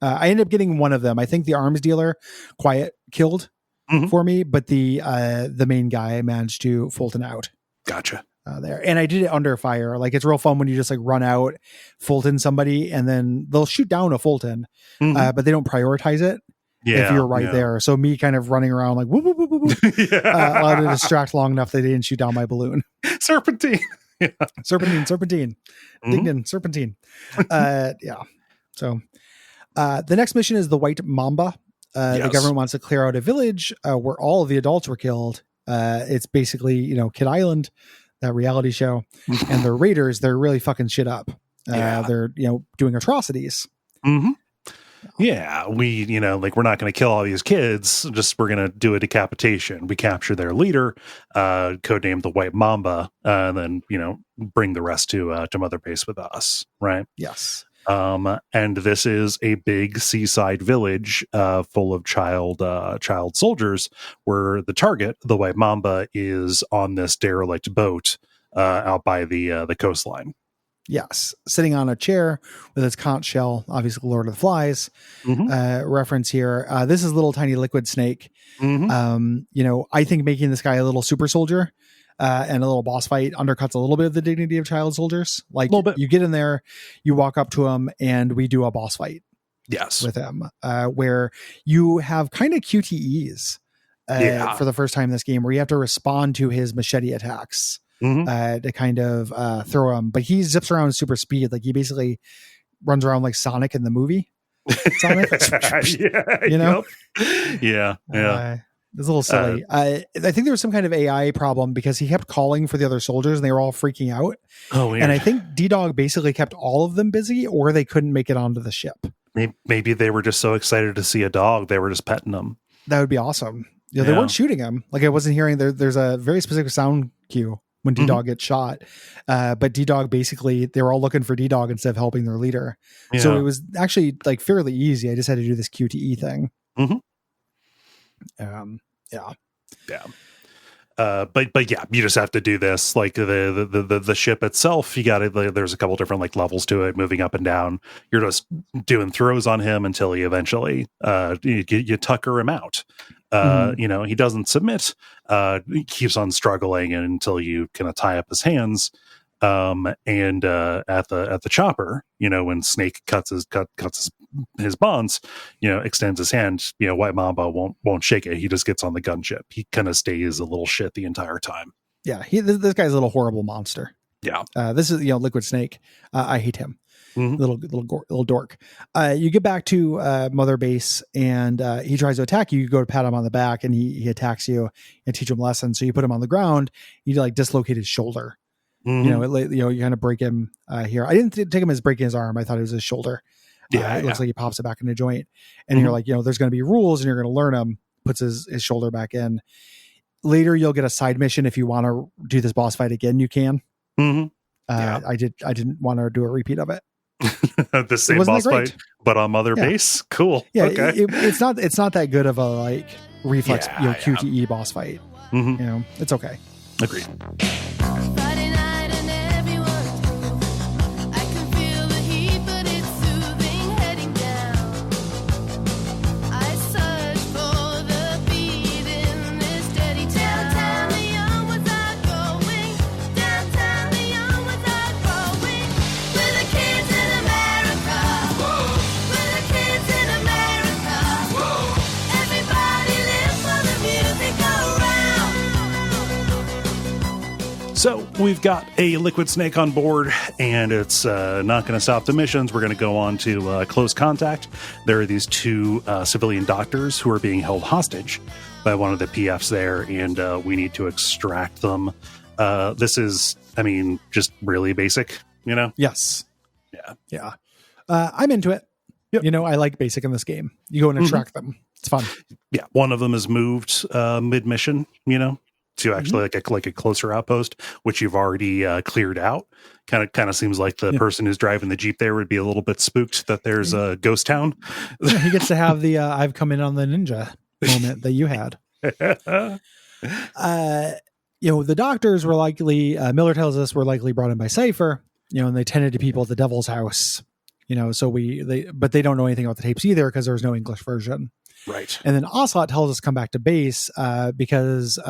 [SPEAKER 1] I ended up getting one of them. I think the arms dealer quiet killed for me, but the main guy managed to Fulton out.
[SPEAKER 2] Gotcha.
[SPEAKER 1] There, and I did it under fire. Like, it's real fun when you just like run out, Fulton somebody, and then they'll shoot down a Fulton, but they don't prioritize it if you're right there. So me kind of running around like whoop, whoop, whoop, whoop, whoop, allowed to distract long enough that they didn't shoot down my balloon.
[SPEAKER 2] Serpentine.
[SPEAKER 1] Serpentine. Dignan, serpentine. So the next mission is the White Mamba. The government wants to clear out a village where all of the adults were killed. It's basically, Kid Island, that reality show, and the raiders, they're really fucking shit up. They're, doing atrocities.
[SPEAKER 2] Yeah, we, we're not going to kill all these kids. We're going to do a decapitation. We capture their leader, codenamed the White Mamba, and then, bring the rest to Mother Base with us. Right.
[SPEAKER 1] Yes.
[SPEAKER 2] And this is a big seaside village, full of child soldiers, where the target, the White Mamba, is on this derelict boat, out by the coastline.
[SPEAKER 1] Yes. Sitting on a chair with its conch shell, obviously Lord of the Flies, reference here. This is little tiny liquid snake. I think making this guy a little super soldier, and a little boss fight undercuts a little bit of the dignity of child soldiers. Like, you get in there, you walk up to him, and we do a boss fight.
[SPEAKER 2] Yes,
[SPEAKER 1] with him, where you have kind of QTEs for the first time in this game, where you have to respond to his machete attacks to kind of throw him. But he zips around super speed, like he basically runs around like Sonic in the movie. Sonic, it's a little silly. I think there was some kind of AI problem because he kept calling for the other soldiers and they were all freaking out.
[SPEAKER 2] Oh, weird.
[SPEAKER 1] And I think D-Dog basically kept all of them busy, or they couldn't make it onto the ship.
[SPEAKER 2] Maybe they were just so excited to see a dog, they were just petting them.
[SPEAKER 1] That would be awesome. They weren't shooting him. Like, I wasn't hearing there's a very specific sound cue when D-Dog gets shot. But D-Dog, basically, they were all looking for D-Dog instead of helping their leader. Yeah. So it was actually like fairly easy. I just had to do this QTE thing.
[SPEAKER 2] But yeah, you just have to do this. Like the ship itself, you got it. There's a couple different like levels to it, moving up and down. You're just doing throws on him until he eventually you tucker him out. He doesn't submit. He keeps on struggling until you kind of tie up his hands. And at the chopper, when Snake cuts his bonds, extends his hand, White Mamba won't shake it. He just gets on the gunship. He kind of stays a little shit the entire time.
[SPEAKER 1] Yeah, this guy's a little horrible monster.
[SPEAKER 2] Yeah,
[SPEAKER 1] this is Liquid Snake. I hate him. Little dork. You get back to Mother Base, and he tries to attack you. You go to pat him on the back, and he attacks you and teach him a lesson. So you put him on the ground. You like dislocate his shoulder. You kind of break him here. I didn't take him as breaking his arm. I thought it was his shoulder. It looks like he pops it back in a joint, and you're like, there's going to be rules, and you're going to learn them. Puts his shoulder back in. Later, you'll get a side mission if you want to do this boss fight again. You can. I didn't want to do a repeat of it.
[SPEAKER 2] The same boss fight, but on Mother Base. Cool.
[SPEAKER 1] Yeah,
[SPEAKER 2] okay.
[SPEAKER 1] It's not that good of a like reflex QTE boss fight. It's okay.
[SPEAKER 2] Agreed. So we've got a liquid snake on board, and it's not going to stop the missions. We're going to go on to close contact. There are these two civilian doctors who are being held hostage by one of the PFs there, and we need to extract them. This is, I mean, just really basic, you know?
[SPEAKER 1] Yes.
[SPEAKER 2] Yeah.
[SPEAKER 1] I'm into it.
[SPEAKER 2] Yep.
[SPEAKER 1] You know, I like basic in this game. You go and extract them. It's fun.
[SPEAKER 2] Yeah, one of them is moved mid-mission, you know, to actually like a closer outpost, which you've already cleared out. Kind of seems like the person who's driving the Jeep there would be a little bit spooked that there's a ghost town.
[SPEAKER 1] Yeah, he gets to have the I've come in on the ninja moment that you had. You know, the doctors were likely, Miller tells us, were likely brought in by Cypher, you know, and they tended to people at the Devil's House, you know, so but they don't know anything about the tapes either because there's no English version.
[SPEAKER 2] Right.
[SPEAKER 1] And then Ocelot tells us to come back to base because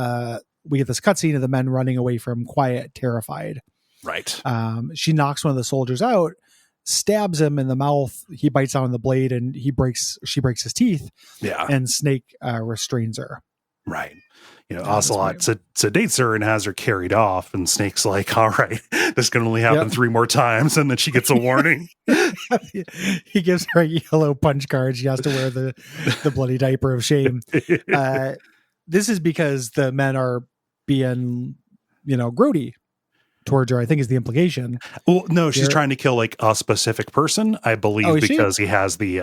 [SPEAKER 1] we get this cutscene of the men running away from Quiet, terrified.
[SPEAKER 2] Right.
[SPEAKER 1] She knocks one of the soldiers out, stabs him in the mouth. He bites on the blade and she breaks his teeth.
[SPEAKER 2] Yeah.
[SPEAKER 1] And Snake restrains her.
[SPEAKER 2] Right. You know, Ocelot sedates her and has her carried off, and Snake's like, all right, this can only happen 3 more times, and then she gets a warning.
[SPEAKER 1] He gives her a yellow punch card. She has to wear the bloody diaper of shame. This is because the men are being, you know, grody towards her, I think is the implication.
[SPEAKER 2] Well, no, she's trying to kill like a specific person, I believe, because he has the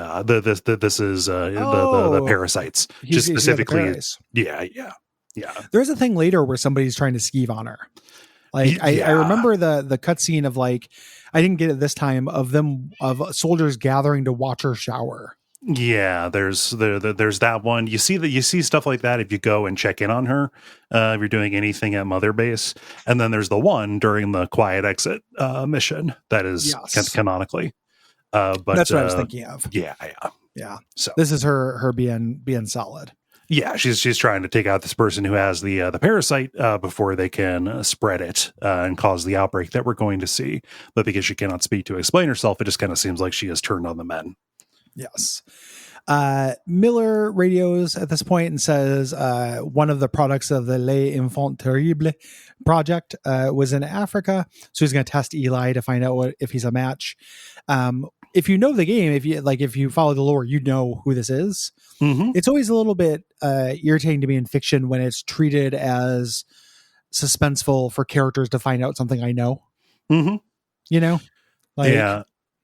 [SPEAKER 2] parasites. Just specifically. Yeah.
[SPEAKER 1] There's a thing later where somebody's trying to skeeve on her. Like I remember the cutscene of like, I didn't get it this time, of soldiers gathering to watch her shower.
[SPEAKER 2] Yeah, there's that one. You see stuff like that if you go and check in on her, if you're doing anything at Mother Base. And then there's the one during the Quiet Exit mission that is canonically. But
[SPEAKER 1] that's what I was thinking of.
[SPEAKER 2] Yeah. So
[SPEAKER 1] this is her being solid.
[SPEAKER 2] Yeah, she's trying to take out this person who has the parasite before they can spread it and cause the outbreak that we're going to see. But because she cannot speak to explain herself, it just kind of seems like she has turned on the men.
[SPEAKER 1] Yes. Miller radios at this point and says one of the products of the Les Enfants Terribles project was in Africa. So he's going to test Eli to find out if he's a match. If you know the game, if you follow the lore, you know who this is. Mm-hmm. It's always a little bit irritating to me in fiction when it's treated as suspenseful for characters to find out something I know. Mm-hmm. You know,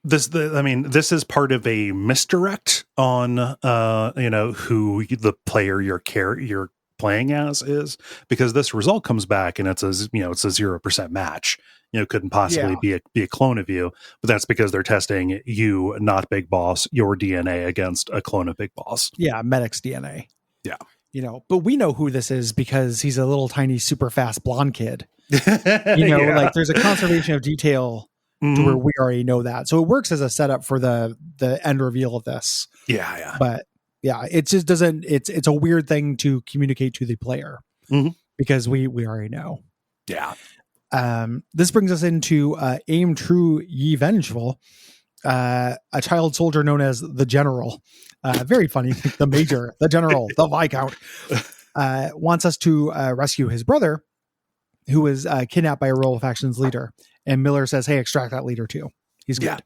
[SPEAKER 2] This is part of a misdirect on who the player you're playing as is, because this result comes back and it's a 0% match. You know, couldn't possibly be a clone of you, but that's because they're testing you, not Big Boss, your DNA against a clone of Big Boss.
[SPEAKER 1] Yeah, Medic's DNA.
[SPEAKER 2] Yeah,
[SPEAKER 1] you know, but we know who this is because he's a little tiny, super fast blonde kid. You know, like there's a conservation of detail to where we already know that, so it works as a setup for the end reveal of this.
[SPEAKER 2] Yeah.
[SPEAKER 1] But yeah, it just doesn't. It's a weird thing to communicate to the player because we already know.
[SPEAKER 2] Yeah.
[SPEAKER 1] This brings us into Aim True Ye Vengeful, a child soldier known as the General. Very funny. The Major, the General, the Viscount wants us to rescue his brother, who was kidnapped by a Royal Faction's leader. And Miller says, hey, extract that leader too. He's good.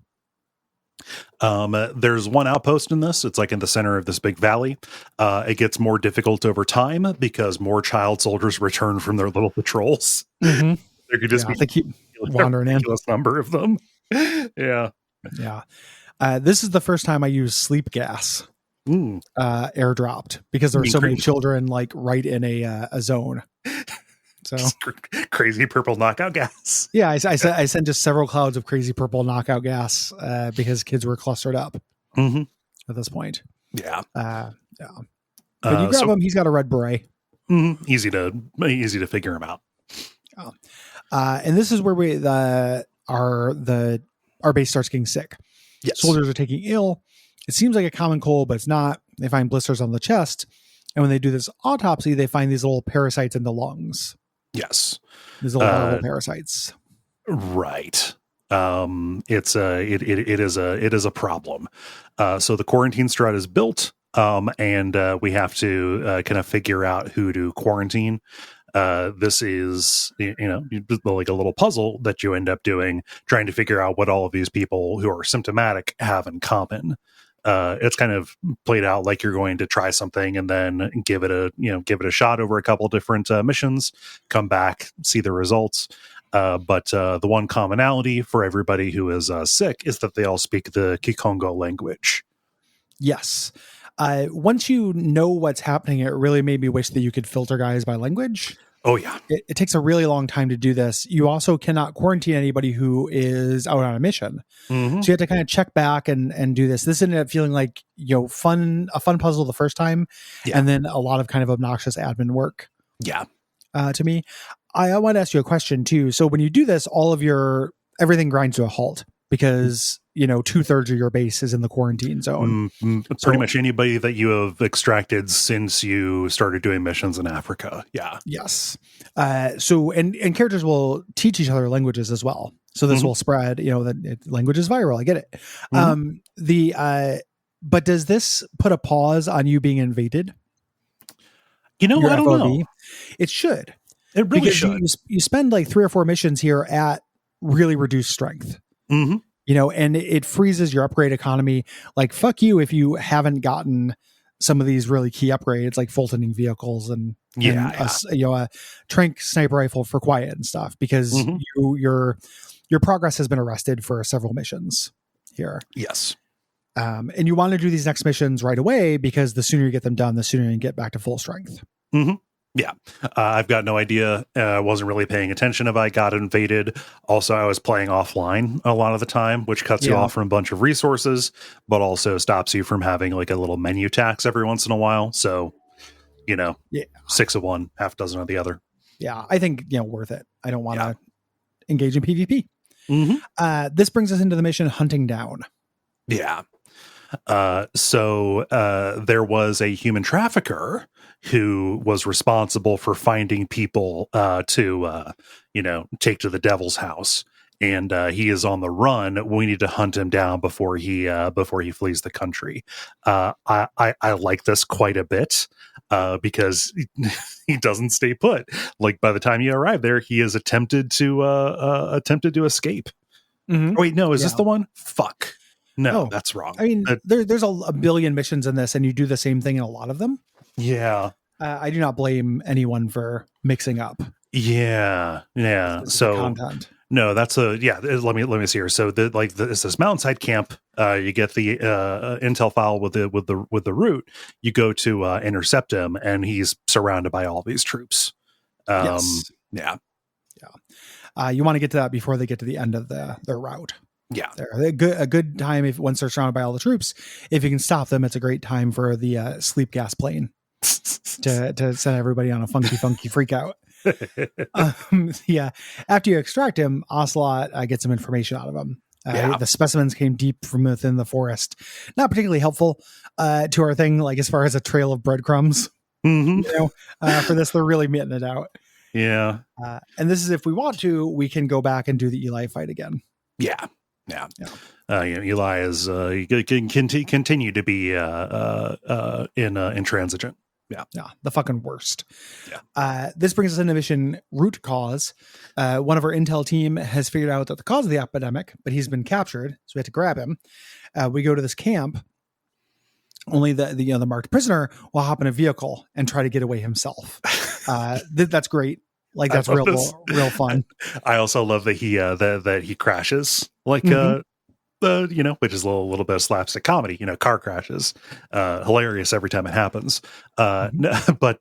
[SPEAKER 2] There's one outpost in this. It's like in the center of this big valley. It gets more difficult over time because more child soldiers return from their little patrols. Mm-hmm. There could just be
[SPEAKER 1] they keep wandering in.
[SPEAKER 2] A number of them. Yeah.
[SPEAKER 1] This is the first time I used sleep gas airdropped because there were so many children like right in a zone. So
[SPEAKER 2] crazy purple knockout gas.
[SPEAKER 1] Yeah, I sent just several clouds of crazy purple knockout gas because kids were clustered up at this point.
[SPEAKER 2] Yeah.
[SPEAKER 1] But you grab him, he's got a red beret.
[SPEAKER 2] Easy to figure him out.
[SPEAKER 1] And this is where our base starts getting sick.
[SPEAKER 2] Yes.
[SPEAKER 1] Soldiers are taking ill. It seems like a common cold, but it's not. They find blisters on the chest. And when they do this autopsy, they find these little parasites in the lungs.
[SPEAKER 2] Yes.
[SPEAKER 1] These little horrible parasites.
[SPEAKER 2] Right. It is a problem. So the quarantine strat is built. And we have to kind of figure out who to quarantine. This is, like a little puzzle that you end up doing, trying to figure out what all of these people who are symptomatic have in common. It's kind of played out like you're going to try something and then give it a shot over a couple different missions, come back, see the results. But the one commonality for everybody who is sick is that they all speak the Kikongo language.
[SPEAKER 1] Yes. Once you know what's happening, it really made me wish that you could filter guys by language.
[SPEAKER 2] Oh, yeah.
[SPEAKER 1] It takes a really long time to do this. You also cannot quarantine anybody who is out on a mission.
[SPEAKER 2] Mm-hmm.
[SPEAKER 1] So you have to kind of check back and do this. This ended up feeling like, a fun puzzle the first time, and then a lot of kind of obnoxious admin work.
[SPEAKER 2] Yeah.
[SPEAKER 1] To me. I want to ask you a question too. So when you do this, everything grinds to a halt because 2/3 of your base is in the quarantine zone.
[SPEAKER 2] Pretty much anybody that you have extracted since you started doing missions in Africa. Yeah.
[SPEAKER 1] Yes. So characters will teach each other languages as well. So this will spread. That language is viral. I get it. But does this put a pause on you being invaded?
[SPEAKER 2] I don't know.
[SPEAKER 1] It should.
[SPEAKER 2] It really should.
[SPEAKER 1] You spend like 3 or 4 missions here at really reduced strength.
[SPEAKER 2] Mm-hmm.
[SPEAKER 1] And it freezes your upgrade economy. Like, fuck you if you haven't gotten some of these really key upgrades, like Fultoning vehicles and a trank sniper rifle for quiet and stuff, because your progress has been arrested for several missions here.
[SPEAKER 2] Yes.
[SPEAKER 1] And you want to do these next missions right away because the sooner you get them done, the sooner you get back to full strength.
[SPEAKER 2] Mm-hmm. Yeah. I've got no idea. I wasn't really paying attention if I got invaded. Also, I was playing offline a lot of the time, which cuts you off from a bunch of resources, but also stops you from having like a little menu tax every once in a while. So, 6 of one, half dozen of the other. Yeah.
[SPEAKER 1] I think, worth it. I don't want to engage in PvP.
[SPEAKER 2] Mm-hmm.
[SPEAKER 1] This brings us into the mission Hunting Down.
[SPEAKER 2] Yeah. So there was a human trafficker who was responsible for finding people to take to the devil's house, and he is on the run. We need to hunt him down before he flees the country. I like this quite a bit because he doesn't stay put. Like, by the time you arrive there, he is attempted to escape.
[SPEAKER 1] Mm-hmm.
[SPEAKER 2] Oh, wait, no, is this the one? Fuck. No, that's wrong.
[SPEAKER 1] I mean, there's a billion missions in this, and you do the same thing in a lot of them.
[SPEAKER 2] Yeah.
[SPEAKER 1] I do not blame anyone for mixing up.
[SPEAKER 2] Yeah. So
[SPEAKER 1] content.
[SPEAKER 2] No, that's let me see here. So it's this mountainside camp. You get the intel file with the route. You go to intercept him, and he's surrounded by all these troops.
[SPEAKER 1] Yes.
[SPEAKER 2] Yeah.
[SPEAKER 1] You want to get to that before they get to the end of their route.
[SPEAKER 2] Yeah,
[SPEAKER 1] they're a good time once they're surrounded by all the troops. If you can stop them, it's a great time for the sleep gas plane to send everybody on a funky freak out. After you extract him, Ocelot gets some information out of him. The specimens came deep from within the forest. Not particularly helpful to our thing, like as far as a trail of breadcrumbs.
[SPEAKER 2] Mm-hmm.
[SPEAKER 1] For this, they're really meting it out.
[SPEAKER 2] Yeah.
[SPEAKER 1] And this is if we want to, we can go back and do the Eli fight again.
[SPEAKER 2] Yeah. Eli is can continue to be intransigent.
[SPEAKER 1] Yeah, the fucking worst.
[SPEAKER 2] Yeah.
[SPEAKER 1] This brings us into mission Root Cause. One of our intel team has figured out that the cause of the epidemic, but he's been captured, so we have to grab him. We go to this camp. Only the marked prisoner will hop in a vehicle and try to get away himself. That's great. Like, that's real fun.
[SPEAKER 2] I also love that he crashes, like which is a little bit of slapstick comedy. Car crashes, hilarious every time it happens. But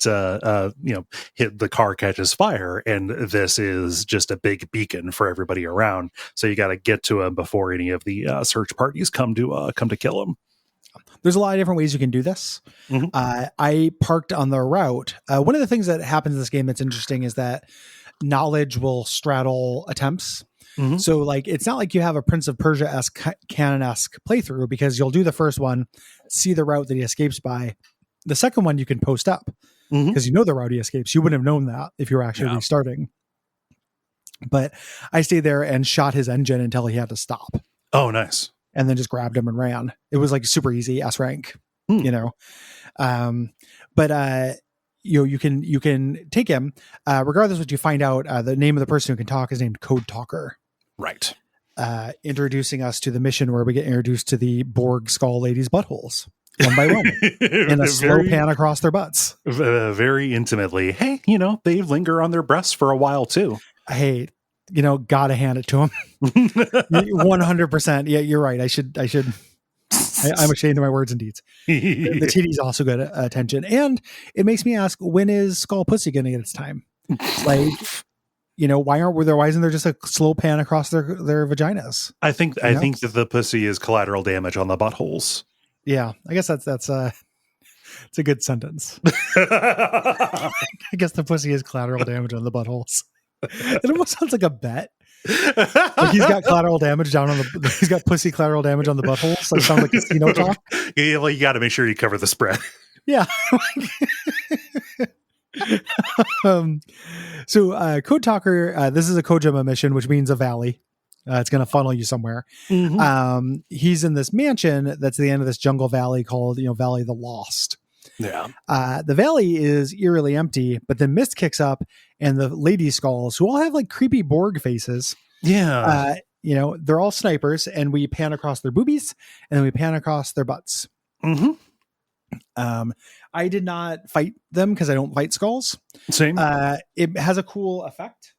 [SPEAKER 2] the car catches fire, and this is just a big beacon for everybody around. So you got to get to him before any of the search parties come to kill him.
[SPEAKER 1] There's a lot of different ways you can do this.
[SPEAKER 2] Mm-hmm.
[SPEAKER 1] I parked on the route. One of the things that happens in this game that's interesting is that knowledge will straddle attempts. Mm-hmm. So, like, it's not like you have a Prince of Persia-esque, canon-esque playthrough, because you'll do the first one, see the route that he escapes by. The second one you can post up because you know the route he escapes. You wouldn't have known that if you were actually restarting. But I stayed there and shot his engine until he had to stop.
[SPEAKER 2] Oh, nice.
[SPEAKER 1] And then just grabbed him and ran. It was like super easy, S rank, But you can take him, regardless of what you find out. The name of the person who can talk is named Code Talker.
[SPEAKER 2] Right.
[SPEAKER 1] Introducing us to the mission where we get introduced to the Borg skull ladies' buttholes one by one in a slow pan across their butts.
[SPEAKER 2] Very intimately. Hey, they linger on their breasts for a while too.
[SPEAKER 1] Hey, gotta hand it to them. 100%. Yeah, you're right. I'm ashamed of my words and deeds. The titties also get attention. And it makes me ask, when is Skull Pussy going to get its time? Like, why isn't there just a slow pan across their vaginas?
[SPEAKER 2] I think that the pussy is collateral damage on the buttholes.
[SPEAKER 1] Yeah, I guess that's it's a good sentence. I guess the pussy is collateral damage on the buttholes. It almost sounds like a bet. Like he's got collateral damage he's got pussy collateral damage on the butthole. So it sounds like casino talk.
[SPEAKER 2] Yeah, well, you got to make sure you cover the spread.
[SPEAKER 1] Yeah. So Code Talker, this is a Kojima mission, which means a valley. It's going to funnel you somewhere. Mm-hmm. He's in this mansion that's the end of this jungle valley called, Valley of the Lost.
[SPEAKER 2] Yeah.
[SPEAKER 1] The valley is eerily empty, but then mist kicks up and the lady skulls, who all have like creepy Borg faces.
[SPEAKER 2] Yeah.
[SPEAKER 1] They're all snipers, and we pan across their boobies and then we pan across their butts.
[SPEAKER 2] Mm-hmm.
[SPEAKER 1] I did not fight them because I don't fight skulls.
[SPEAKER 2] Same.
[SPEAKER 1] It has a cool effect.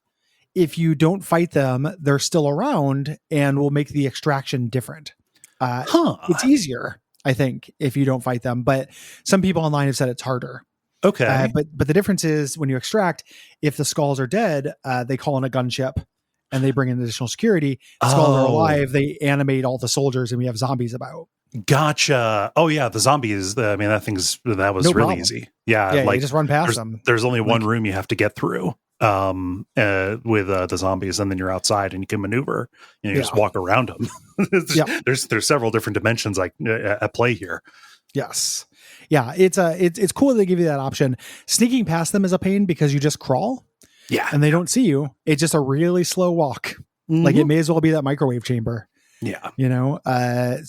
[SPEAKER 1] If you don't fight them, they're still around and will make the extraction different. It's easier, I think, if you don't fight them, but some people online have said it's harder.
[SPEAKER 2] Okay.
[SPEAKER 1] But the difference is when you extract, if the skulls are dead, they call in a gunship and they bring in additional security. If skulls are alive, they animate all the soldiers and we have zombies about.
[SPEAKER 2] Gotcha. Oh yeah, the zombies. That was
[SPEAKER 1] No
[SPEAKER 2] really
[SPEAKER 1] problem.
[SPEAKER 2] easy. Yeah,
[SPEAKER 1] Yeah, you just run past them.
[SPEAKER 2] There's only one room you have to get through with the zombies, and then you're outside and you can maneuver. You just walk around them. There's several different dimensions at play here.
[SPEAKER 1] Yes. Yeah, it's cool that they give you that option. Sneaking past them is a pain because you just crawl.
[SPEAKER 2] Yeah.
[SPEAKER 1] And they don't see you. It's just a really slow walk. Mm-hmm. Like it may as well be that microwave chamber.
[SPEAKER 2] Yeah.
[SPEAKER 1] So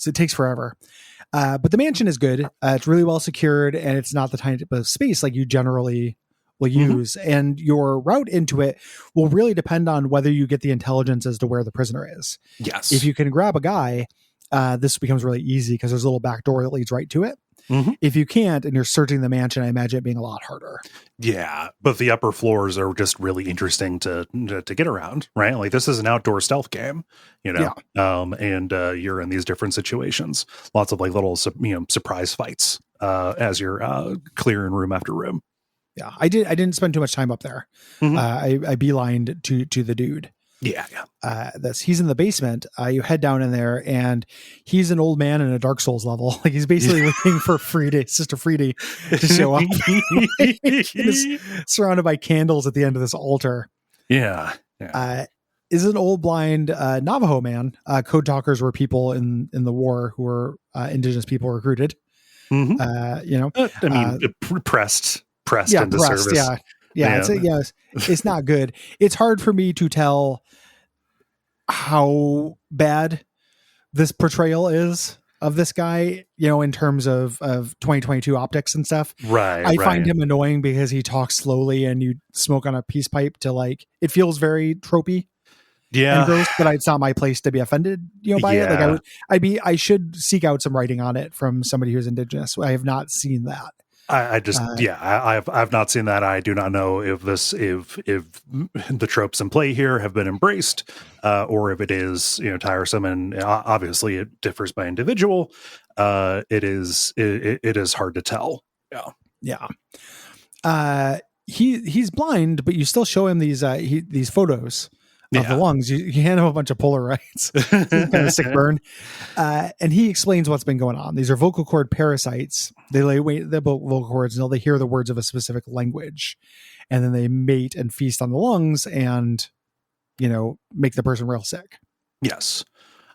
[SPEAKER 1] it takes forever. But the mansion is good. It's really well secured, and it's not the type of space like you generally will use. And your route into it will really depend on whether you get the intelligence as to where the prisoner is.
[SPEAKER 2] Yes.
[SPEAKER 1] If you can grab a guy, this becomes really easy because there's a little back door that leads right to it. Mm-hmm. If you can't and you're searching the mansion, I imagine it being a lot harder.
[SPEAKER 2] Yeah, but the upper floors are just really interesting to get around, right? Like this is an outdoor stealth game, and you're in these different situations. Lots of like little surprise fights as you're clearing room after room.
[SPEAKER 1] Yeah, I didn't spend too much time up there. Mm-hmm. I beelined to the dude.
[SPEAKER 2] Yeah.
[SPEAKER 1] He's in the basement. You head down in there, and he's an old man in a Dark Souls level. Like he's basically waiting for Sister Freedy to show up. He's surrounded by candles at the end of this altar.
[SPEAKER 2] Yeah.
[SPEAKER 1] Is an old blind Navajo man. Code Talkers were people in the war who were indigenous people recruited.
[SPEAKER 2] Mm-hmm. Pressed into service.
[SPEAKER 1] Yeah. It's not good. It's hard for me to tell how bad this portrayal is of this guy, in terms of 2022 optics and stuff.
[SPEAKER 2] Right.
[SPEAKER 1] I find him annoying because he talks slowly and you smoke on a peace pipe to it feels very tropey.
[SPEAKER 2] Yeah.
[SPEAKER 1] And gross, but it's not my place to be offended, by it. Like I should seek out some writing on it from somebody who's indigenous. I have not seen that.
[SPEAKER 2] I've not seen that. I do not know if the tropes in play here have been embraced, or if it is tiresome. And obviously, it differs by individual. It is hard to tell.
[SPEAKER 1] Yeah. He's blind, but you still show him these photos of the lungs. You hand him a bunch of Polaroids. Kind of sick burn. And he explains what's been going on. These are vocal cord parasites. They lay wait the vocal cords until they hear the words of a specific language. And then they mate and feast on the lungs and, make the person real sick.
[SPEAKER 2] Yes.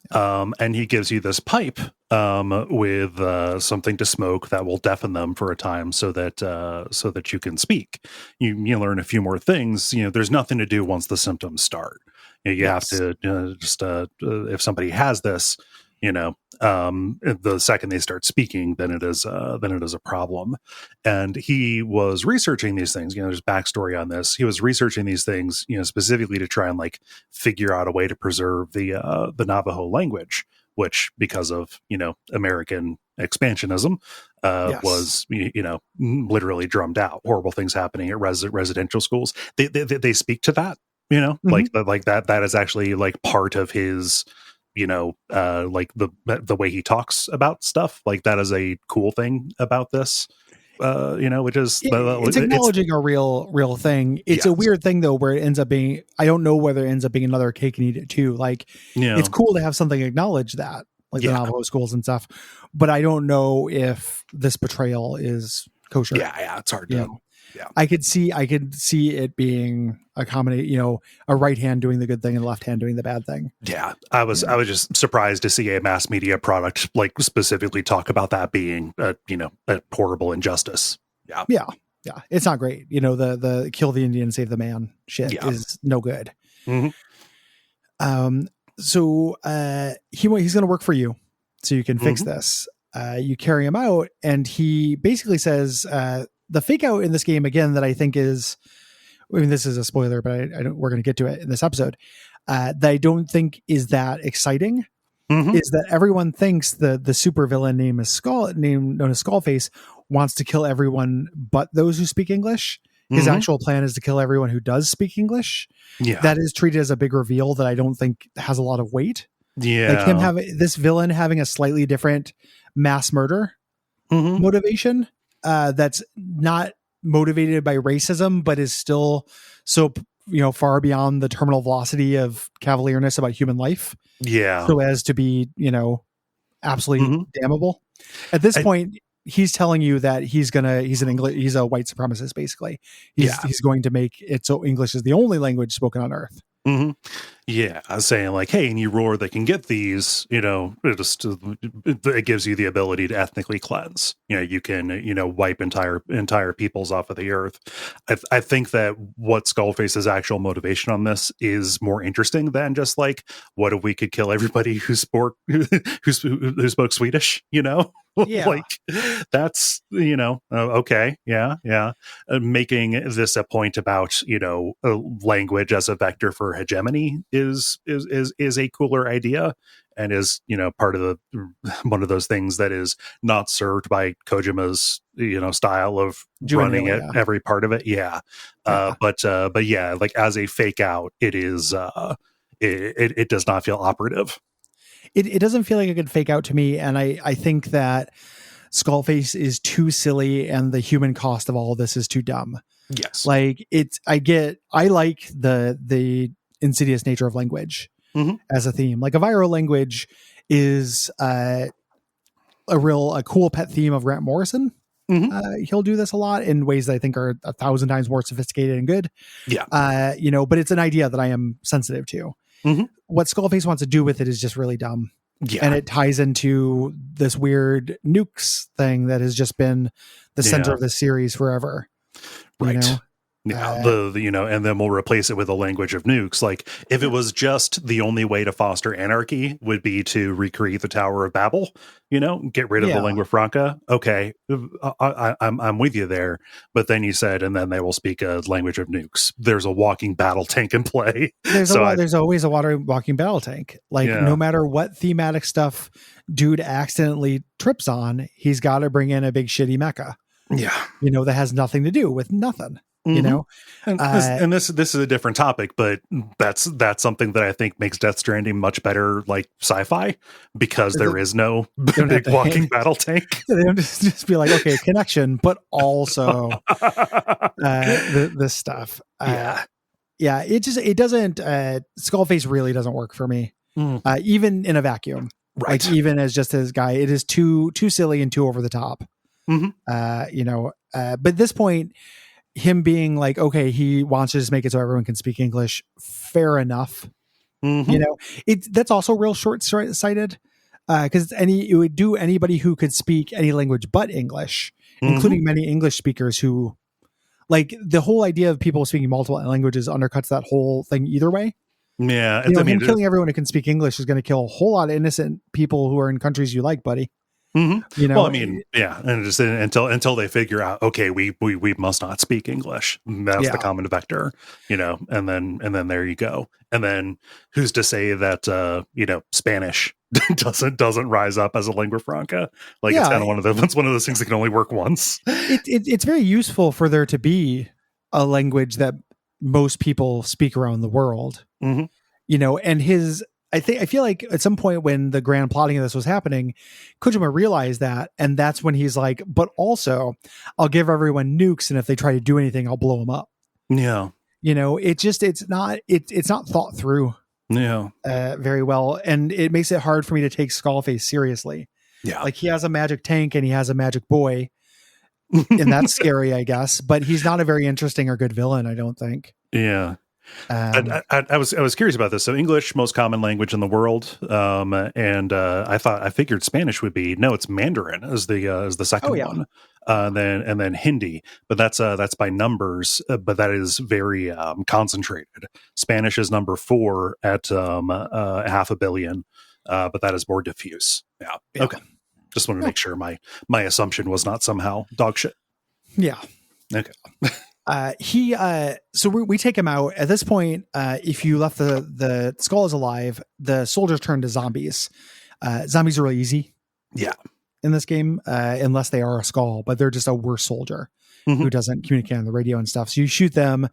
[SPEAKER 2] And he gives you this pipe with something to smoke that will deafen them for a time so that you can speak. You learn a few more things. There's nothing to do once the symptoms start. You have to just if somebody has this, The second they start speaking, then it is a problem. And he was researching these things. There's backstory on this. He was researching these things, specifically to try and like figure out a way to preserve the Navajo language, which, because of American expansionism,
[SPEAKER 1] Yes.
[SPEAKER 2] was literally drummed out. Horrible things happening at residential schools. They speak to that, like that is actually like part of his, like the way he talks about stuff. Like that is a cool thing about this, which is
[SPEAKER 1] it's acknowledging a real thing. It's a weird thing though, where it ends up being, I don't know whether it ends up being another cake and eat it too. Like it's cool to have something acknowledge that, like the Navajo schools and stuff, but I don't know if this portrayal is kosher.
[SPEAKER 2] Yeah, it's hard to. Yeah,
[SPEAKER 1] I could see it being a combination, a right hand doing the good thing and the left hand doing the bad thing.
[SPEAKER 2] Yeah, I was just surprised to see a mass media product like specifically talk about that being a horrible injustice.
[SPEAKER 1] Yeah. It's not great. The kill the Indian, save the man shit is no good.
[SPEAKER 2] Mm-hmm.
[SPEAKER 1] So he's going to work for you so you can fix this. You carry him out, and he basically says, the fake out in this game, again, that I think is, this is a spoiler, but we're going to get to it in this episode, that I don't think is that exciting, is that everyone thinks the supervillain known as Skullface wants to kill everyone but those who speak English. His actual plan is to kill everyone who does speak English. Yeah. That is treated as a big reveal that I don't think has a lot of weight.
[SPEAKER 2] Yeah.
[SPEAKER 1] Like him this villain having a slightly different mass murder motivation. That's not motivated by racism, but is still so far beyond the terminal velocity of cavalierness about human life.
[SPEAKER 2] Yeah.
[SPEAKER 1] So as to be absolutely damnable. At this point, he's telling you that he's a white supremacist. Basically, he's going to make it so English is the only language spoken on Earth.
[SPEAKER 2] Yeah, I was saying like, hey, and you roar that can get these, it gives you the ability to ethnically cleanse. You can, wipe entire peoples off of the earth. I think that what Skullface's actual motivation on this is more interesting than just like, what if we could kill everybody who spoke Swedish? Like that's okay, yeah. Making this a point about language as a vector for hegemony is a cooler idea, and is part of one of those things that is not served by Kojima's style of running it, every part of it. But yeah, like as a fake out, it is it does not feel operative.
[SPEAKER 1] It doesn't feel like a good fake out to me, and I think that Skullface is too silly, and the human cost of all of this is too dumb.
[SPEAKER 2] Yes,
[SPEAKER 1] like I like the insidious nature of language as a theme. Like a viral language is a cool pet theme of Grant Morrison. He'll do this a lot in ways that I think are 1,000 times more sophisticated and good. Yeah, but it's an idea that I am sensitive to. What Skullface wants to do with it is just really dumb. Yeah. And it ties into this weird nukes thing that has just been the center of the series forever.
[SPEAKER 2] Right. And then we'll replace it with a language of nukes. Like if it was just the only way to foster anarchy would be to recreate the Tower of Babel, get rid of the lingua franca. Okay. I'm with you there. But then you said, and then they will speak a language of nukes. There's a walking battle tank in play.
[SPEAKER 1] There's always a walking battle tank. Like no matter what thematic stuff dude accidentally trips on, he's got to bring in a big shitty mecha. Yeah. That has nothing to do with nothing.
[SPEAKER 2] And this is a different topic, but that's something that I think makes Death Stranding much better, like sci-fi, because there is no big walking battle tank.
[SPEAKER 1] They don't just be like, okay, connection, but also this stuff. It doesn't. Skullface really doesn't work for me, even in a vacuum. Right, like even as just his guy, it is too silly and too over the top. But at this point, him being like, okay, he wants to just make it so everyone can speak English. Fair enough. That's also real short-sighted, because it would do anybody who could speak any language but English, including many English speakers who, like, the whole idea of people speaking multiple languages undercuts that whole thing either way.
[SPEAKER 2] Yeah,
[SPEAKER 1] You know,
[SPEAKER 2] I mean,
[SPEAKER 1] him killing everyone who can speak English is going to kill a whole lot of innocent people who are in countries you like, buddy.
[SPEAKER 2] mhm.
[SPEAKER 1] You know,
[SPEAKER 2] Well, I mean, yeah, and just until they figure out, okay, we must not speak English. That's the
[SPEAKER 1] Yeah.
[SPEAKER 2] common vector, and then there you go. And then who's to say that Spanish doesn't rise up as a lingua franca? Like it's
[SPEAKER 1] Yeah.
[SPEAKER 2] kind of it's one of those things that can only work once.
[SPEAKER 1] It's very useful for there to be a language that most people speak around the world.
[SPEAKER 2] Mhm.
[SPEAKER 1] You know, and I feel like at some point when the grand plotting of this was happening, Kojima realized that, and that's when he's like, but also I'll give everyone nukes, and if they try to do anything, I'll blow them up.
[SPEAKER 2] Yeah,
[SPEAKER 1] You know, it's not thought through
[SPEAKER 2] yeah,
[SPEAKER 1] very well, and it makes it hard for me to take Skullface seriously.
[SPEAKER 2] yeah.
[SPEAKER 1] Like, he has a magic tank and he has a magic boy, and that's scary, I guess, but he's not a very interesting or good villain, I don't think.
[SPEAKER 2] Yeah. I was curious about this. So English, most common language in the world, and I figured Spanish would be. No, it's Mandarin as the second one, then Hindi, but that's by numbers, but that is very concentrated. Spanish is number 4 at 500 million, but that is more diffuse. Yeah. Okay. Just wanted to make sure my assumption was not somehow dog shit.
[SPEAKER 1] Yeah.
[SPEAKER 2] Okay.
[SPEAKER 1] So we take him out at this point. If you left the skull is alive, the soldiers turn to zombies. Zombies are really easy.
[SPEAKER 2] Yeah.
[SPEAKER 1] In this game, unless they are a skull, but they're just a worse soldier who doesn't communicate on the radio and stuff. So you shoot them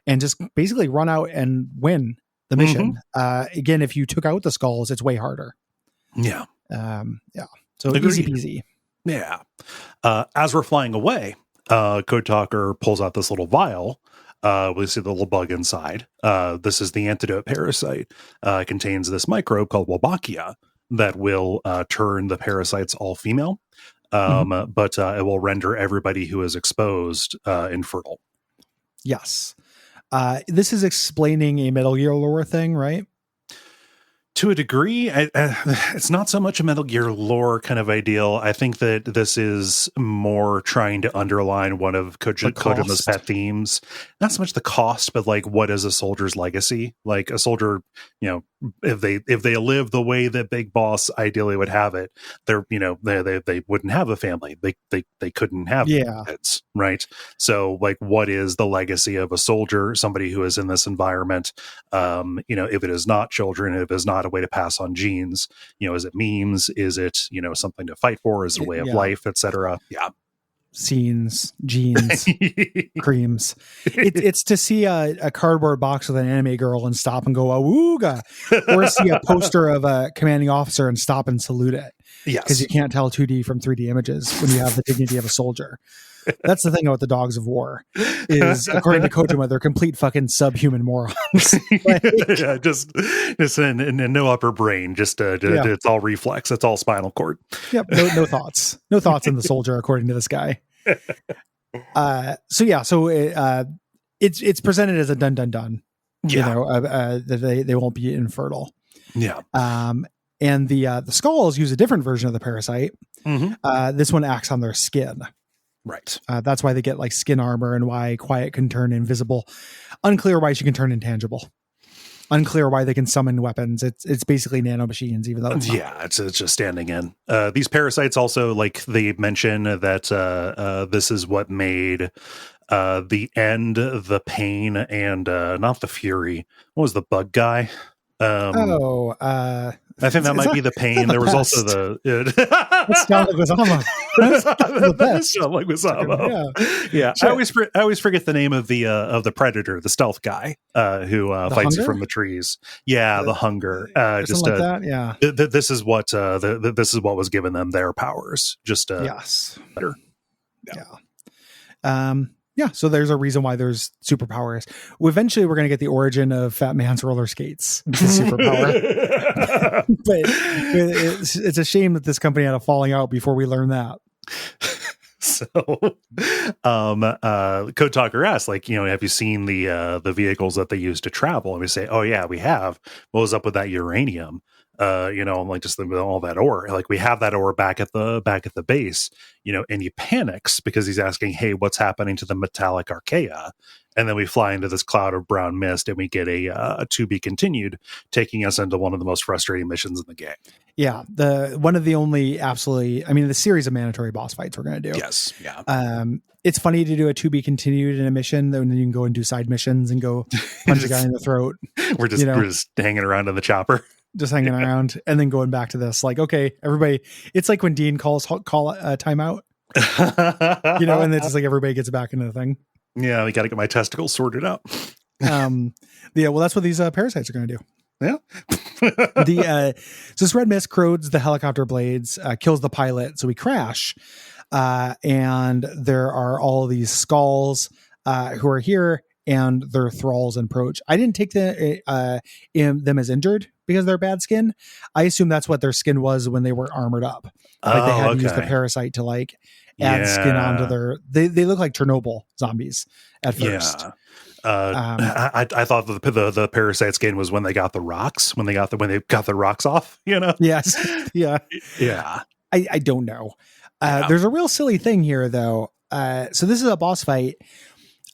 [SPEAKER 1] and just basically run out and win the mission. Again, if you took out the skulls, it's way harder.
[SPEAKER 2] Yeah.
[SPEAKER 1] So
[SPEAKER 2] Agreed.
[SPEAKER 1] easy peasy.
[SPEAKER 2] Yeah. As we're flying away, Code Talker pulls out this little vial. We see the little bug inside. This is the antidote parasite. It contains this microbe called Wolbachia that will turn the parasites all female, but it will render everybody who is exposed infertile.
[SPEAKER 1] Yes. This is explaining a Metal Gear lore thing, right?
[SPEAKER 2] To a degree, it's not so much a Metal Gear lore kind of ideal. I think that this is more trying to underline one of Kojima's pet themes. Not so much the cost, but like, what is a soldier's legacy? Like a soldier, if they live the way that Big Boss ideally would have it, they wouldn't have a family. They couldn't have kids, right? So like, what is the legacy of a soldier? Somebody who is in this environment, if it is not children, if it is not a way to pass on genes, is it memes, is it something to fight for, is it a way of life, etc.
[SPEAKER 1] Scenes, jeans, creams. It's to see a cardboard box with an anime girl and stop and go awooga, or see a poster of a commanding officer and stop and salute it.
[SPEAKER 2] Yes,
[SPEAKER 1] because you can't tell 2D from 3D images when you have the dignity of a soldier. That's the thing about the Dogs of War, is according to Kojima, they're complete fucking subhuman morons.
[SPEAKER 2] just in no upper brain, it's all reflex, it's all spinal cord.
[SPEAKER 1] Yep, no thoughts in the soldier, according to this guy. It's presented as a dun. That they won't be infertile.
[SPEAKER 2] Yeah.
[SPEAKER 1] And the skulls use a different version of the parasite. This one acts on their skin.
[SPEAKER 2] Right.
[SPEAKER 1] That's why they get like skin armor, and why Quiet can turn invisible. Unclear why she can turn intangible. Unclear why they can summon weapons. It's basically nanomachines, even though it's not.
[SPEAKER 2] It's just standing in. These parasites also, like, they mention that this is what made the end, the pain, and not the fury. What was the bug guy? I think that might be the pain. There was also the Yeah. I always forget the name of the predator, the stealth guy who fights you from the trees. Yeah, the hunger. Just like that. Yeah. This is what this is what was giving them their powers. Just
[SPEAKER 1] yes,
[SPEAKER 2] better.
[SPEAKER 1] Yeah. So there's a reason why there's superpowers. Eventually, we're going to get the origin of Fat Man's roller skates, the superpower. But it's a shame that this company had a falling out before we learned that.
[SPEAKER 2] So, Code Talker asks, like, have you seen the vehicles that they use to travel? And we say, oh yeah, we have. What was up with that uranium? like just all that ore. Like we have that ore back at the base, and he panics because he's asking, "Hey, what's happening to the metallic archaea?" And then we fly into this cloud of brown mist, and we get a to be continued, taking us into one of the most frustrating missions in the game.
[SPEAKER 1] Yeah, one of the only the series of mandatory boss fights we're going to do.
[SPEAKER 2] Yes, yeah.
[SPEAKER 1] It's funny to do a to be continued in a mission, then you can go and do side missions and go punch a guy in the throat.
[SPEAKER 2] We're just hanging around in the chopper,
[SPEAKER 1] just hanging around, and then going back to this. Like, okay, everybody, it's like when Dean call a timeout, and it's just like everybody gets back into the thing.
[SPEAKER 2] Yeah, we got to get my testicles sorted out.
[SPEAKER 1] Well, that's what these parasites are going to do.
[SPEAKER 2] Yeah.
[SPEAKER 1] So this red mist corrodes the helicopter blades, kills the pilot, so we crash. And there are all these skulls who are here, and their thralls and approach. I didn't take them as injured because they're bad skin. I assume that's what their skin was when they were armored up. Like they had to use the parasite to add skin onto their. They look like Chernobyl zombies at first.
[SPEAKER 2] Yeah. I thought the parasite skin was when they got the rocks, when they got the rocks off.
[SPEAKER 1] Yes. Yeah.
[SPEAKER 2] Yeah.
[SPEAKER 1] I don't know. There's a real silly thing here, though. So this is a boss fight.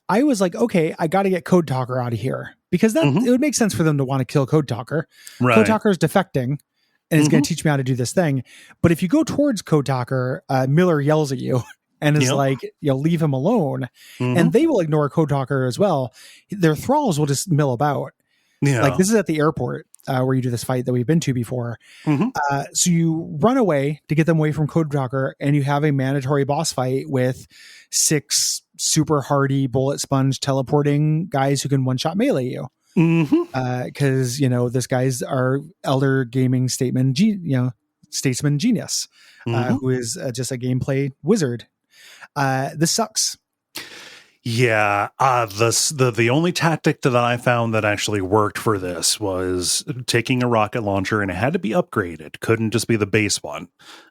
[SPEAKER 1] I was like, okay, I got to get Code Talker out of here because it would make sense for them to want to kill Code Talker.
[SPEAKER 2] Right.
[SPEAKER 1] Code Talker is defecting and is going to teach me how to do this thing. But if you go towards Code Talker, Miller yells at you and is like, leave him alone. And they will ignore Code Talker as well. Their thralls will just mill about.
[SPEAKER 2] Yeah.
[SPEAKER 1] Like this is at the airport where you do this fight that we've been to before. So you run away to get them away from Code Talker, and you have a mandatory boss fight with 6 super hardy bullet sponge teleporting guys who can one-shot melee you. Because this guy's our elder gaming statesman genius, who is just a gameplay wizard. This sucks.
[SPEAKER 2] Yeah, the only tactic that I found that actually worked for this was taking a rocket launcher, and it had to be upgraded. Couldn't just be the base one,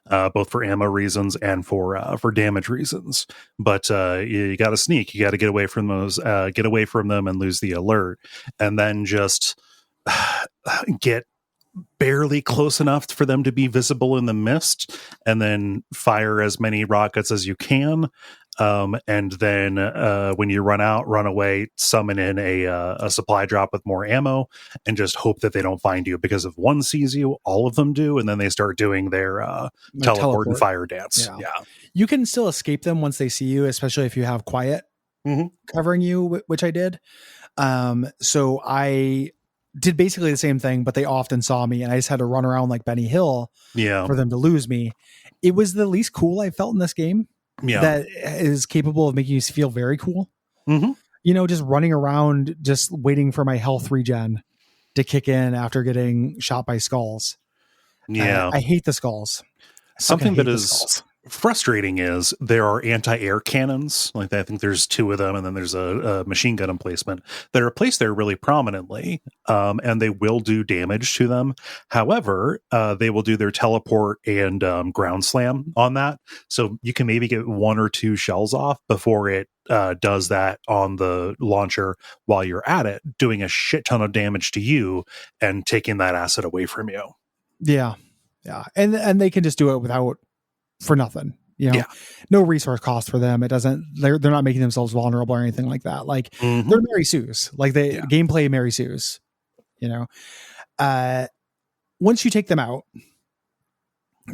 [SPEAKER 2] both for ammo reasons and for damage reasons. But you got to sneak. You got to get away from those, get away from them, and lose the alert, and then just get barely close enough for them to be visible in the mist, and then fire as many rockets as you can. And then when you run out, run away, summon in a supply drop with more ammo, and just hope that they don't find you, because if one sees you, all of them do, and then they start doing their teleport and fire dance. Yeah.
[SPEAKER 1] You can still escape them once they see you, especially if you have quiet covering you, which I did. So I did basically the same thing, but they often saw me, and I just had to run around like Benny Hill for them to lose me. It was the least cool I felt in this game. That is capable of making you feel very cool. Just running around, just waiting for my health regen to kick in after getting shot by skulls. I hate the skulls.
[SPEAKER 2] Something that is frustrating is there are anti-air cannons. Like I think there's 2 of them, and then there's a machine gun emplacement that are placed there really prominently, and they will do damage to them. However, they will do their teleport and ground slam on that, so you can maybe get 1 or 2 shells off before it does that on the launcher while you're at it, doing a shit ton of damage to you and taking that asset away from you.
[SPEAKER 1] Yeah, and they can just do it for nothing, no resource cost for them. It doesn't, they're not making themselves vulnerable or anything like that. Like they're Mary Sue's, like the gameplay Mary Sue's, once you take them out,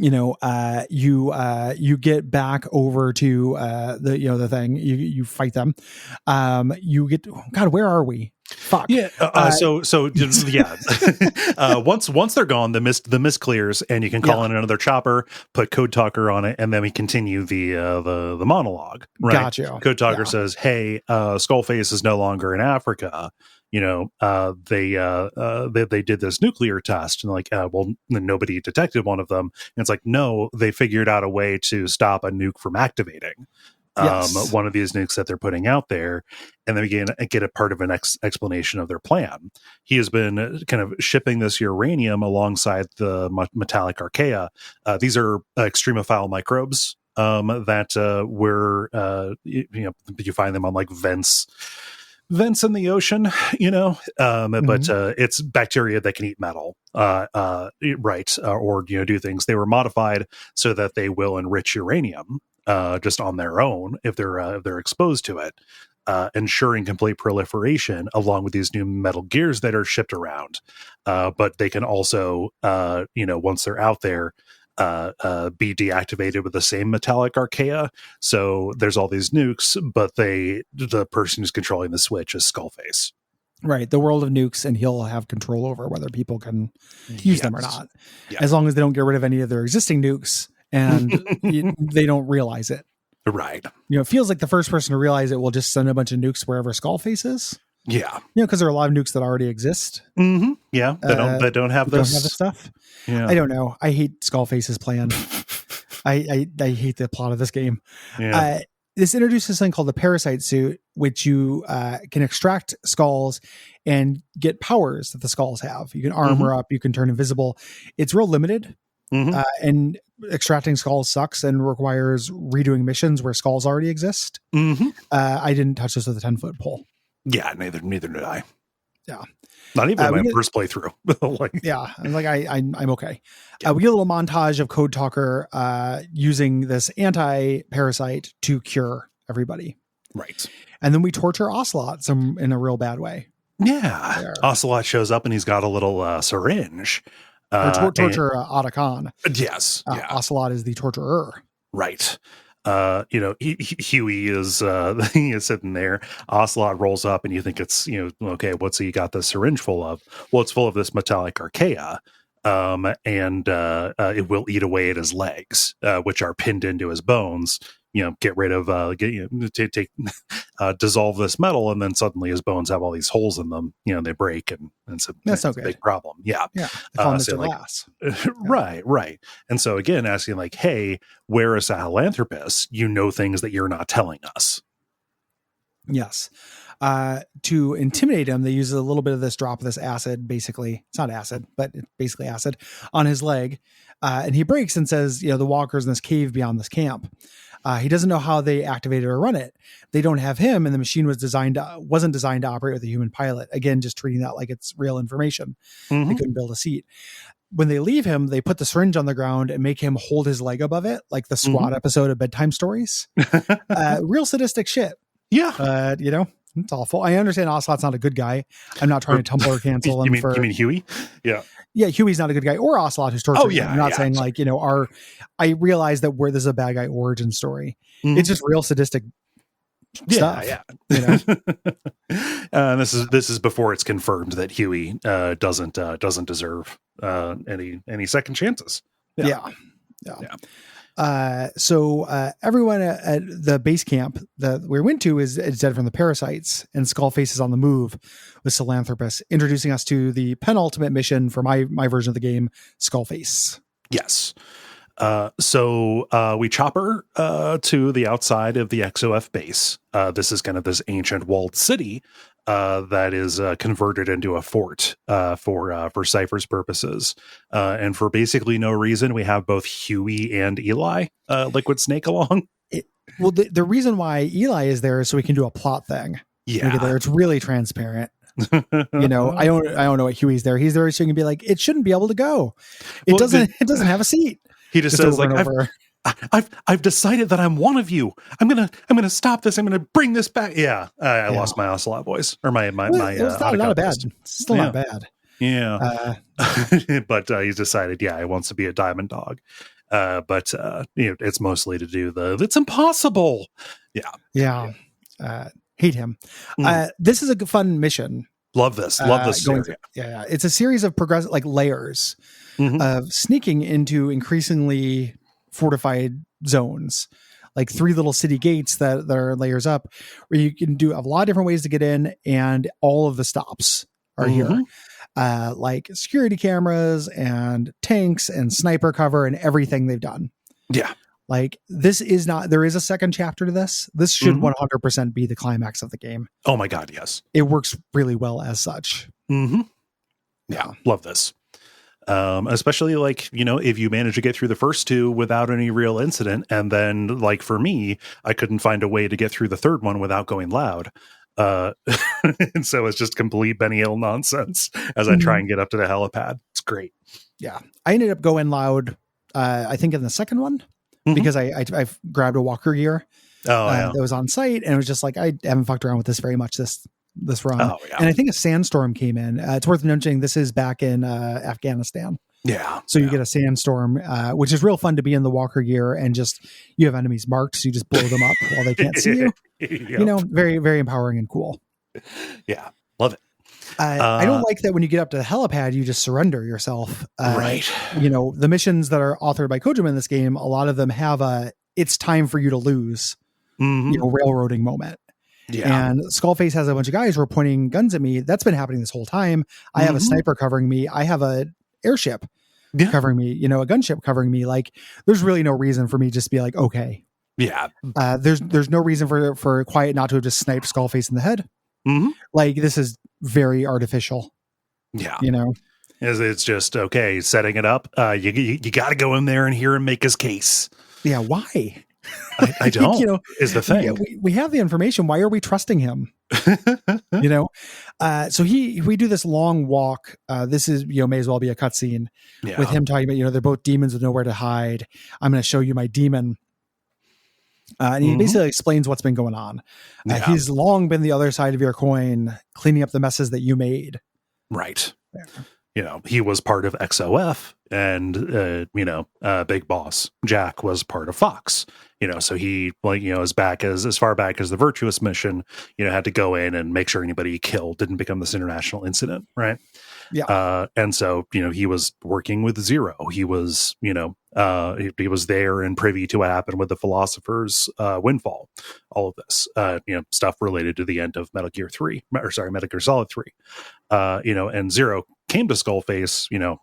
[SPEAKER 1] you get back over to the thing, you fight them, you get, God, where are we? Fuck.
[SPEAKER 2] Yeah. Once they're gone, the mist clears, and you can call in another chopper, put Code Talker on it, and then we continue the monologue. Right.
[SPEAKER 1] Gotcha.
[SPEAKER 2] Code Talker says, "Hey, Skullface is no longer in Africa. They did this nuclear test, and nobody detected one of them. And it's like, no, they figured out a way to stop a nuke from activating." One of these nukes that they're putting out there, and then we get a part of an explanation of their plan. He has been kind of shipping this uranium alongside the metallic archaea. These are extremophile microbes that you find them on like vents vents in the ocean, but it's bacteria that can eat metal, or do things. They were modified so that they will enrich uranium just on their own if they're exposed to it, ensuring complete proliferation along with these new metal gears that are shipped around. But they can also, once they're out there, be deactivated with the same metallic archaea. So there's all these nukes, but the person who's controlling the switch is Skullface.
[SPEAKER 1] Right. The world of nukes, and he'll have control over whether people can use them or not.
[SPEAKER 2] Yeah.
[SPEAKER 1] As long as they don't get rid of any of their existing nukes and they don't realize it.
[SPEAKER 2] Right.
[SPEAKER 1] It feels like the first person to realize it will just send a bunch of nukes wherever Skullface is.
[SPEAKER 2] Yeah.
[SPEAKER 1] Because there are a lot of nukes that already exist.
[SPEAKER 2] Mm-hmm. Yeah. They don't have this
[SPEAKER 1] stuff.
[SPEAKER 2] Yeah.
[SPEAKER 1] I don't know. I hate Skullface's plan. I hate the plot of this game.
[SPEAKER 2] Yeah.
[SPEAKER 1] This introduces something called the parasite suit, which you can extract skulls and get powers that the skulls have. You can armor up, you can turn invisible. It's real limited. And extracting skulls sucks and requires redoing missions where skulls already exist. I didn't touch this with a 10-foot pole.
[SPEAKER 2] Yeah, neither did I.
[SPEAKER 1] Yeah.
[SPEAKER 2] Not even my first playthrough.
[SPEAKER 1] I'm okay. We get a little montage of Code Talker using this anti-parasite to cure everybody.
[SPEAKER 2] Right.
[SPEAKER 1] And then we torture Ocelot in a real bad way.
[SPEAKER 2] Yeah.
[SPEAKER 1] There.
[SPEAKER 2] Ocelot shows up and he's got a little syringe.
[SPEAKER 1] Torture Otacon.
[SPEAKER 2] Yes.
[SPEAKER 1] Ocelot is the torturer.
[SPEAKER 2] Right. Huey is he is sitting there. Ocelot rolls up, and you think it's okay. What's he got the syringe full of? Well, it's full of this metallic archaea, and it will eat away at his legs, which are pinned into his bones. Get rid of dissolve this metal, and then suddenly his bones have all these holes in them. They break, and so
[SPEAKER 1] that's
[SPEAKER 2] it's a big problem. Yeah.
[SPEAKER 1] Glass.
[SPEAKER 2] Right. And so again, asking like, hey, where is Sahelanthropus? Things that you're not telling us.
[SPEAKER 1] Yes. To intimidate him, they use a little bit of this drop of this acid. Basically, it's not acid, but it's basically acid on his leg. And he breaks and says, the walkers in this cave beyond this camp. He doesn't know how they activate it or run it. They don't have him, and the machine wasn't designed to operate with a human pilot. Again, just treating that like it's real information. They couldn't build a seat. When they leave him, they put the syringe on the ground and make him hold his leg above it, like the SWAT episode of Bedtime Stories. Real sadistic shit.
[SPEAKER 2] Yeah.
[SPEAKER 1] It's awful. I understand Ocelot's not a good guy. I'm not trying to Tumblr cancel him.
[SPEAKER 2] You mean Huey? Yeah.
[SPEAKER 1] Yeah, Huey's not a good guy, or Ocelot who's tortured. I'm not saying I realize that this is a bad guy origin story. It's just real sadistic stuff.
[SPEAKER 2] Yeah. This is before it's confirmed that Huey doesn't deserve any second chances.
[SPEAKER 1] Yeah. So everyone at the base camp that we went to is dead from the parasites, and Skullface is on the move with Sahelanthropus, introducing us to the penultimate mission for my version of the game, Skullface.
[SPEAKER 2] Yes. So we chopper to the outside of the XOF base. This is kind of this ancient walled city that is converted into a fort for Cypher's purposes. And for basically no reason, we have both Huey and Eli, Liquid Snake, along.
[SPEAKER 1] The reason why Eli is there is so we can do a plot thing.
[SPEAKER 2] Yeah.
[SPEAKER 1] It's really transparent. I don't know what Huey's there. He's there so you can be like, it shouldn't be able to go. It doesn't have a seat.
[SPEAKER 2] He just says like, I've decided that I'm one of you. I'm gonna stop this. I'm gonna bring this back. Yeah, I lost my Ocelot voice, or my.
[SPEAKER 1] It's not bad. Still not bad.
[SPEAKER 2] Yeah, but he's decided. Yeah, he wants to be a diamond dog. But it's mostly to do it's impossible. Yeah.
[SPEAKER 1] Hate him. This is a fun mission.
[SPEAKER 2] Love this. Love this.
[SPEAKER 1] Yeah. It's a series of progressive layers of sneaking into increasingly fortified zones, like 3 little city gates that are layers up, where you can do a lot of different ways to get in, and all of the stops are here. Like security cameras and tanks and sniper cover and everything they've done.
[SPEAKER 2] Yeah.
[SPEAKER 1] Like there is a second chapter to this. This should 100% be the climax of the game.
[SPEAKER 2] Oh my God. Yes.
[SPEAKER 1] It works really well as such.
[SPEAKER 2] Yeah. Love this. Especially if you manage to get through the first 2 without any real incident. And then for me, I couldn't find a way to get through the third one without going loud. And so it's just complete Benny Hill nonsense as I try and get up to the helipad. It's great.
[SPEAKER 1] Yeah. I ended up going loud, I think in the second one, because I've grabbed a walker gear that was on site, and it was just like, I haven't fucked around with this very much this run.
[SPEAKER 2] Oh, yeah.
[SPEAKER 1] And I think a sandstorm came in. It's worth mentioning this is back in Afghanistan.
[SPEAKER 2] Yeah.
[SPEAKER 1] So you get a sandstorm, which is real fun to be in the walker gear, and just, you have enemies marked, so you just blow them up while they can't see you. You know, very, very empowering and cool.
[SPEAKER 2] Yeah. Love it.
[SPEAKER 1] I don't like that when you get up to the helipad, you just surrender yourself.
[SPEAKER 2] Right.
[SPEAKER 1] You know, the missions that are authored by Kojima in this game, a lot of them have it's time for you to lose, you know, railroading moment.
[SPEAKER 2] Yeah.
[SPEAKER 1] And Skullface has a bunch of guys who are pointing guns at me. That's been happening this whole time. I have a sniper covering me. I have a airship covering me, you know, a gunship covering me. Like, there's really no reason for me just to be like, okay.
[SPEAKER 2] Yeah.
[SPEAKER 1] There's no reason for Quiet not to have just sniped Skullface in the head. Like, this is very artificial.
[SPEAKER 2] Yeah.
[SPEAKER 1] You know?
[SPEAKER 2] It's just, okay, setting it up. You got to go in there and hear him make his case.
[SPEAKER 1] Yeah. Why?
[SPEAKER 2] I don't,
[SPEAKER 1] you know,
[SPEAKER 2] is the thing.
[SPEAKER 1] Yeah, we have the information. Why are we trusting him? You know? So we do this long walk. This is, you know, may as well be a cutscene with him talking about, you know, they're both demons with nowhere to hide. I'm going to show you my demon. And he basically explains what's been going on. He's long been the other side of your coin, cleaning up the messes that you made.
[SPEAKER 2] Right. Yeah. You know, he was part of XOF, and, you know, Big Boss Jack was part of Fox, you know, so he, like, you know, as far back as the Virtuous mission, you know, had to go in and make sure anybody he killed didn't become this international incident. Right.
[SPEAKER 1] Yeah.
[SPEAKER 2] And so, you know, he was working with Zero. He was, you know, he was there and privy to what happened with the Philosopher's Windfall, all of this, you know, stuff related to the end of Metal Gear Solid 3, you know, and Zero came to Skullface, you know,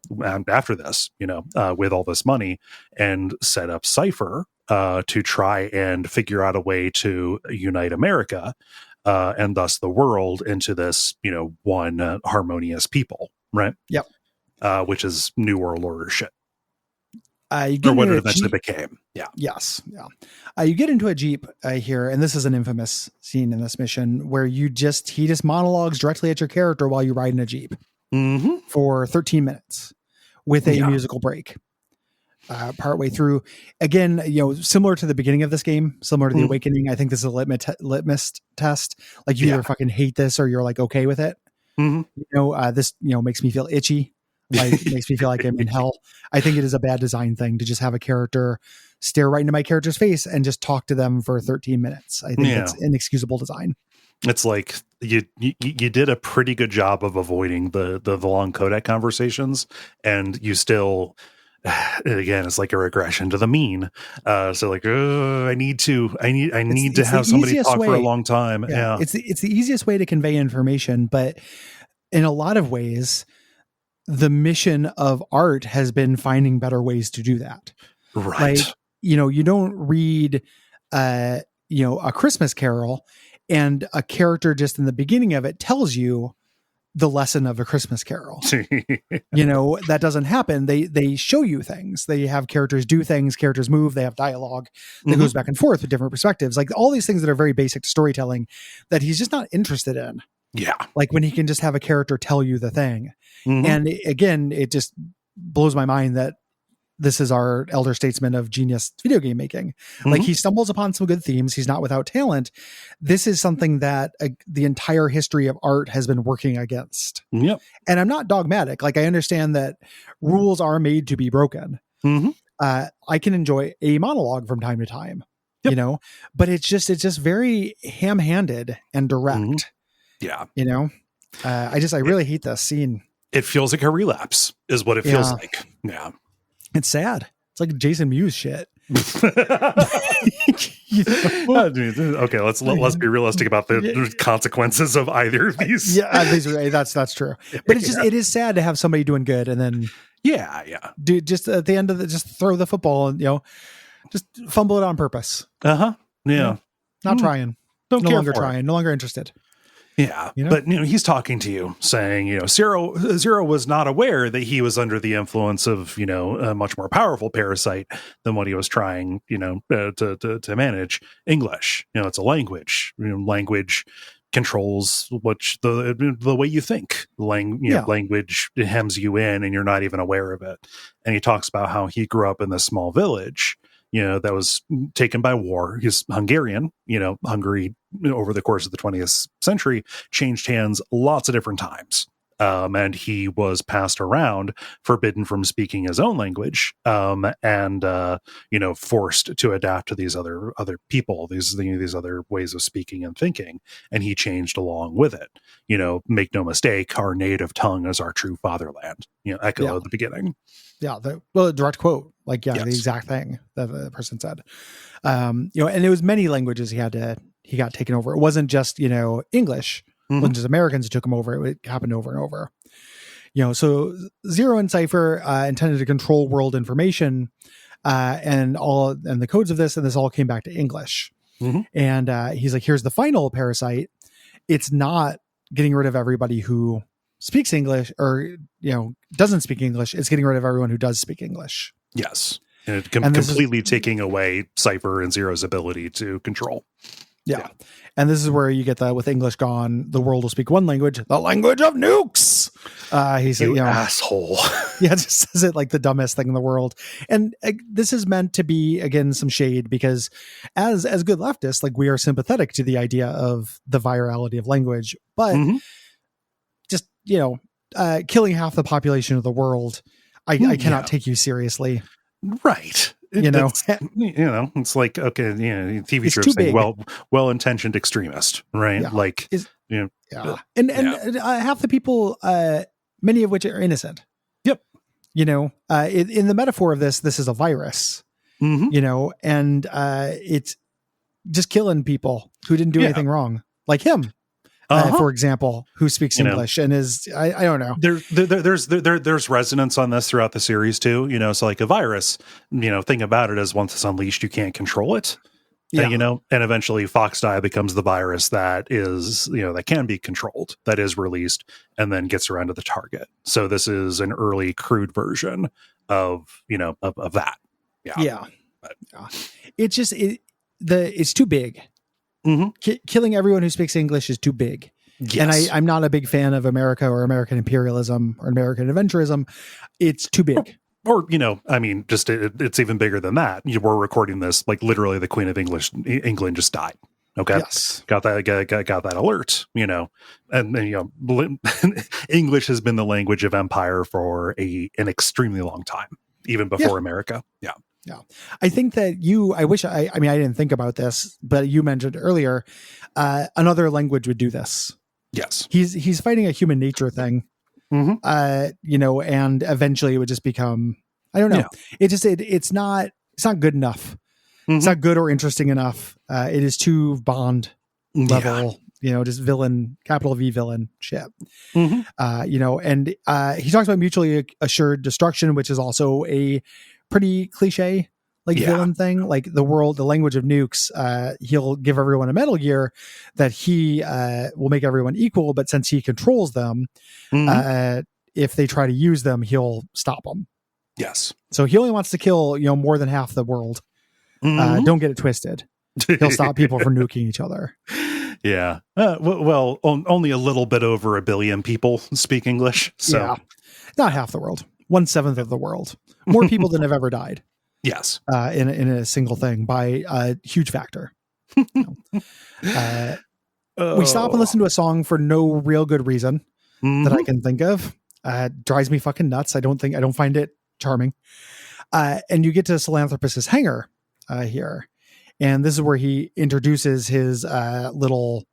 [SPEAKER 2] after this, you know, with all this money, and set up Cypher to try and figure out a way to unite America and thus the world into this, you know, one harmonious people, right?
[SPEAKER 1] Yep.
[SPEAKER 2] Which is New World Order shit.
[SPEAKER 1] Or
[SPEAKER 2] what it eventually became. Yeah.
[SPEAKER 1] Yes. Yeah. You get into a Jeep here, and this is an infamous scene in this mission where he just monologues directly at your character while you ride in a Jeep for 13 minutes with a musical break. Partway through, again, you know, similar to the beginning of this game, similar to the Awakening. I think this is a litmus test. Like, you either fucking hate this or you're like okay with it. You know, this, you know, makes me feel itchy. Like, it makes me feel like I'm in hell. I think it is a bad design thing to just have a character stare right into my character's face and just talk to them for 13 minutes. I think it's inexcusable design.
[SPEAKER 2] It's like you did a pretty good job of avoiding the long codec conversations, and you still, again, it's like a regression to the mean. So like, I need to have somebody talk for a long time. Yeah.
[SPEAKER 1] It's the easiest way to convey information, but in a lot of ways, the mission of art has been finding better ways to do that.
[SPEAKER 2] Right.
[SPEAKER 1] Like, you know, you don't read, you know, A Christmas Carol and a character just in the beginning of it tells you the lesson of A Christmas Carol. You know, that doesn't happen. They show you things. They have characters do things, characters move, they have dialogue that goes back and forth with different perspectives. Like, all these things that are very basic to storytelling that he's just not interested in.
[SPEAKER 2] Yeah.
[SPEAKER 1] Like, when he can just have a character tell you the thing. And again, it just blows my mind that this is our elder statesman of genius video game making. Like, he stumbles upon some good themes. He's not without talent. This is something that the entire history of art has been working against.
[SPEAKER 2] Yep.
[SPEAKER 1] And I'm not dogmatic. Like, I understand that rules are made to be broken. I can enjoy a monologue from time to time, you know, but it's just very ham-handed and direct.
[SPEAKER 2] Yeah.
[SPEAKER 1] You know, I really hate this scene.
[SPEAKER 2] It feels like a relapse is what it feels like. Yeah.
[SPEAKER 1] It's sad. It's like Jason Mewes shit.
[SPEAKER 2] You know? Okay, let's be realistic about the consequences of either of these.
[SPEAKER 1] Yeah, that's true. But it's just, it is sad to have somebody doing good and then do just at the end of just throw the football and, you know, just fumble it on purpose.
[SPEAKER 2] Yeah.
[SPEAKER 1] Not trying. No longer trying. No longer interested.
[SPEAKER 2] Yeah,
[SPEAKER 1] you know?
[SPEAKER 2] But, you know, he's talking to you saying, you know, Zero was not aware that he was under the influence of, you know, a much more powerful parasite than what he was trying, you know, to manage. English, you know, it's a language. You know, language controls the way you think. Language hems you in, and you're not even aware of it. And he talks about how he grew up in this small village, that was taken by war. He's Hungarian. Hungary over the course of the 20th century changed hands lots of different times. And he was passed around, forbidden from speaking his own language, and forced to adapt to these other people, these other ways of speaking and thinking. And he changed along with it. Make no mistake, our native tongue is our true fatherland. Echo at the beginning.
[SPEAKER 1] Yeah, the direct quote, the exact thing that the person said. And it was many languages he got taken over. It wasn't just English.
[SPEAKER 2] Mm-hmm.
[SPEAKER 1] When just Americans took him over, it happened over and over. So Zero and Cypher intended to control world information, and the codes of this, and this all came back to English.
[SPEAKER 2] Mm-hmm.
[SPEAKER 1] And he's like, here's the final parasite. It's not getting rid of everybody who speaks English or doesn't speak English. It's getting rid of everyone who does speak English.
[SPEAKER 2] Yes, and completely taking away Cypher and Zero's ability to control.
[SPEAKER 1] Yeah. And this is where you get with English gone, the world will speak one language, the language of nukes. He said,
[SPEAKER 2] asshole.
[SPEAKER 1] Yeah, just says it like the dumbest thing in the world. And this is meant to be, again, some shade, because as good leftists, we are sympathetic to the idea of the virality of language, but just, killing half the population of the world, I cannot take you seriously.
[SPEAKER 2] Right. It's like, okay, TV tropes saying, well-intentioned extremist, right?
[SPEAKER 1] Yeah. And half the people, many of which are innocent.
[SPEAKER 2] Yep.
[SPEAKER 1] In the metaphor of this is a virus, and it's just killing people who didn't do anything wrong, like him. For example, who speaks English and is, I don't know.
[SPEAKER 2] There's resonance on this throughout the series too. So like a virus, thing about it is once it's unleashed, you can't control it.
[SPEAKER 1] Yeah.
[SPEAKER 2] And eventually Foxdie becomes the virus that is, that can be controlled, that is released and then gets around to the target. So this is an early crude version of that.
[SPEAKER 1] Yeah. It's just, it's too big.
[SPEAKER 2] Mm-hmm.
[SPEAKER 1] Killing everyone who speaks English is too big. Yes. And I'm not a big fan of America or American imperialism or American adventurism. It's too big.
[SPEAKER 2] Or just it's even bigger than that. We're recording this literally the Queen of England just died. Okay,
[SPEAKER 1] yes,
[SPEAKER 2] got that alert. And English has been the language of empire for an extremely long time, even before America. Yeah.
[SPEAKER 1] Yeah. I think that I didn't think about this, but you mentioned earlier, another language would do this.
[SPEAKER 2] Yes.
[SPEAKER 1] He's fighting a human nature thing.
[SPEAKER 2] Mm-hmm.
[SPEAKER 1] And eventually it would just become, I don't know. Yeah. It's not good enough. Mm-hmm. It's not good or interesting enough. It is too Bond level, just villain, capital V villain shit.
[SPEAKER 2] Mm-hmm.
[SPEAKER 1] And he talks about mutually assured destruction, which is also a pretty cliche villain thing, the language of nukes. He'll give everyone a Metal Gear that he will make everyone equal, but since he controls them, if they try to use them, he'll stop them.
[SPEAKER 2] Yes.
[SPEAKER 1] So he only wants to kill more than half the world. Don't get it twisted. He'll stop people from nuking each other.
[SPEAKER 2] Yeah. Only a little bit over 1 billion people speak English. So
[SPEAKER 1] not half the world. 1/7 of the world. More people than have ever died.
[SPEAKER 2] Yes.
[SPEAKER 1] In a single thing by a huge factor. We stop and listen to a song for no real good reason that I can think of. Drives me fucking nuts. I don't find it charming. And you get to Philanthropist's hangar here. And this is where he introduces his little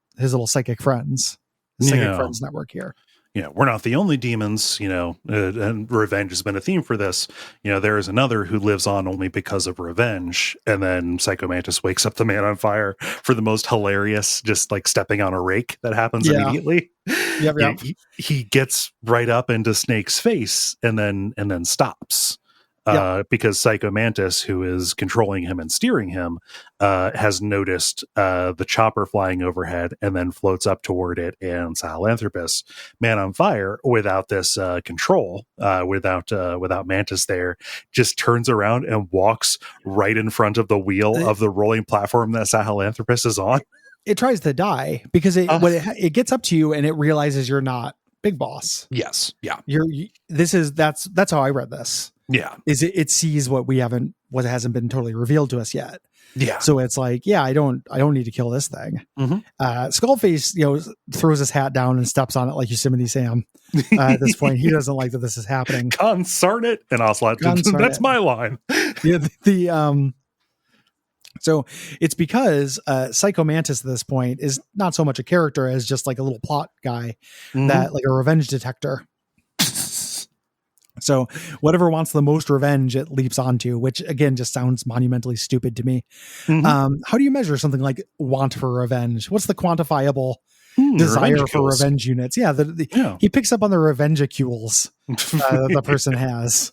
[SPEAKER 1] psychic friends. Psychic Friends network here.
[SPEAKER 2] We're not the only demons, and revenge has been a theme for this. There is another who lives on only because of revenge. And then Psycho Mantis wakes up the man on fire for the most hilarious, just stepping on a rake that happens immediately.
[SPEAKER 1] Yep.
[SPEAKER 2] He gets right up into Snake's face and then stops. Because Psycho Mantis, who is controlling him and steering him, has noticed the chopper flying overhead and then floats up toward it. And Sahelanthropus, man on fire, without this control, without Mantis there, just turns around and walks right in front of the wheel of the rolling platform that Sahelanthropus is on.
[SPEAKER 1] it tries to die because it gets up to you and it realizes you're not Big Boss.
[SPEAKER 2] Yes. Yeah.
[SPEAKER 1] That's how I read this.
[SPEAKER 2] Yeah.
[SPEAKER 1] Is it sees what hasn't been totally revealed to us yet.
[SPEAKER 2] Yeah.
[SPEAKER 1] So it's like, yeah, I don't need to kill this thing.
[SPEAKER 2] Mm-hmm.
[SPEAKER 1] Skullface, throws his hat down and steps on it like Yosemite Sam. At this point, he doesn't like that this is happening.
[SPEAKER 2] Consarn it, and Ocelot. That's my line.
[SPEAKER 1] Yeah. So it's because Psycho Mantis at this point is not so much a character as just like a little plot guy that like a revenge detector. So whatever wants the most revenge, it leaps onto, which again just sounds monumentally stupid to me. How do you measure something like want for revenge? What's the quantifiable desire for revenge units? Yeah, he picks up on the revengeacules the person has.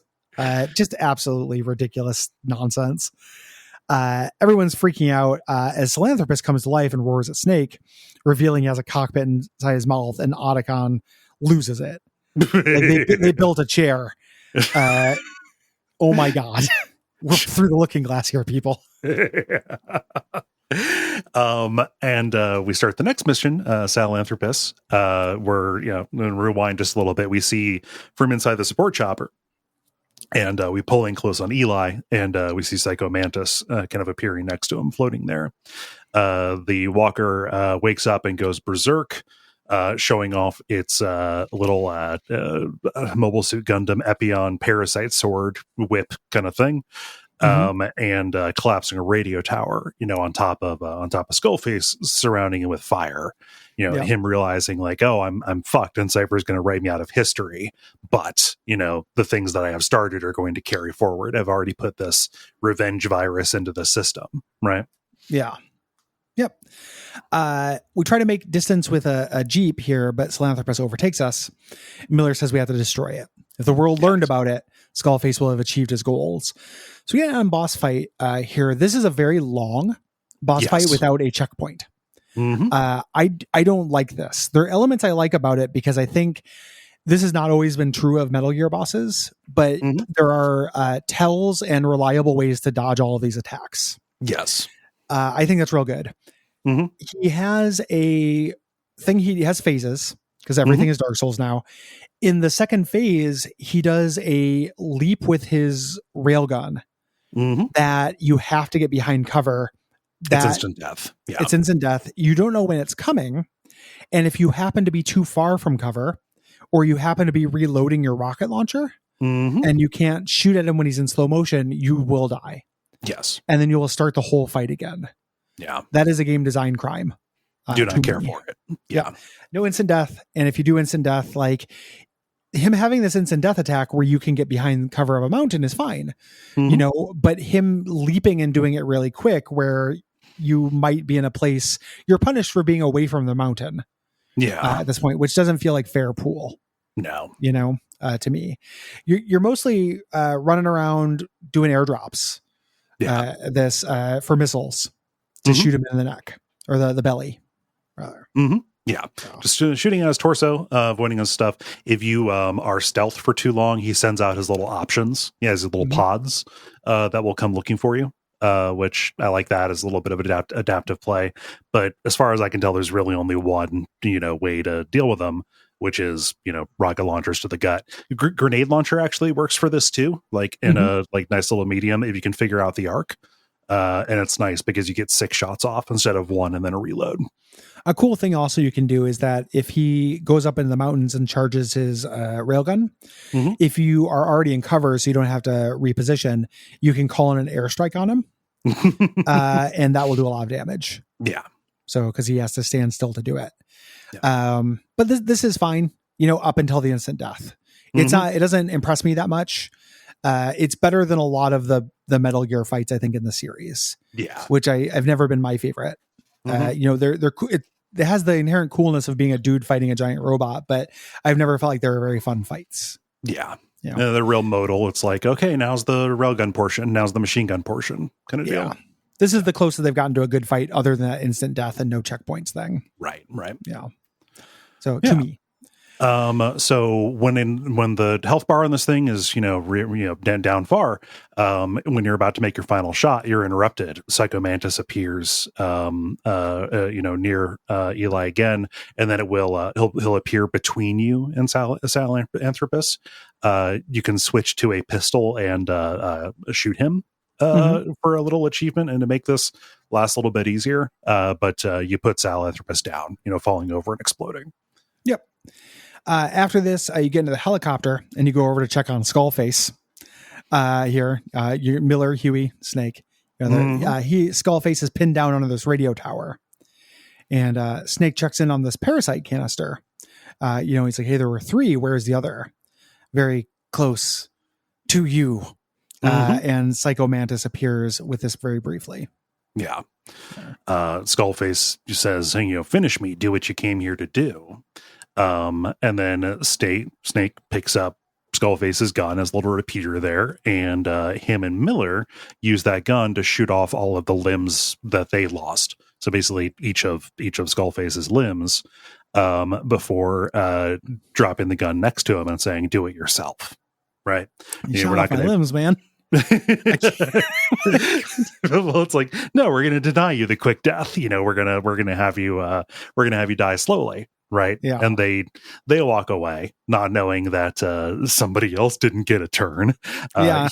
[SPEAKER 1] Just absolutely ridiculous nonsense. Everyone's freaking out as Philanthropist comes to life and roars at Snake, revealing he has a cockpit inside his mouth, and Otacon loses it. Like they built a chair. Oh my God. We're through the looking glass here, people.
[SPEAKER 2] And we start the next mission, Salanthropus, where, rewind just a little bit. We see from inside the support chopper, and we pull in close on Eli, and we see Psycho Mantis kind of appearing next to him, floating there. The walker wakes up and goes berserk, showing off its little Mobile Suit Gundam Epion parasite sword whip kind of thing, and collapsing a radio tower, on top of Skullface, surrounding it with fire. Him realizing like, oh, I'm fucked, and Cypher's going to write me out of history. But the things that I have started are going to carry forward. I've already put this revenge virus into the system, right?
[SPEAKER 1] Yeah. Yep. We try to make distance with a Jeep here, but Salanthropus overtakes us. Miller says we have to destroy it. If the world learned about it, Skullface will have achieved his goals. So we get on boss fight here. This is a very long boss fight without a checkpoint. I don't like this. There are elements I like about it because I think this has not always been true of Metal Gear bosses, but there are tells and reliable ways to dodge all of these attacks.
[SPEAKER 2] Yes.
[SPEAKER 1] I think that's real good. He has a thing. He has phases because everything is Dark Souls now. In the second phase, he does a leap with his railgun that you have to get behind cover.
[SPEAKER 2] It's instant death. Yeah.
[SPEAKER 1] It's instant death. You don't know when it's coming. And if you happen to be too far from cover, or you happen to be reloading your rocket launcher and you can't shoot at him when he's in slow motion, you will die.
[SPEAKER 2] Yes.
[SPEAKER 1] And then you will start the whole fight again.
[SPEAKER 2] Yeah.
[SPEAKER 1] That is a game design crime.
[SPEAKER 2] Do not care for it. Yeah.
[SPEAKER 1] No instant death. And if you do instant death, like him having this instant death attack where you can get behind cover of a mountain is fine, but him leaping and doing it really quick where you might be in a place you're punished for being away from the mountain. At this point, which doesn't feel like fair pool.
[SPEAKER 2] No.
[SPEAKER 1] To me, you're mostly running around doing airdrops. This for missiles to shoot him in the neck or the belly rather.
[SPEAKER 2] Yeah. Just shooting at his torso, avoiding his stuff. If you are stealth for too long, he sends out his little options. He has his little pods that will come looking for you, which I like that as a little bit of adaptive play. But as far as I can tell, there's really only one, way to deal with them, which is, rocket launchers to the gut. Grenade launcher actually works for this too, like in a nice little medium, if you can figure out the arc. And it's nice because you get 6 shots off instead of 1 and then a reload.
[SPEAKER 1] A cool thing also you can do is that if he goes up into the mountains and charges his railgun, if you are already in cover, so you don't have to reposition, you can call in an airstrike on him. And that will do a lot of damage.
[SPEAKER 2] Yeah.
[SPEAKER 1] So, because he has to stand still to do it. Yeah. But this is fine, up until the instant death. It's not, it doesn't impress me that much. It's better than a lot of the Metal Gear fights, I think, in the series. Yeah. Which I've never been my favorite. They're it has the inherent coolness of being a dude fighting a giant robot, but I've never felt like they were very fun fights.
[SPEAKER 2] Yeah. They're real modal. It's like, okay, now's the railgun portion. Now's the machine gun portion kind of deal.
[SPEAKER 1] This is the closest they've gotten to a good fight other than that instant death and no checkpoints thing.
[SPEAKER 2] Right.
[SPEAKER 1] Yeah. So to me,
[SPEAKER 2] So when the health bar on this thing is, down far, when you're about to make your final shot, you're interrupted. Psycho Mantis appears, near Eli again, and then he'll appear between you and Sahelanthropus. You can switch to a pistol and shoot him for a little achievement and to make this last a little bit easier. But you put Sahelanthropus down, falling over and exploding.
[SPEAKER 1] Yep. After this, you get into the helicopter and you go over to check on Skullface. Miller, Huey, Snake. Skullface is pinned down under this radio tower, and Snake checks in on this parasite canister. He's like, "Hey, there were 3. Where's the other?" Very close to you. And Psycho Mantis appears with this very briefly.
[SPEAKER 2] Yeah. Skullface says, "Finish me. Do what you came here to do." And then Snake picks up Skullface's gun, has a little repeater there, and him and Miller use that gun to shoot off all of the limbs that they lost. So basically, each of Skullface's limbs, before dropping the gun next to him and saying, "Do it yourself." Right?
[SPEAKER 1] We're not going to limbs, man.
[SPEAKER 2] Well, it's like, no, we're going to deny you the quick death. We're gonna have you die slowly. Right.
[SPEAKER 1] Yeah.
[SPEAKER 2] And they walk away not knowing that somebody else didn't get a turn.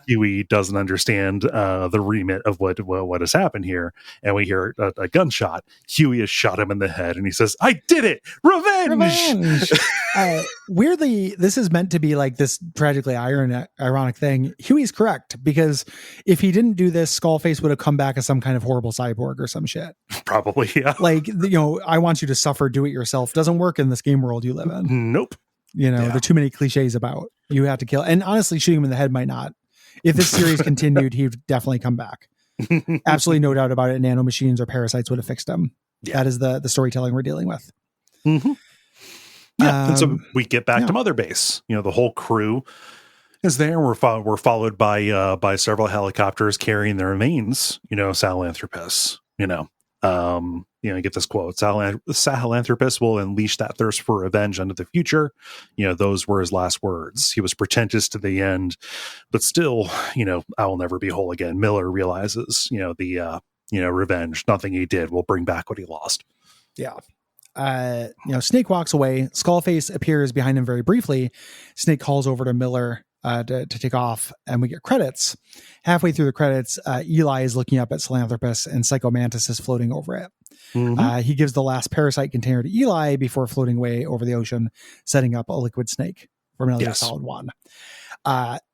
[SPEAKER 2] Huey doesn't understand the remit of what has happened here. And we hear a gunshot. Huey has shot him in the head and he says, "I did it. Revenge."
[SPEAKER 1] Weirdly, this is meant to be like this tragically ironic thing. Huey's correct, because if he didn't do this, Skullface would have come back as some kind of horrible cyborg or some shit.
[SPEAKER 2] Probably, yeah.
[SPEAKER 1] Like, I want you to suffer, do it yourself. Doesn't work in this game world you live in.
[SPEAKER 2] Nope.
[SPEAKER 1] There are too many cliches about you have to kill. And honestly, shooting him in the head might not. If this series continued, he'd definitely come back. Absolutely no doubt about it. Nanomachines or parasites would have fixed him. Yeah. That is the storytelling we're dealing with.
[SPEAKER 2] Mm-hmm. Yeah. And so we get back to Mother Base. The whole crew is there. We're followed by several helicopters carrying the remains, Sahelanthropus, get this quote: "Sahelanthropus will unleash that thirst for revenge into the future." Those were his last words. He was pretentious to the end, but still, "I will never be whole again." Miller realizes, the revenge, nothing he did will bring back what he lost.
[SPEAKER 1] Yeah. Snake walks away. Skullface appears behind him very briefly. Snake calls over to Miller to take off, and we get credits. Halfway through the credits, Eli is looking up at Sahelanthropus and Psycho Mantis is floating over it. He gives the last parasite container to Eli before floating away over the ocean, setting up a liquid snake for Metal Gear Solid 1.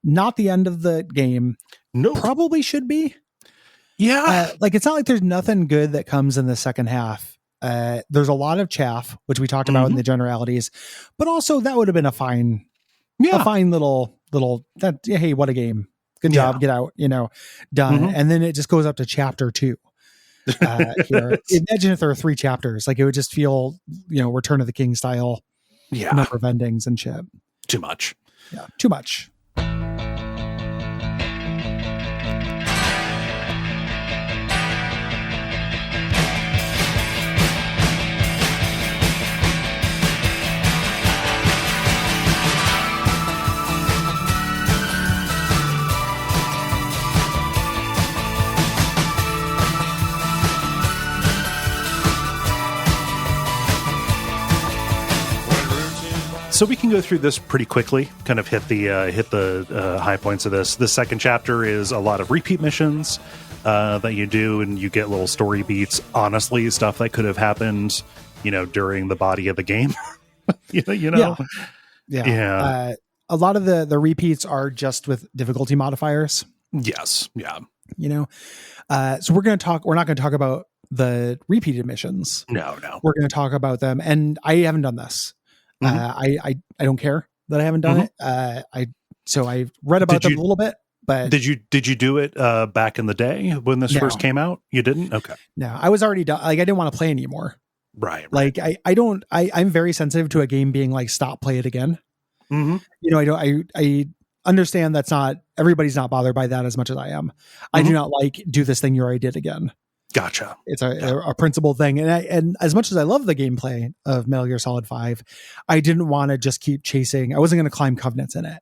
[SPEAKER 1] Not the end of the game.
[SPEAKER 2] Nope.
[SPEAKER 1] Probably should be.
[SPEAKER 2] Yeah.
[SPEAKER 1] It's not like there's nothing good that comes in the second half. There's a lot of chaff, which we talked about in the generalities, but also that would have been a fine little that. Hey, what a game. Good job. Get out, done. And then it just goes up to chapter 2. Here. Imagine if there were 3 chapters, it would just feel, Return of the King style. Number of endings and shit.
[SPEAKER 2] Too much.
[SPEAKER 1] Yeah. Too much.
[SPEAKER 2] So we can go through this pretty quickly, kind of hit the high points of this. The second chapter is a lot of repeat missions that you do, and you get little story beats. Honestly, stuff that could have happened, during the body of the game. Yeah. A lot of the repeats are just with difficulty modifiers. Yes. Yeah.
[SPEAKER 1] So we're not going to talk about the repeated missions.
[SPEAKER 2] No.
[SPEAKER 1] We're going to talk about them, and I haven't done this. I don't care that I haven't done it. So I read about them a little bit, but
[SPEAKER 2] did you do it back in the day when this first came out? You didn't? Okay.
[SPEAKER 1] No, I was already done. I didn't want to play anymore.
[SPEAKER 2] Right.
[SPEAKER 1] I'm very sensitive to a game being stop, play it again. I understand everybody's not bothered by that as much as I am. I do not do this thing you already did again.
[SPEAKER 2] Gotcha.
[SPEAKER 1] It's a principal thing. And as much as I love the gameplay of Metal Gear Solid 5, I didn't want to just keep chasing. I wasn't going to climb covenants in it.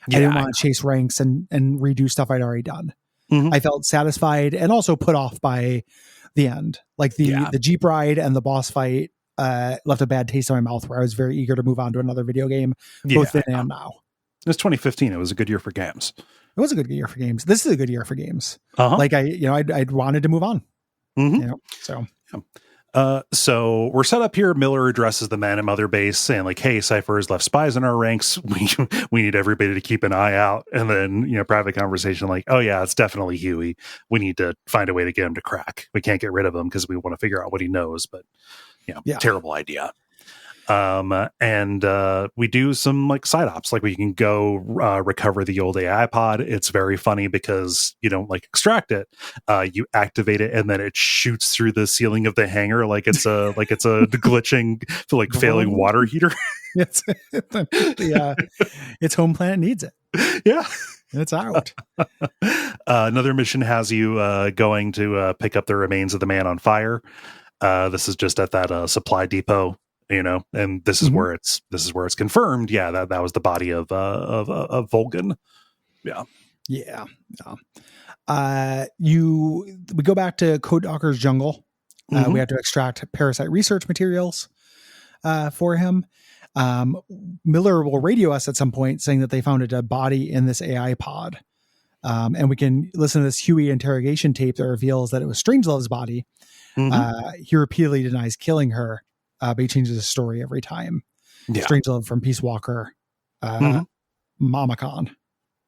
[SPEAKER 1] I didn't want to chase ranks and redo stuff I'd already done.
[SPEAKER 2] Mhm.
[SPEAKER 1] I felt satisfied and also put off by the end. Like the Jeep ride and the boss fight left a bad taste in my mouth, where I was very eager to move on to another video game, both then and now.
[SPEAKER 2] It was 2015. It was a good year for games.
[SPEAKER 1] It was a good year for games. This is a good year for games.
[SPEAKER 2] Uh-huh.
[SPEAKER 1] Like I'd wanted to move on.
[SPEAKER 2] Mhm.
[SPEAKER 1] So
[SPEAKER 2] we're set up here. Miller addresses the man at Mother Base saying like, hey, Cypher has left spies in our ranks. We need everybody to keep an eye out. And then, private conversation like, oh yeah, it's definitely Huey. We need to find a way to get him to crack. We can't get rid of him because we want to figure out what he knows, but terrible idea. And we do some like side ops, like we can go recover the old AI pod. It's very funny because you don't like extract it, you activate it, and then it shoots through the ceiling of the hangar like it's a glitching like failing water heater.
[SPEAKER 1] its home planet needs it.
[SPEAKER 2] Yeah,
[SPEAKER 1] it's out.
[SPEAKER 2] Another mission has you going to pick up the remains of the man on fire. This is just at that supply depot. And this is where it's confirmed. Yeah, that was the body of Volgan. Yeah. We go back to Code Docker's jungle. We have to extract parasite research materials for him. Miller will radio us at some point saying that they found a dead body in this AI pod. And we can listen to this Huey interrogation tape that reveals that it was Strangelove's body. He repeatedly denies killing her. But he changes his story every time. Yeah. Strangelove from Peace Walker, Mamacon.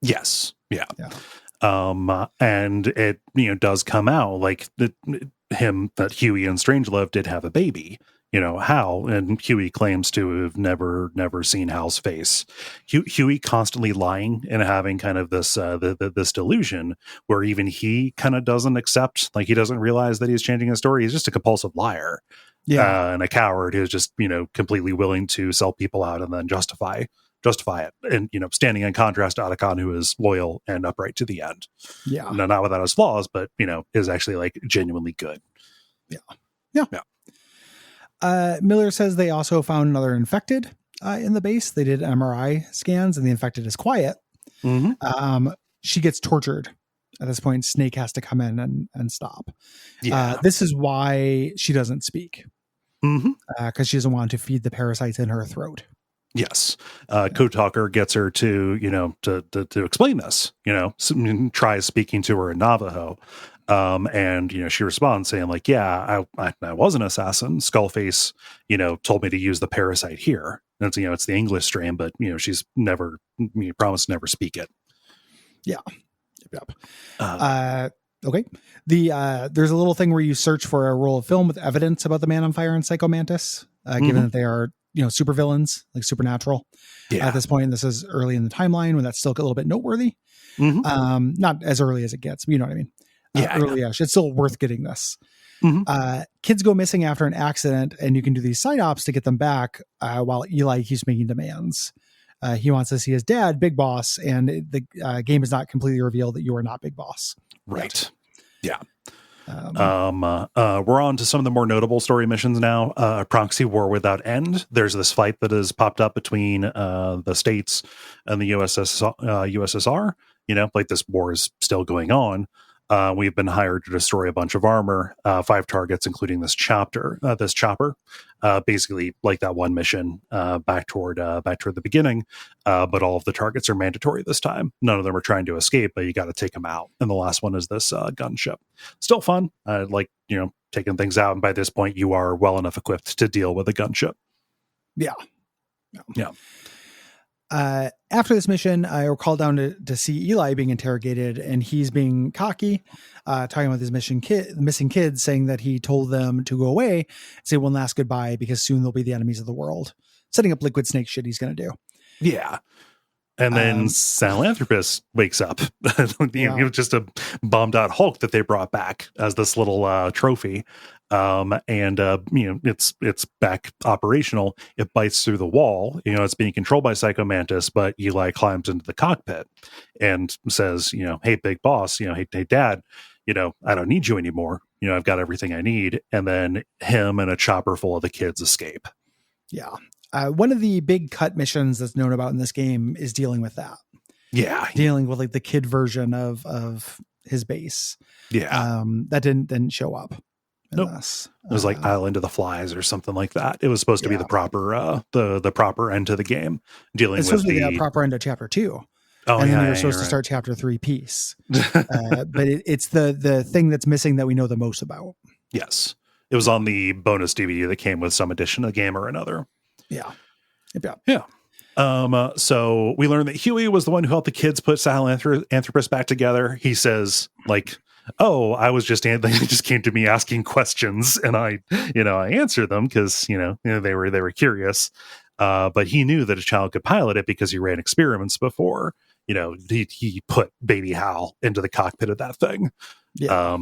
[SPEAKER 2] Yes. Yeah. And it, does come out like that Huey and Strangelove did have a baby, Hal, and Huey claims to have never seen Hal's face. Huey constantly lying and having kind of this, this delusion where even he kind of doesn't accept, like he doesn't realize that he's changing his story. He's just a compulsive liar. And a coward who's just, completely willing to sell people out and then justify it. And, standing in contrast to Otacon, who is loyal and upright to the end. Yeah. No, not without his flaws, but, is actually like genuinely good.
[SPEAKER 1] Yeah. Miller says they also found another infected in the base. They did MRI scans and the infected is quiet. She gets tortured. At this point, Snake has to come in and stop. This is why she doesn't speak. Because she doesn't want to feed the parasites in her throat.
[SPEAKER 2] Yes. Code Talker gets her to, to explain this, tries speaking to her in Navajo. And, she responds saying like, yeah, I was an assassin. Skullface, told me to use the parasite here. And it's, it's the English strain, but, she's never promised to never speak it.
[SPEAKER 1] Yeah. Yep. Okay. There's a little thing where you search for a roll of film with evidence about the Man on Fire and Psycho Mantis, given that they are, super villains, like supernatural. At this point, this is early in the timeline when that's still a little bit noteworthy. Not as early as it gets, but you know what I mean? Early-ish. It's still worth getting this. Kids go missing after an accident, and you can do these side ops to get them back while Eli keeps making demands. He wants to see his dad, Big Boss, and the game is not completely revealed that you are not Big Boss.
[SPEAKER 2] Right. Yet. Yeah. We're on to some of the more notable story missions now. Proxy War Without End. There's this fight that has popped up between the States and the USSR. Like this war is still going on. We've been hired to destroy a bunch of armor, 5 targets, including this chopper. Basically, like that one mission back toward the beginning. But all of the targets are mandatory this time. None of them are trying to escape, but you got to take them out. And the last one is this gunship. Still fun. Taking things out. And by this point, you are well enough equipped to deal with a gunship.
[SPEAKER 1] Yeah. After this mission, we're called down to see Eli being interrogated, and he's being cocky, talking about his missing kids, saying that he told them to go away, say one last goodbye, because soon they'll be the enemies of the world. Setting up Liquid Snake shit he's going to do. Yeah.
[SPEAKER 2] And then Sahelanthropus wakes up. He was just a bombed out Hulk that they brought back as this little trophy. It's back operational. It bites through the wall. It's being controlled by Psycho Mantis, but Eli climbs into the cockpit and says, hey, Big Boss, hey, Dad, I don't need you anymore. I've got everything I need. And then him and a chopper full of the kids escape.
[SPEAKER 1] Yeah. One of the big cut missions that's known about in this game is dealing with that.
[SPEAKER 2] Yeah.
[SPEAKER 1] Dealing with like the kid version of his base.
[SPEAKER 2] Yeah.
[SPEAKER 1] That didn't show up in
[SPEAKER 2] Nope.
[SPEAKER 1] this.
[SPEAKER 2] It was like Island of the Flies or something like that. It was supposed to be the proper the proper end to the game, dealing
[SPEAKER 1] it's
[SPEAKER 2] with
[SPEAKER 1] supposed to be the proper end of chapter 2.
[SPEAKER 2] Oh,
[SPEAKER 1] and
[SPEAKER 2] yeah,
[SPEAKER 1] then you're supposed to start chapter 3 piece. But it's the thing that's missing that we know the most about.
[SPEAKER 2] Yes. It was on the bonus DVD that came with some edition of the game or another.
[SPEAKER 1] Yeah. Yep.
[SPEAKER 2] Yeah. So we learned that Huey was the one who helped the kids put Sahelanthropus back together. He says, like, oh, I was just, they just came to me asking questions, and I answered them because, they were curious. But he knew that a child could pilot it because he ran experiments before. He put baby Hal into the cockpit of that thing.
[SPEAKER 1] Yeah.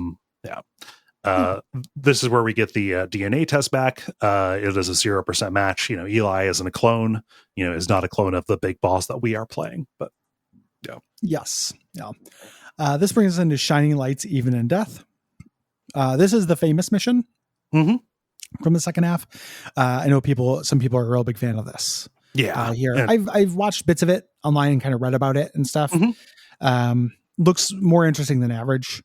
[SPEAKER 2] This is where we get the DNA test back. It is a 0% match. Eli isn't a clone, is not a clone of the big boss that we are playing, but yeah.
[SPEAKER 1] Yes. Yeah. This brings us into Shining Lights, Even in Death. This is the famous mission from the second half. I know some people are a real big fan of this.
[SPEAKER 2] Yeah.
[SPEAKER 1] Here. I've watched bits of it online and kind of read about it and stuff. Looks more interesting than average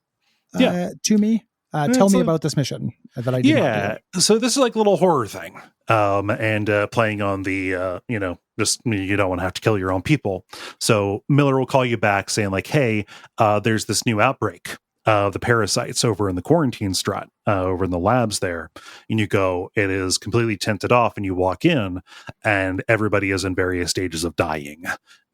[SPEAKER 1] to me. Tell me about this mission that I did.
[SPEAKER 2] Yeah. So this is like a little horror thing. And playing on the, just you don't want to have to kill your own people. So Miller will call you back saying like, hey, there's this new outbreak of the parasites over in the quarantine strut, over in the labs there. And you go, it is completely tented off, and you walk in and everybody is in various stages of dying.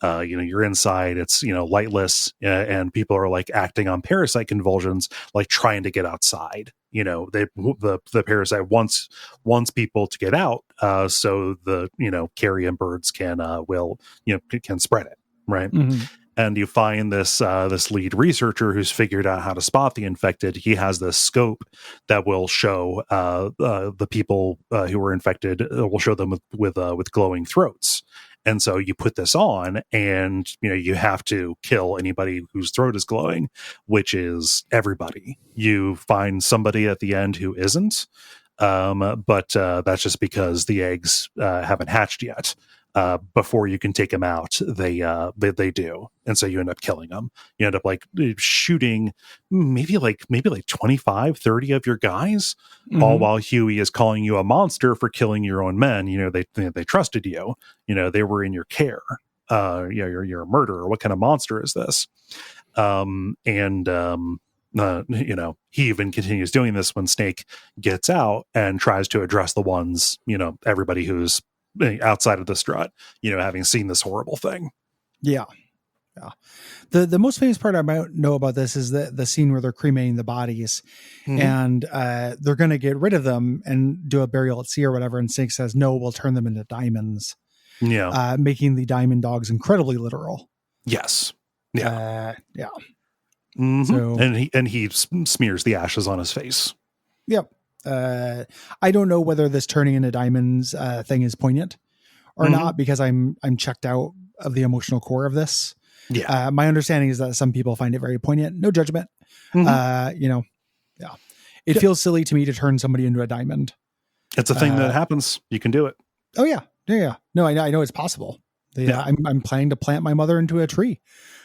[SPEAKER 2] You're inside, it's, lightless, and people are like acting on parasite convulsions, like trying to get outside. The parasite wants people to get out, so the, carrion birds can spread it. Right.
[SPEAKER 1] Mm-hmm.
[SPEAKER 2] And you find this lead researcher who's figured out how to spot the infected. He has this scope that will show the people who were infected. Will show them with glowing throats. And so you put this on, and you have to kill anybody whose throat is glowing, which is everybody. You find somebody at the end who isn't, but that's just because the eggs haven't hatched yet. Before you can take them out, they do, and so you end up killing them. You end up like shooting maybe like 25, 30 of your guys, all while Huey is calling you a monster for killing your own men. They trusted you. They were in your care. You're a murderer. What kind of monster is this? He even continues doing this when Snake gets out and tries to address the ones, everybody who's outside of the strut, having seen this horrible thing. Yeah.
[SPEAKER 1] The most famous part I might know about this is the scene where they're cremating the bodies, and they're going to get rid of them and do a burial at sea or whatever. And Snake says, no, we'll turn them into diamonds.
[SPEAKER 2] Yeah.
[SPEAKER 1] Making the diamond dogs incredibly literal.
[SPEAKER 2] Yes. Yeah.
[SPEAKER 1] Yeah.
[SPEAKER 2] So, and he smears the ashes on his face.
[SPEAKER 1] Yep. I don't know whether this turning into diamonds thing is poignant or not, because I'm checked out of the emotional core of this.
[SPEAKER 2] Yeah.
[SPEAKER 1] My understanding is that some people find it very poignant. No judgment. It feels silly to me to turn somebody into a diamond.
[SPEAKER 2] It's a thing that happens. You can do it.
[SPEAKER 1] Oh yeah. No, I know it's possible. I'm planning to plant my mother into a tree.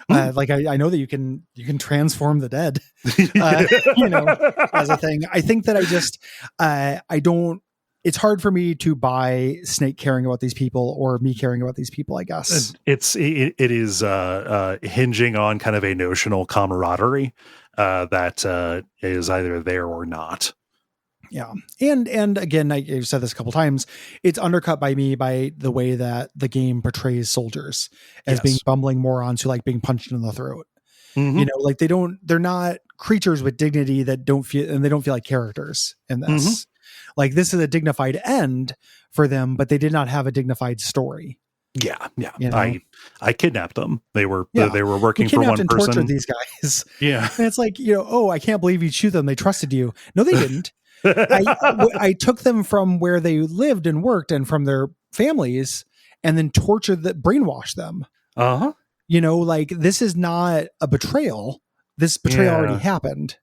[SPEAKER 1] Like I know that you can transform the dead, as a thing. I think that I don't, it's hard for me to buy Snake caring about these people or me caring about these people, I guess.
[SPEAKER 2] It is hinging on kind of a notional camaraderie that is either there or not.
[SPEAKER 1] Yeah. And again, I've said this a couple times, it's undercut by the way that the game portrays soldiers as being bumbling morons who like being punched in the throat. Like they're not creatures with dignity that don't feel like characters in this. Like this is a dignified end for them, but they did not have a dignified story.
[SPEAKER 2] Yeah. I kidnapped them. They were working for one
[SPEAKER 1] and
[SPEAKER 2] person.
[SPEAKER 1] Tortured these guys.
[SPEAKER 2] Yeah.
[SPEAKER 1] And it's like, I can't believe you shoot them. They trusted you. No, they didn't. I took them from where they lived and worked and from their families, and then brainwashed them. Like this is not a betrayal. This betrayal already happened.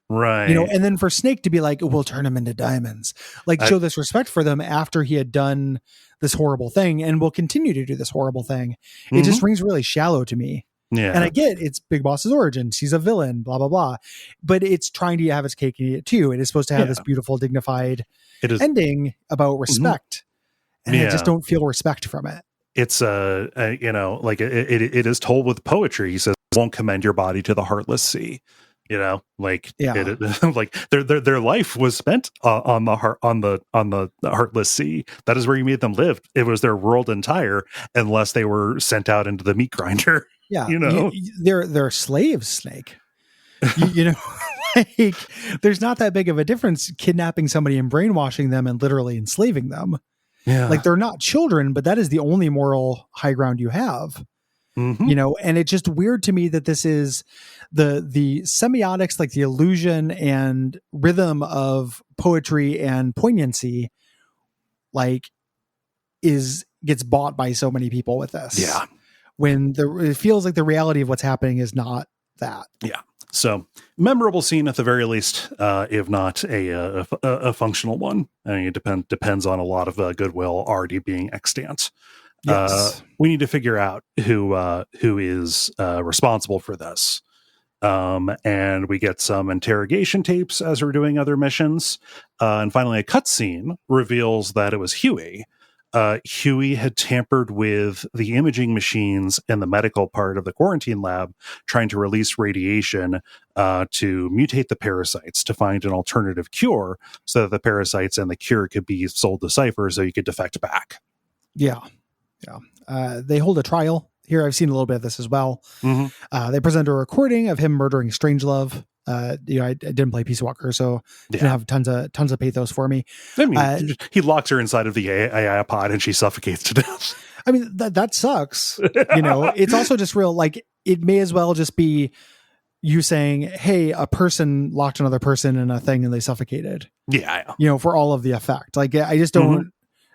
[SPEAKER 2] Right.
[SPEAKER 1] And then for Snake to be like, we'll turn him into diamonds, like show this respect for them after he had done this horrible thing and will continue to do this horrible thing. It just rings really shallow to me.
[SPEAKER 2] Yeah.
[SPEAKER 1] And I get it's Big Boss's origins. He's a villain, blah, blah, blah. But it's trying to have its cake and eat it too. It is supposed to have this beautiful, dignified ending about respect. And I just don't feel respect from it.
[SPEAKER 2] It's like it is told with poetry. He says, "Won't commend your body to the heartless sea." Like their life was spent on the heartless sea. That is where you made them live. It was their world entire, unless they were sent out into the meat grinder.
[SPEAKER 1] Yeah, they're slaves, Snake. Like there's not that big of a difference kidnapping somebody and brainwashing them and literally enslaving them.
[SPEAKER 2] Yeah,
[SPEAKER 1] like they're not children, but that is the only moral high ground you have. And it's just weird to me that this is the semiotics, like the illusion and rhythm of poetry and poignancy, like gets bought by so many people with this.
[SPEAKER 2] Yeah.
[SPEAKER 1] When it feels like the reality of what's happening is not that.
[SPEAKER 2] Yeah. So memorable scene at the very least, if not a functional one. I mean, it depends on a lot of goodwill already being extant.
[SPEAKER 1] Yes.
[SPEAKER 2] We need to figure out who is responsible for this. And we get some interrogation tapes as we're doing other missions. And finally, a cutscene reveals that it was Huey. Huey had tampered with the imaging machines in the medical part of the quarantine lab, trying to release radiation to mutate the parasites to find an alternative cure so that the parasites and the cure could be sold to Cypher so you could defect back.
[SPEAKER 1] Yeah. Yeah. They hold a trial here. I've seen a little bit of this as well. They present a recording of him murdering Strangelove. I didn't play Peace Walker, so didn't have tons of pathos for me.
[SPEAKER 2] I mean, he locks her inside of the AI pod and she suffocates to death.
[SPEAKER 1] I mean, that sucks. It's also just real. Like, it may as well just be you saying, "Hey, a person locked another person in a thing and they suffocated."
[SPEAKER 2] Yeah.
[SPEAKER 1] For all of the effect. Like, I just don't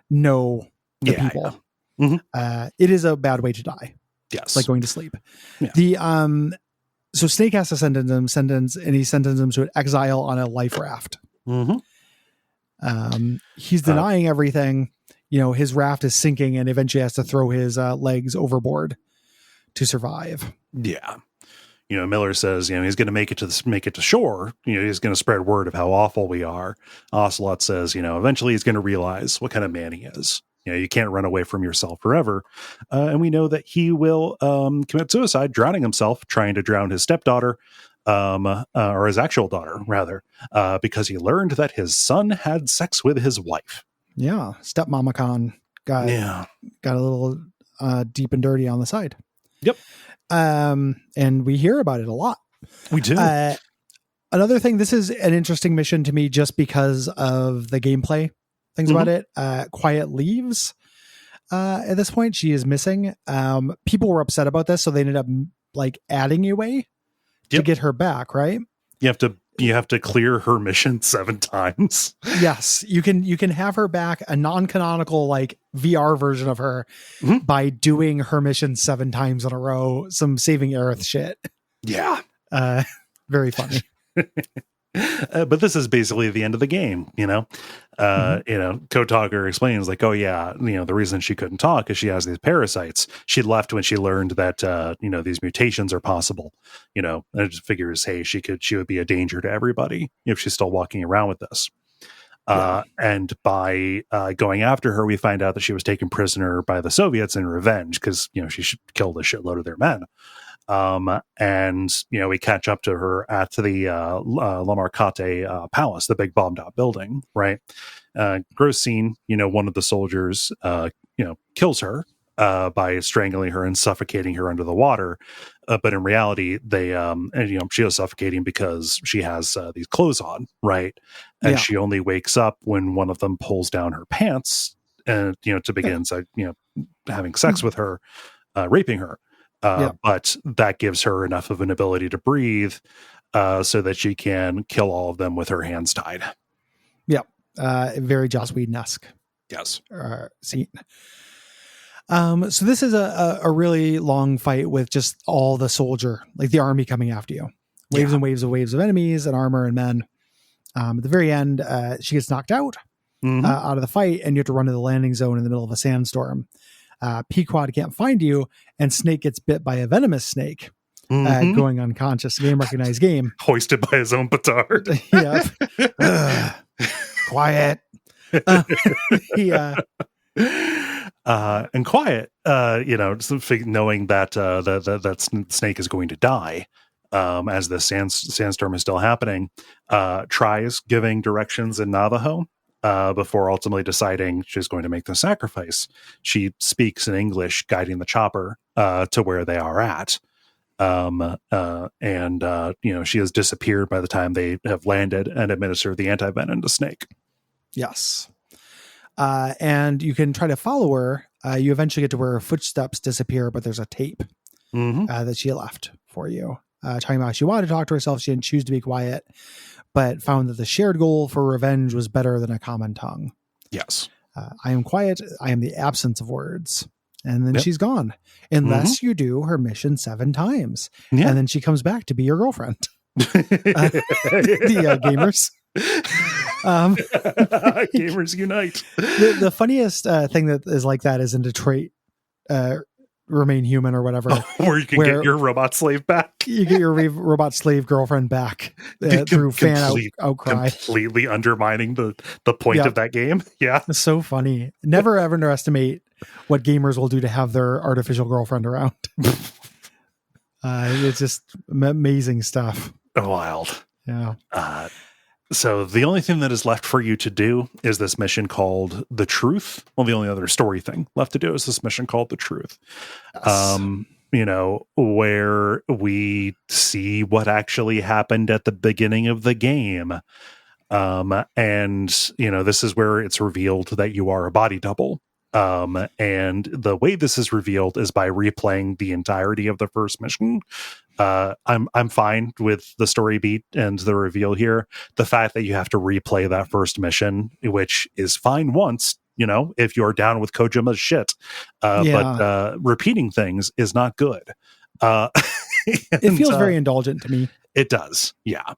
[SPEAKER 1] know the people. It is a bad way to die.
[SPEAKER 2] Yes.
[SPEAKER 1] Like going to sleep.
[SPEAKER 2] Yeah.
[SPEAKER 1] So Snake has to sentence him to an exile on a life raft. He's denying everything. His raft is sinking and eventually has to throw his legs overboard to survive.
[SPEAKER 2] Yeah. Miller says, he's going to make it to shore. He's going to spread word of how awful we are. Ocelot says, eventually he's going to realize what kind of man he is. You can't run away from yourself forever. And we know that he will commit suicide, drowning himself, trying to drown his stepdaughter, or his actual daughter, rather, because he learned that his son had sex with his wife.
[SPEAKER 1] Yeah. Stepmama Con got a little deep and dirty on the side.
[SPEAKER 2] Yep.
[SPEAKER 1] And we hear about it a lot.
[SPEAKER 2] We do.
[SPEAKER 1] Another thing, this is an interesting mission to me just because of the gameplay things about it. Quiet leaves at this point. She is missing. People were upset about this, so they ended up like adding a way to get her back, right?
[SPEAKER 2] You have to clear her mission 7 times.
[SPEAKER 1] Yes, you can have her back, a non-canonical like VR version of her by doing her mission 7 times in a row. Some Saving Aerith shit.
[SPEAKER 2] Yeah.
[SPEAKER 1] Very funny.
[SPEAKER 2] But this is basically the end of the game, Code Talker explains like, oh yeah, the reason she couldn't talk is she has these parasites. She left when she learned that, these mutations are possible, and it just figures, hey, she would be a danger to everybody if she's still walking around with this. And by going after her, we find out that she was taken prisoner by the Soviets in revenge because, she killed a shitload of their men. And we catch up to her at the La Marcate palace, the big bombed out building, right? Gross scene. One of the soldiers kills her by strangling her and suffocating her under the water, but in reality they she was suffocating because she has these clothes on, right? And she only wakes up when one of them pulls down her pants and to begin having sex with her, raping her. But that gives her enough of an ability to breathe so that she can kill all of them with her hands tied.
[SPEAKER 1] Yep. Very Joss Whedon-esque.
[SPEAKER 2] Yes.
[SPEAKER 1] Scene. So this is a really long fight with just all the soldier, like the army coming after you. waves and waves of enemies and armor and men. At the very end, she gets knocked out out of the fight, and you have to run to the landing zone in the middle of a sandstorm. Pequod can't find you, and Snake gets bit by a venomous snake, going unconscious. Game recognized game.
[SPEAKER 2] Hoisted by his own petard.
[SPEAKER 1] Yeah. Quiet.
[SPEAKER 2] And Quiet, knowing that that Snake is going to die as the sandstorm is still happening, tries giving directions in Navajo before ultimately deciding she's going to make the sacrifice. She speaks in English, guiding the chopper to where they are at. She has disappeared by the time they have landed and administered the anti-venom to Snake.
[SPEAKER 1] Yes. And you can try to follow her. You eventually get to where her footsteps disappear, but there's a tape that she left for you. Talking about she wanted to talk to herself. She didn't choose to be quiet, but found that the shared goal for revenge was better than a common tongue.
[SPEAKER 2] Yes.
[SPEAKER 1] I am quiet. I am the absence of words. And then she's gone. Unless you do her mission 7 times. Yeah. And then she comes back to be your girlfriend. The gamers.
[SPEAKER 2] Gamers unite.
[SPEAKER 1] The funniest thing that is like that is in Detroit, Remain Human or whatever,
[SPEAKER 2] where you can get your robot slave back.
[SPEAKER 1] You get your robot slave girlfriend back through fan outcry,
[SPEAKER 2] completely undermining the point of that game. Yeah,
[SPEAKER 1] it's so funny. Never ever underestimate what gamers will do to have their artificial girlfriend around. It's just amazing stuff.
[SPEAKER 2] Wild.
[SPEAKER 1] Yeah.
[SPEAKER 2] So the only thing that is left for you to do is this mission called The Truth. Well, the only other story thing left to do is this mission called The Truth. Yes. Where we see what actually happened at the beginning of the game. This is where it's revealed that you are a body double. And the way this is revealed is by replaying the entirety of the first mission. I'm fine with the story beat and the reveal here. The fact that you have to replay that first mission, which is fine once, if you're down with Kojima's shit, but repeating things is not good.
[SPEAKER 1] It feels very indulgent to me.
[SPEAKER 2] It does. Yeah.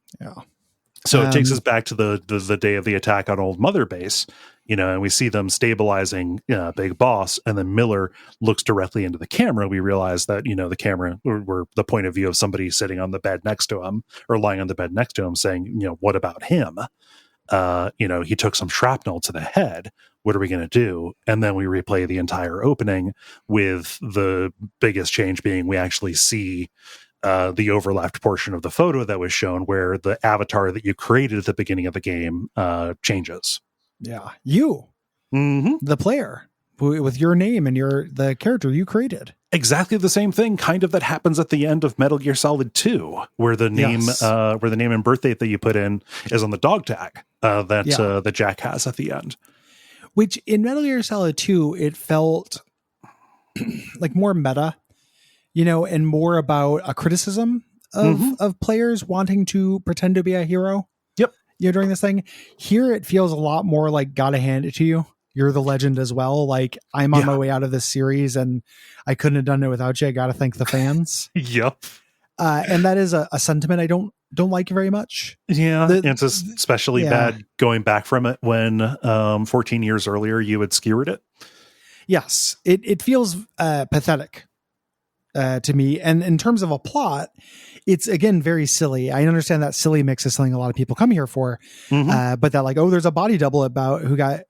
[SPEAKER 2] So it takes us back to the day of the attack on Old Mother Base, and we see them stabilizing Big Boss, and then Miller looks directly into the camera. We realize that, the camera were the point of view of somebody sitting on the bed next to him or lying on the bed next to him saying, what about him? He took some shrapnel to the head. What are we going to do? And then we replay the entire opening with the biggest change being we actually see the overlapped portion of the photo that was shown where the avatar that you created at the beginning of the game changes.
[SPEAKER 1] Yeah. You, the player with your name and the character you created.
[SPEAKER 2] Exactly the same thing kind of that happens at the end of Metal Gear Solid 2, where the name and birth date that you put in is on the dog tag that Jack has at the end.
[SPEAKER 1] Which in Metal Gear Solid 2, it felt like more meta, and more about a criticism of players wanting to pretend to be a hero.
[SPEAKER 2] Yep.
[SPEAKER 1] During this thing. Here, it feels a lot more like gotta hand it to you. You're the legend as well. Like, I'm on my way out of this series and I couldn't have done it without you. I gotta thank the fans.
[SPEAKER 2] Yep.
[SPEAKER 1] And that is a sentiment I don't like very much.
[SPEAKER 2] Yeah. It's especially bad going back from it when 14 years earlier you had skewered it.
[SPEAKER 1] Yes. It feels pathetic. To me, and in terms of a plot, it's again very silly. I understand that silly mix is something a lot of people come here for, but that there's a body double about who got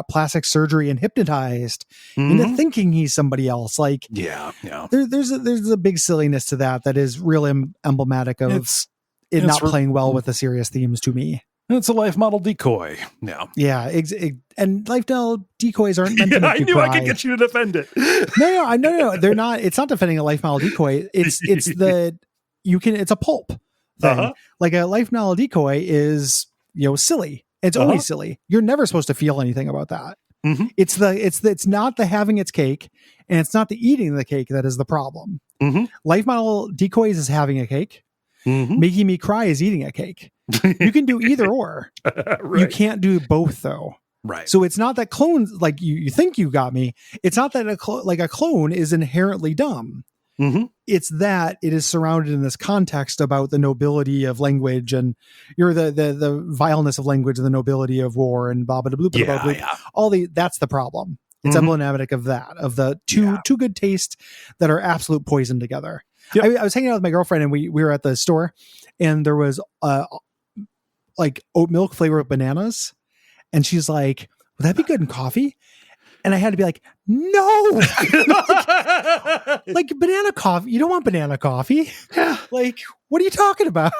[SPEAKER 1] plastic surgery and hypnotized into thinking he's somebody else. There's a big silliness to that is real emblematic of it not playing well with the serious themes to me.
[SPEAKER 2] It's a life model decoy.
[SPEAKER 1] Yeah. And life model decoys aren't meant to make you cry.
[SPEAKER 2] I could get you to defend it.
[SPEAKER 1] No, they're not. It's not defending a life model decoy. It's a pulp thing. Like a life model decoy is, silly. It's always silly. You're never supposed to feel anything about that. It's not the having its cake and it's not the eating the cake that is the problem. Life model decoys is having a cake. Making me cry is eating a cake. You can do either or. Right. You can't do both though.
[SPEAKER 2] Right.
[SPEAKER 1] So it's not that clones, like you think you got me. It's not that a clone is inherently dumb. It's that it is surrounded in this context about the nobility of language and the vileness of language and the nobility of war and blah, blah, blah, blah, blah, blah. All that's the problem. It's emblematic of that, of the two good taste that are absolute poison together. Yep. I was hanging out with my girlfriend and we were at the store and there was like oat milk flavored bananas. And she's like, would that be good in coffee? And I had to be like, no, like banana coffee. You don't want banana coffee. Like, what are you talking about?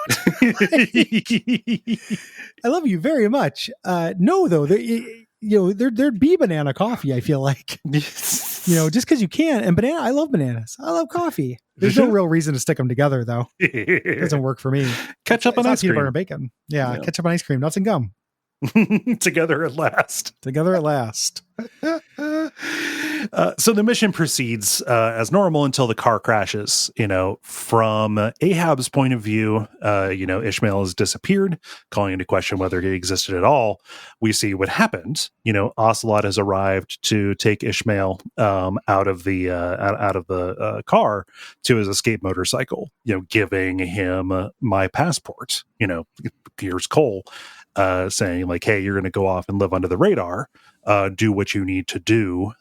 [SPEAKER 1] I love you very much. No, though, there'd be banana coffee. I feel like, just because you can. And I love bananas. I love coffee. There's no real reason to stick them together, though. It doesn't work for me.
[SPEAKER 2] Ketchup and ice cream.
[SPEAKER 1] Peanut butter and bacon. Yeah, ketchup and ice cream. Nuts and gum.
[SPEAKER 2] Together at last. So the mission proceeds as normal until the car crashes. From Ahab's point of view, Ishmael has disappeared, calling into question whether he existed at all. We see what happened. Ocelot has arrived to take Ishmael out of the car to his escape motorcycle. Giving him my passport. Here's Cole. Saying like, hey, you're going to go off and live under the radar, do what you need to do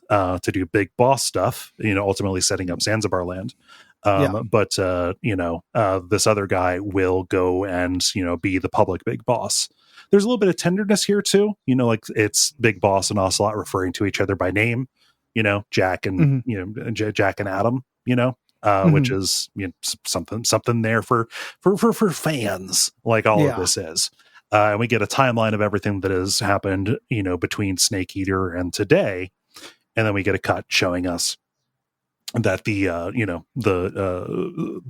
[SPEAKER 2] big boss stuff, ultimately setting up Zanzibar land. But this other guy will go and, be the public big boss. There's a little bit of tenderness here too, like it's Big Boss and Ocelot referring to each other by name, Jack and, Jack and Adam, which is something there for fans, like all of this is. And we get a timeline of everything that has happened, between Snake Eater and today. And then we get a cut showing us that the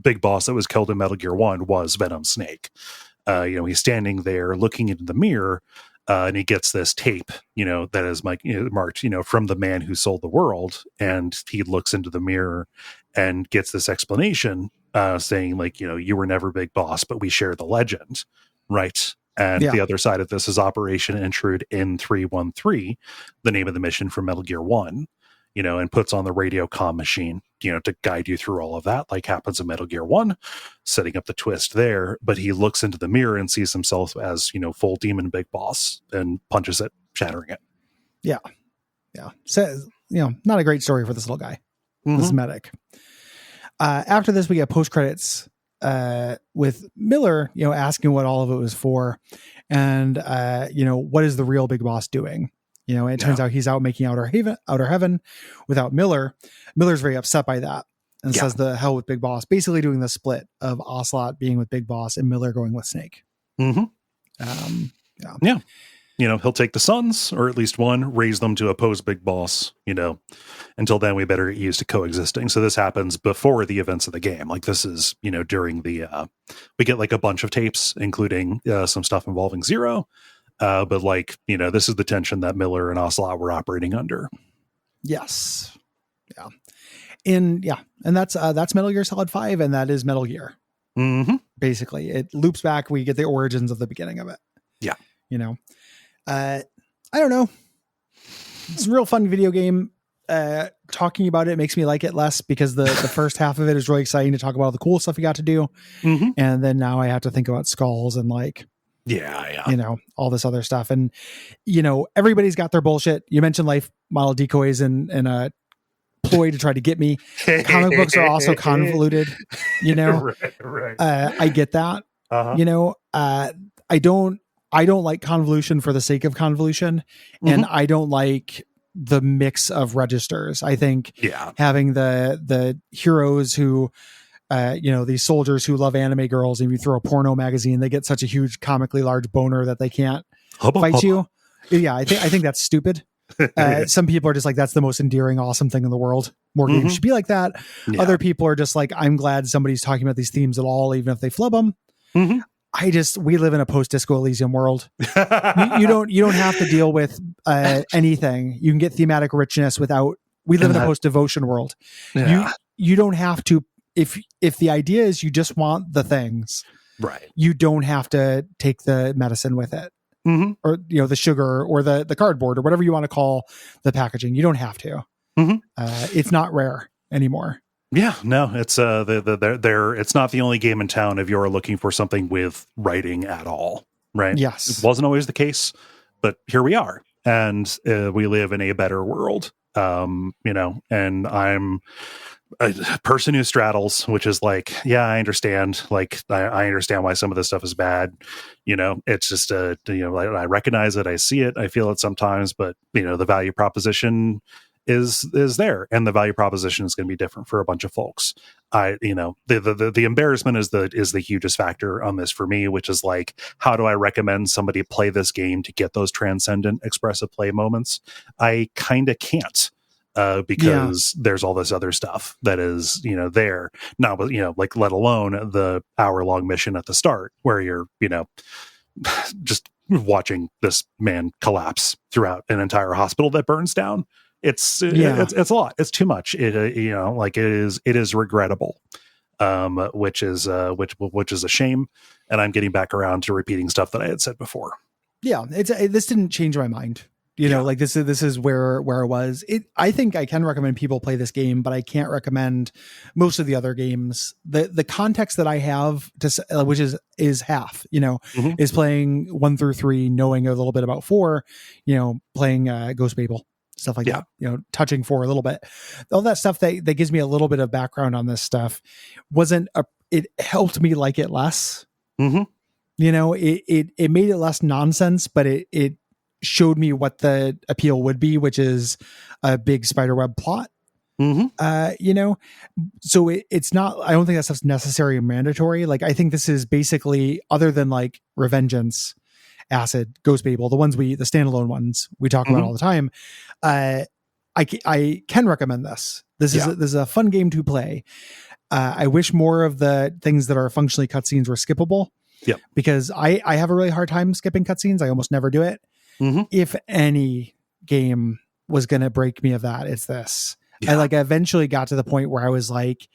[SPEAKER 2] big boss that was killed in Metal Gear 1 was Venom Snake. He's standing there looking into the mirror, and he gets this tape, that is marked, from the man who sold the world. And he looks into the mirror and gets this explanation, saying like, you were never Big Boss, but we share the legend. Right. And the other side of this is Operation Intrude N313, the name of the mission from Metal Gear 1, and puts on the radio comm machine, to guide you through all of that, like happens in Metal Gear 1, setting up the twist there. But he looks into the mirror and sees himself as, full demon Big Boss and punches it, shattering it. Yeah.
[SPEAKER 1] Yeah. So, not a great story for this little guy, this medic. After this, we get post credits with Miller, asking what all of it was for, and what is the real Big Boss doing? It turns out he's out making outer heaven without Miller. Miller's very upset by that and says the hell with Big Boss, basically doing the split of Ocelot being with Big Boss and Miller going with Snake.
[SPEAKER 2] He'll take the sons, or at least one, raise them to oppose Big Boss, until then we better get used to coexisting. So this happens before the events of the game. Like this is, during the, we get like a bunch of tapes, including some stuff involving Zero. But like, this is the tension that Miller and Ocelot were operating under.
[SPEAKER 1] Yes. Yeah. And that's Metal Gear Solid 5. And that is Metal Gear. Basically it loops back. We get the origins of the beginning of it.
[SPEAKER 2] Yeah.
[SPEAKER 1] I don't know. It's a real fun video game. Talking about it makes me like it less because the first half of it is really exciting to talk about all the cool stuff you got to do. And then now I have to think about skulls and like, all this other stuff. And, everybody's got their bullshit. You mentioned life model decoys and a ploy to try to get me. Comic books are also convoluted,
[SPEAKER 2] Right.
[SPEAKER 1] I get that. I don't like convolution for the sake of convolution, and I don't like the mix of registers. I think having the heroes who, these soldiers who love anime girls, and if you throw a porno magazine, they get such a huge comically large boner that they can't fight you. Yeah, I think that's stupid. Some people are just like, that's the most endearing, awesome thing in the world. More games should be like that. Yeah. Other people are just like, I'm glad somebody's talking about these themes at all, even if they flub them. We live in a post-Disco Elysium world. you don't have to deal with anything. You can get thematic richness without. We live in a post-devotion world.
[SPEAKER 2] Yeah.
[SPEAKER 1] You don't have to. If the idea is you just want the things,
[SPEAKER 2] right? You
[SPEAKER 1] don't have to take the medicine with it, or the sugar or the cardboard or whatever you want to call the packaging. You don't have to. It's not rare anymore.
[SPEAKER 2] Yeah, no, it's it's not the only game in town if you're looking for something with writing at all, right?
[SPEAKER 1] Yes.
[SPEAKER 2] It wasn't always the case, but here we are, and we live in a better world. And I'm a person who straddles, which is like, yeah, I understand. Like, I understand why some of this stuff is bad. It's just I recognize it, I see it, I feel it sometimes, but the value proposition is there, and the value proposition is going to be different for a bunch of folks. The embarrassment is the hugest factor on this for me, which is like, how do I recommend somebody play this game to get those transcendent expressive play moments? I kind of can't. Because there's all this other stuff that is, there now, but like, let alone the hour-long mission at the start where you're, just watching this man collapse throughout an entire hospital that burns down. It's a lot. It's too much. It is regrettable, which is a shame. And I'm getting back around to repeating stuff that I had said before.
[SPEAKER 1] Yeah, this didn't change my mind. Like this is where it was. I think I can recommend people play this game, but I can't recommend most of the other games. The context that I have which is half, is playing 1 through 3, knowing a little bit about 4, playing Ghost Babel, stuff like that, touching 4 a little bit. All that stuff that gives me a little bit of background on this stuff it helped me like it less. Mm-hmm. It made it less nonsense, but it showed me what the appeal would be, which is a big spiderweb plot. Mm-hmm. So it's not, I don't think that stuff's necessary or mandatory. Like, I think this is basically, other than like Revengeance, Acid, Ghost Babel, the standalone ones we talk about all the time. I can recommend this. This is a fun game to play. I wish more of the things that are functionally cutscenes were skippable. Yeah. Because I have a really hard time skipping cutscenes. I almost never do it. Mm-hmm. If any game was going to break me of that, it's this. Yeah. I eventually got to the point where I was like,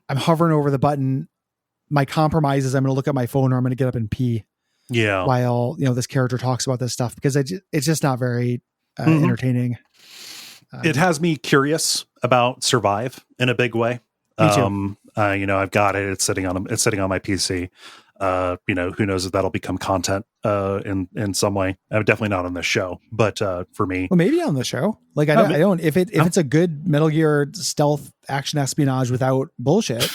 [SPEAKER 1] I'm hovering over the button. My compromise is I'm going to look at my phone, or I'm going to get up and pee. Yeah. While, this character talks about this stuff, because it's just not very entertaining.
[SPEAKER 2] It has me curious about Survive in a big way.
[SPEAKER 1] Me too.
[SPEAKER 2] I've got it. It's sitting on my PC. Who knows if that'll become content in some way. Definitely not on this show, but for me,
[SPEAKER 1] well, maybe on the show. Like, I don't. If it's a good Metal Gear stealth action espionage without bullshit,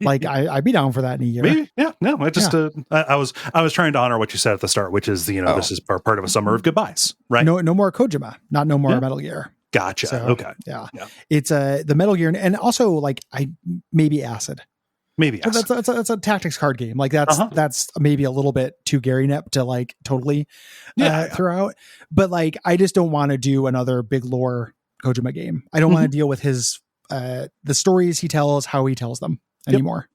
[SPEAKER 1] like I'd be down for that in a year.
[SPEAKER 2] Maybe, yeah. No, I was trying to honor what you said at the start, which is this is part of a summer of goodbyes, right?
[SPEAKER 1] No more Kojima, no more Metal Gear.
[SPEAKER 2] Gotcha. So, okay.
[SPEAKER 1] Yeah. It's the Metal Gear, and also like maybe Acid.
[SPEAKER 2] Maybe
[SPEAKER 1] that's a tactics card game. Like that's maybe a little bit too Gary Nep to like totally throw out. But like, I just don't want to do another big lore Kojima game. I don't want to deal with his the stories he tells, how he tells them anymore.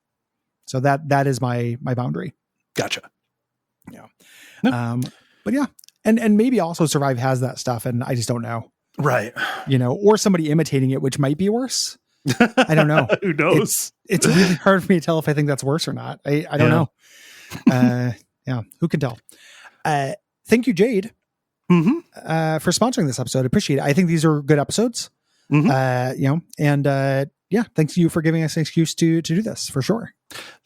[SPEAKER 1] So that is my boundary.
[SPEAKER 2] Gotcha.
[SPEAKER 1] Yeah. Nope. But yeah, and maybe also Survive has that stuff, and I just don't know.
[SPEAKER 2] Right.
[SPEAKER 1] Or somebody imitating it, which might be worse. I don't know.
[SPEAKER 2] Who knows?
[SPEAKER 1] It's really hard for me to tell if I think that's worse or not. I don't know. Who can tell? Thank you, Jade, for sponsoring this episode. I appreciate it. I think these are good episodes. Thanks to you for giving us an excuse to do this, for sure.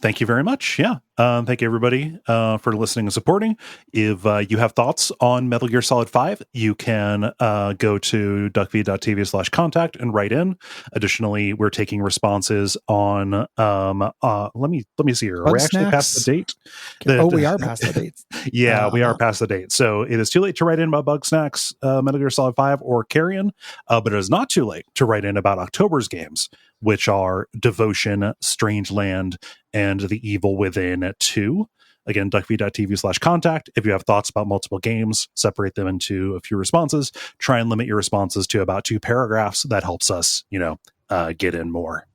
[SPEAKER 2] Thank you very much. Yeah. Thank you, everybody, for listening and supporting. If you have thoughts on Metal Gear Solid 5, you can go to Duckfeed.tv/contact and write in. Additionally, we're taking responses on let me see here. Are we actually past the date?
[SPEAKER 1] We are past the date.
[SPEAKER 2] Yeah, we are past the date. So it is too late to write in about Bug Snacks, Metal Gear Solid 5, or Carrion, but it is not too late to write in about October's games, which are Devotion, Strangeland, and The Evil Within 2. Again, duckfeed.tv/contact. If you have thoughts about multiple games, separate them into a few responses. Try and limit your responses to about 2 paragraphs. That helps us, get in more.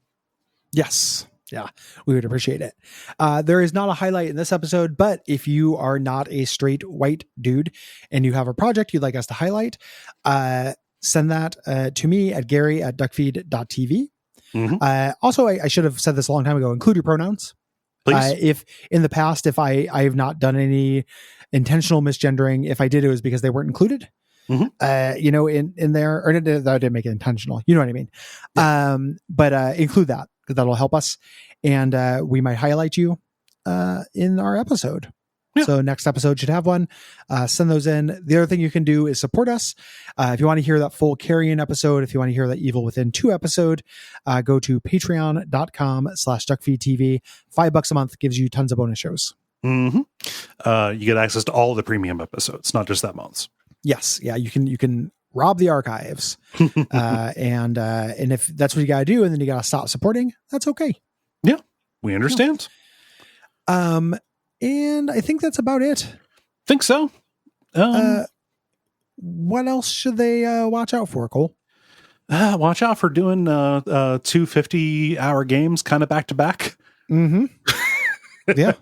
[SPEAKER 1] Yes. Yeah, we would appreciate it. There is not a highlight in this episode, but if you are not a straight white dude and you have a project you'd like us to highlight, send that to me at Gary@Duckfeed.tv. Mm-hmm. Also, I should have said this a long time ago, include your pronouns. Please. If in the past, if I have not done any intentional misgendering, if I did, it was because they weren't included. you know, in there, or that I didn't make it intentional. You know what I mean? Yeah. But include that, because that'll help us. And we might highlight you in our episode. Yeah. So next episode should have one. Send those in. The other thing you can do is support us. If you want to hear that full Carrion episode, if you want to hear that Evil Within 2 episode, go to patreon.com/Duckfeed.tv. $5 a month gives you tons of bonus shows.
[SPEAKER 2] You get access to all the premium episodes, not just that month's.
[SPEAKER 1] Yes. Yeah. You can rob the archives. And if that's what you got to do, and then you got to stop supporting, that's okay.
[SPEAKER 2] Yeah. We understand.
[SPEAKER 1] And I think that's about it.
[SPEAKER 2] Think so.
[SPEAKER 1] What else should they watch out for, Cole?
[SPEAKER 2] Watch out for doing 2 50-hour games kind of back to back.
[SPEAKER 1] Yeah.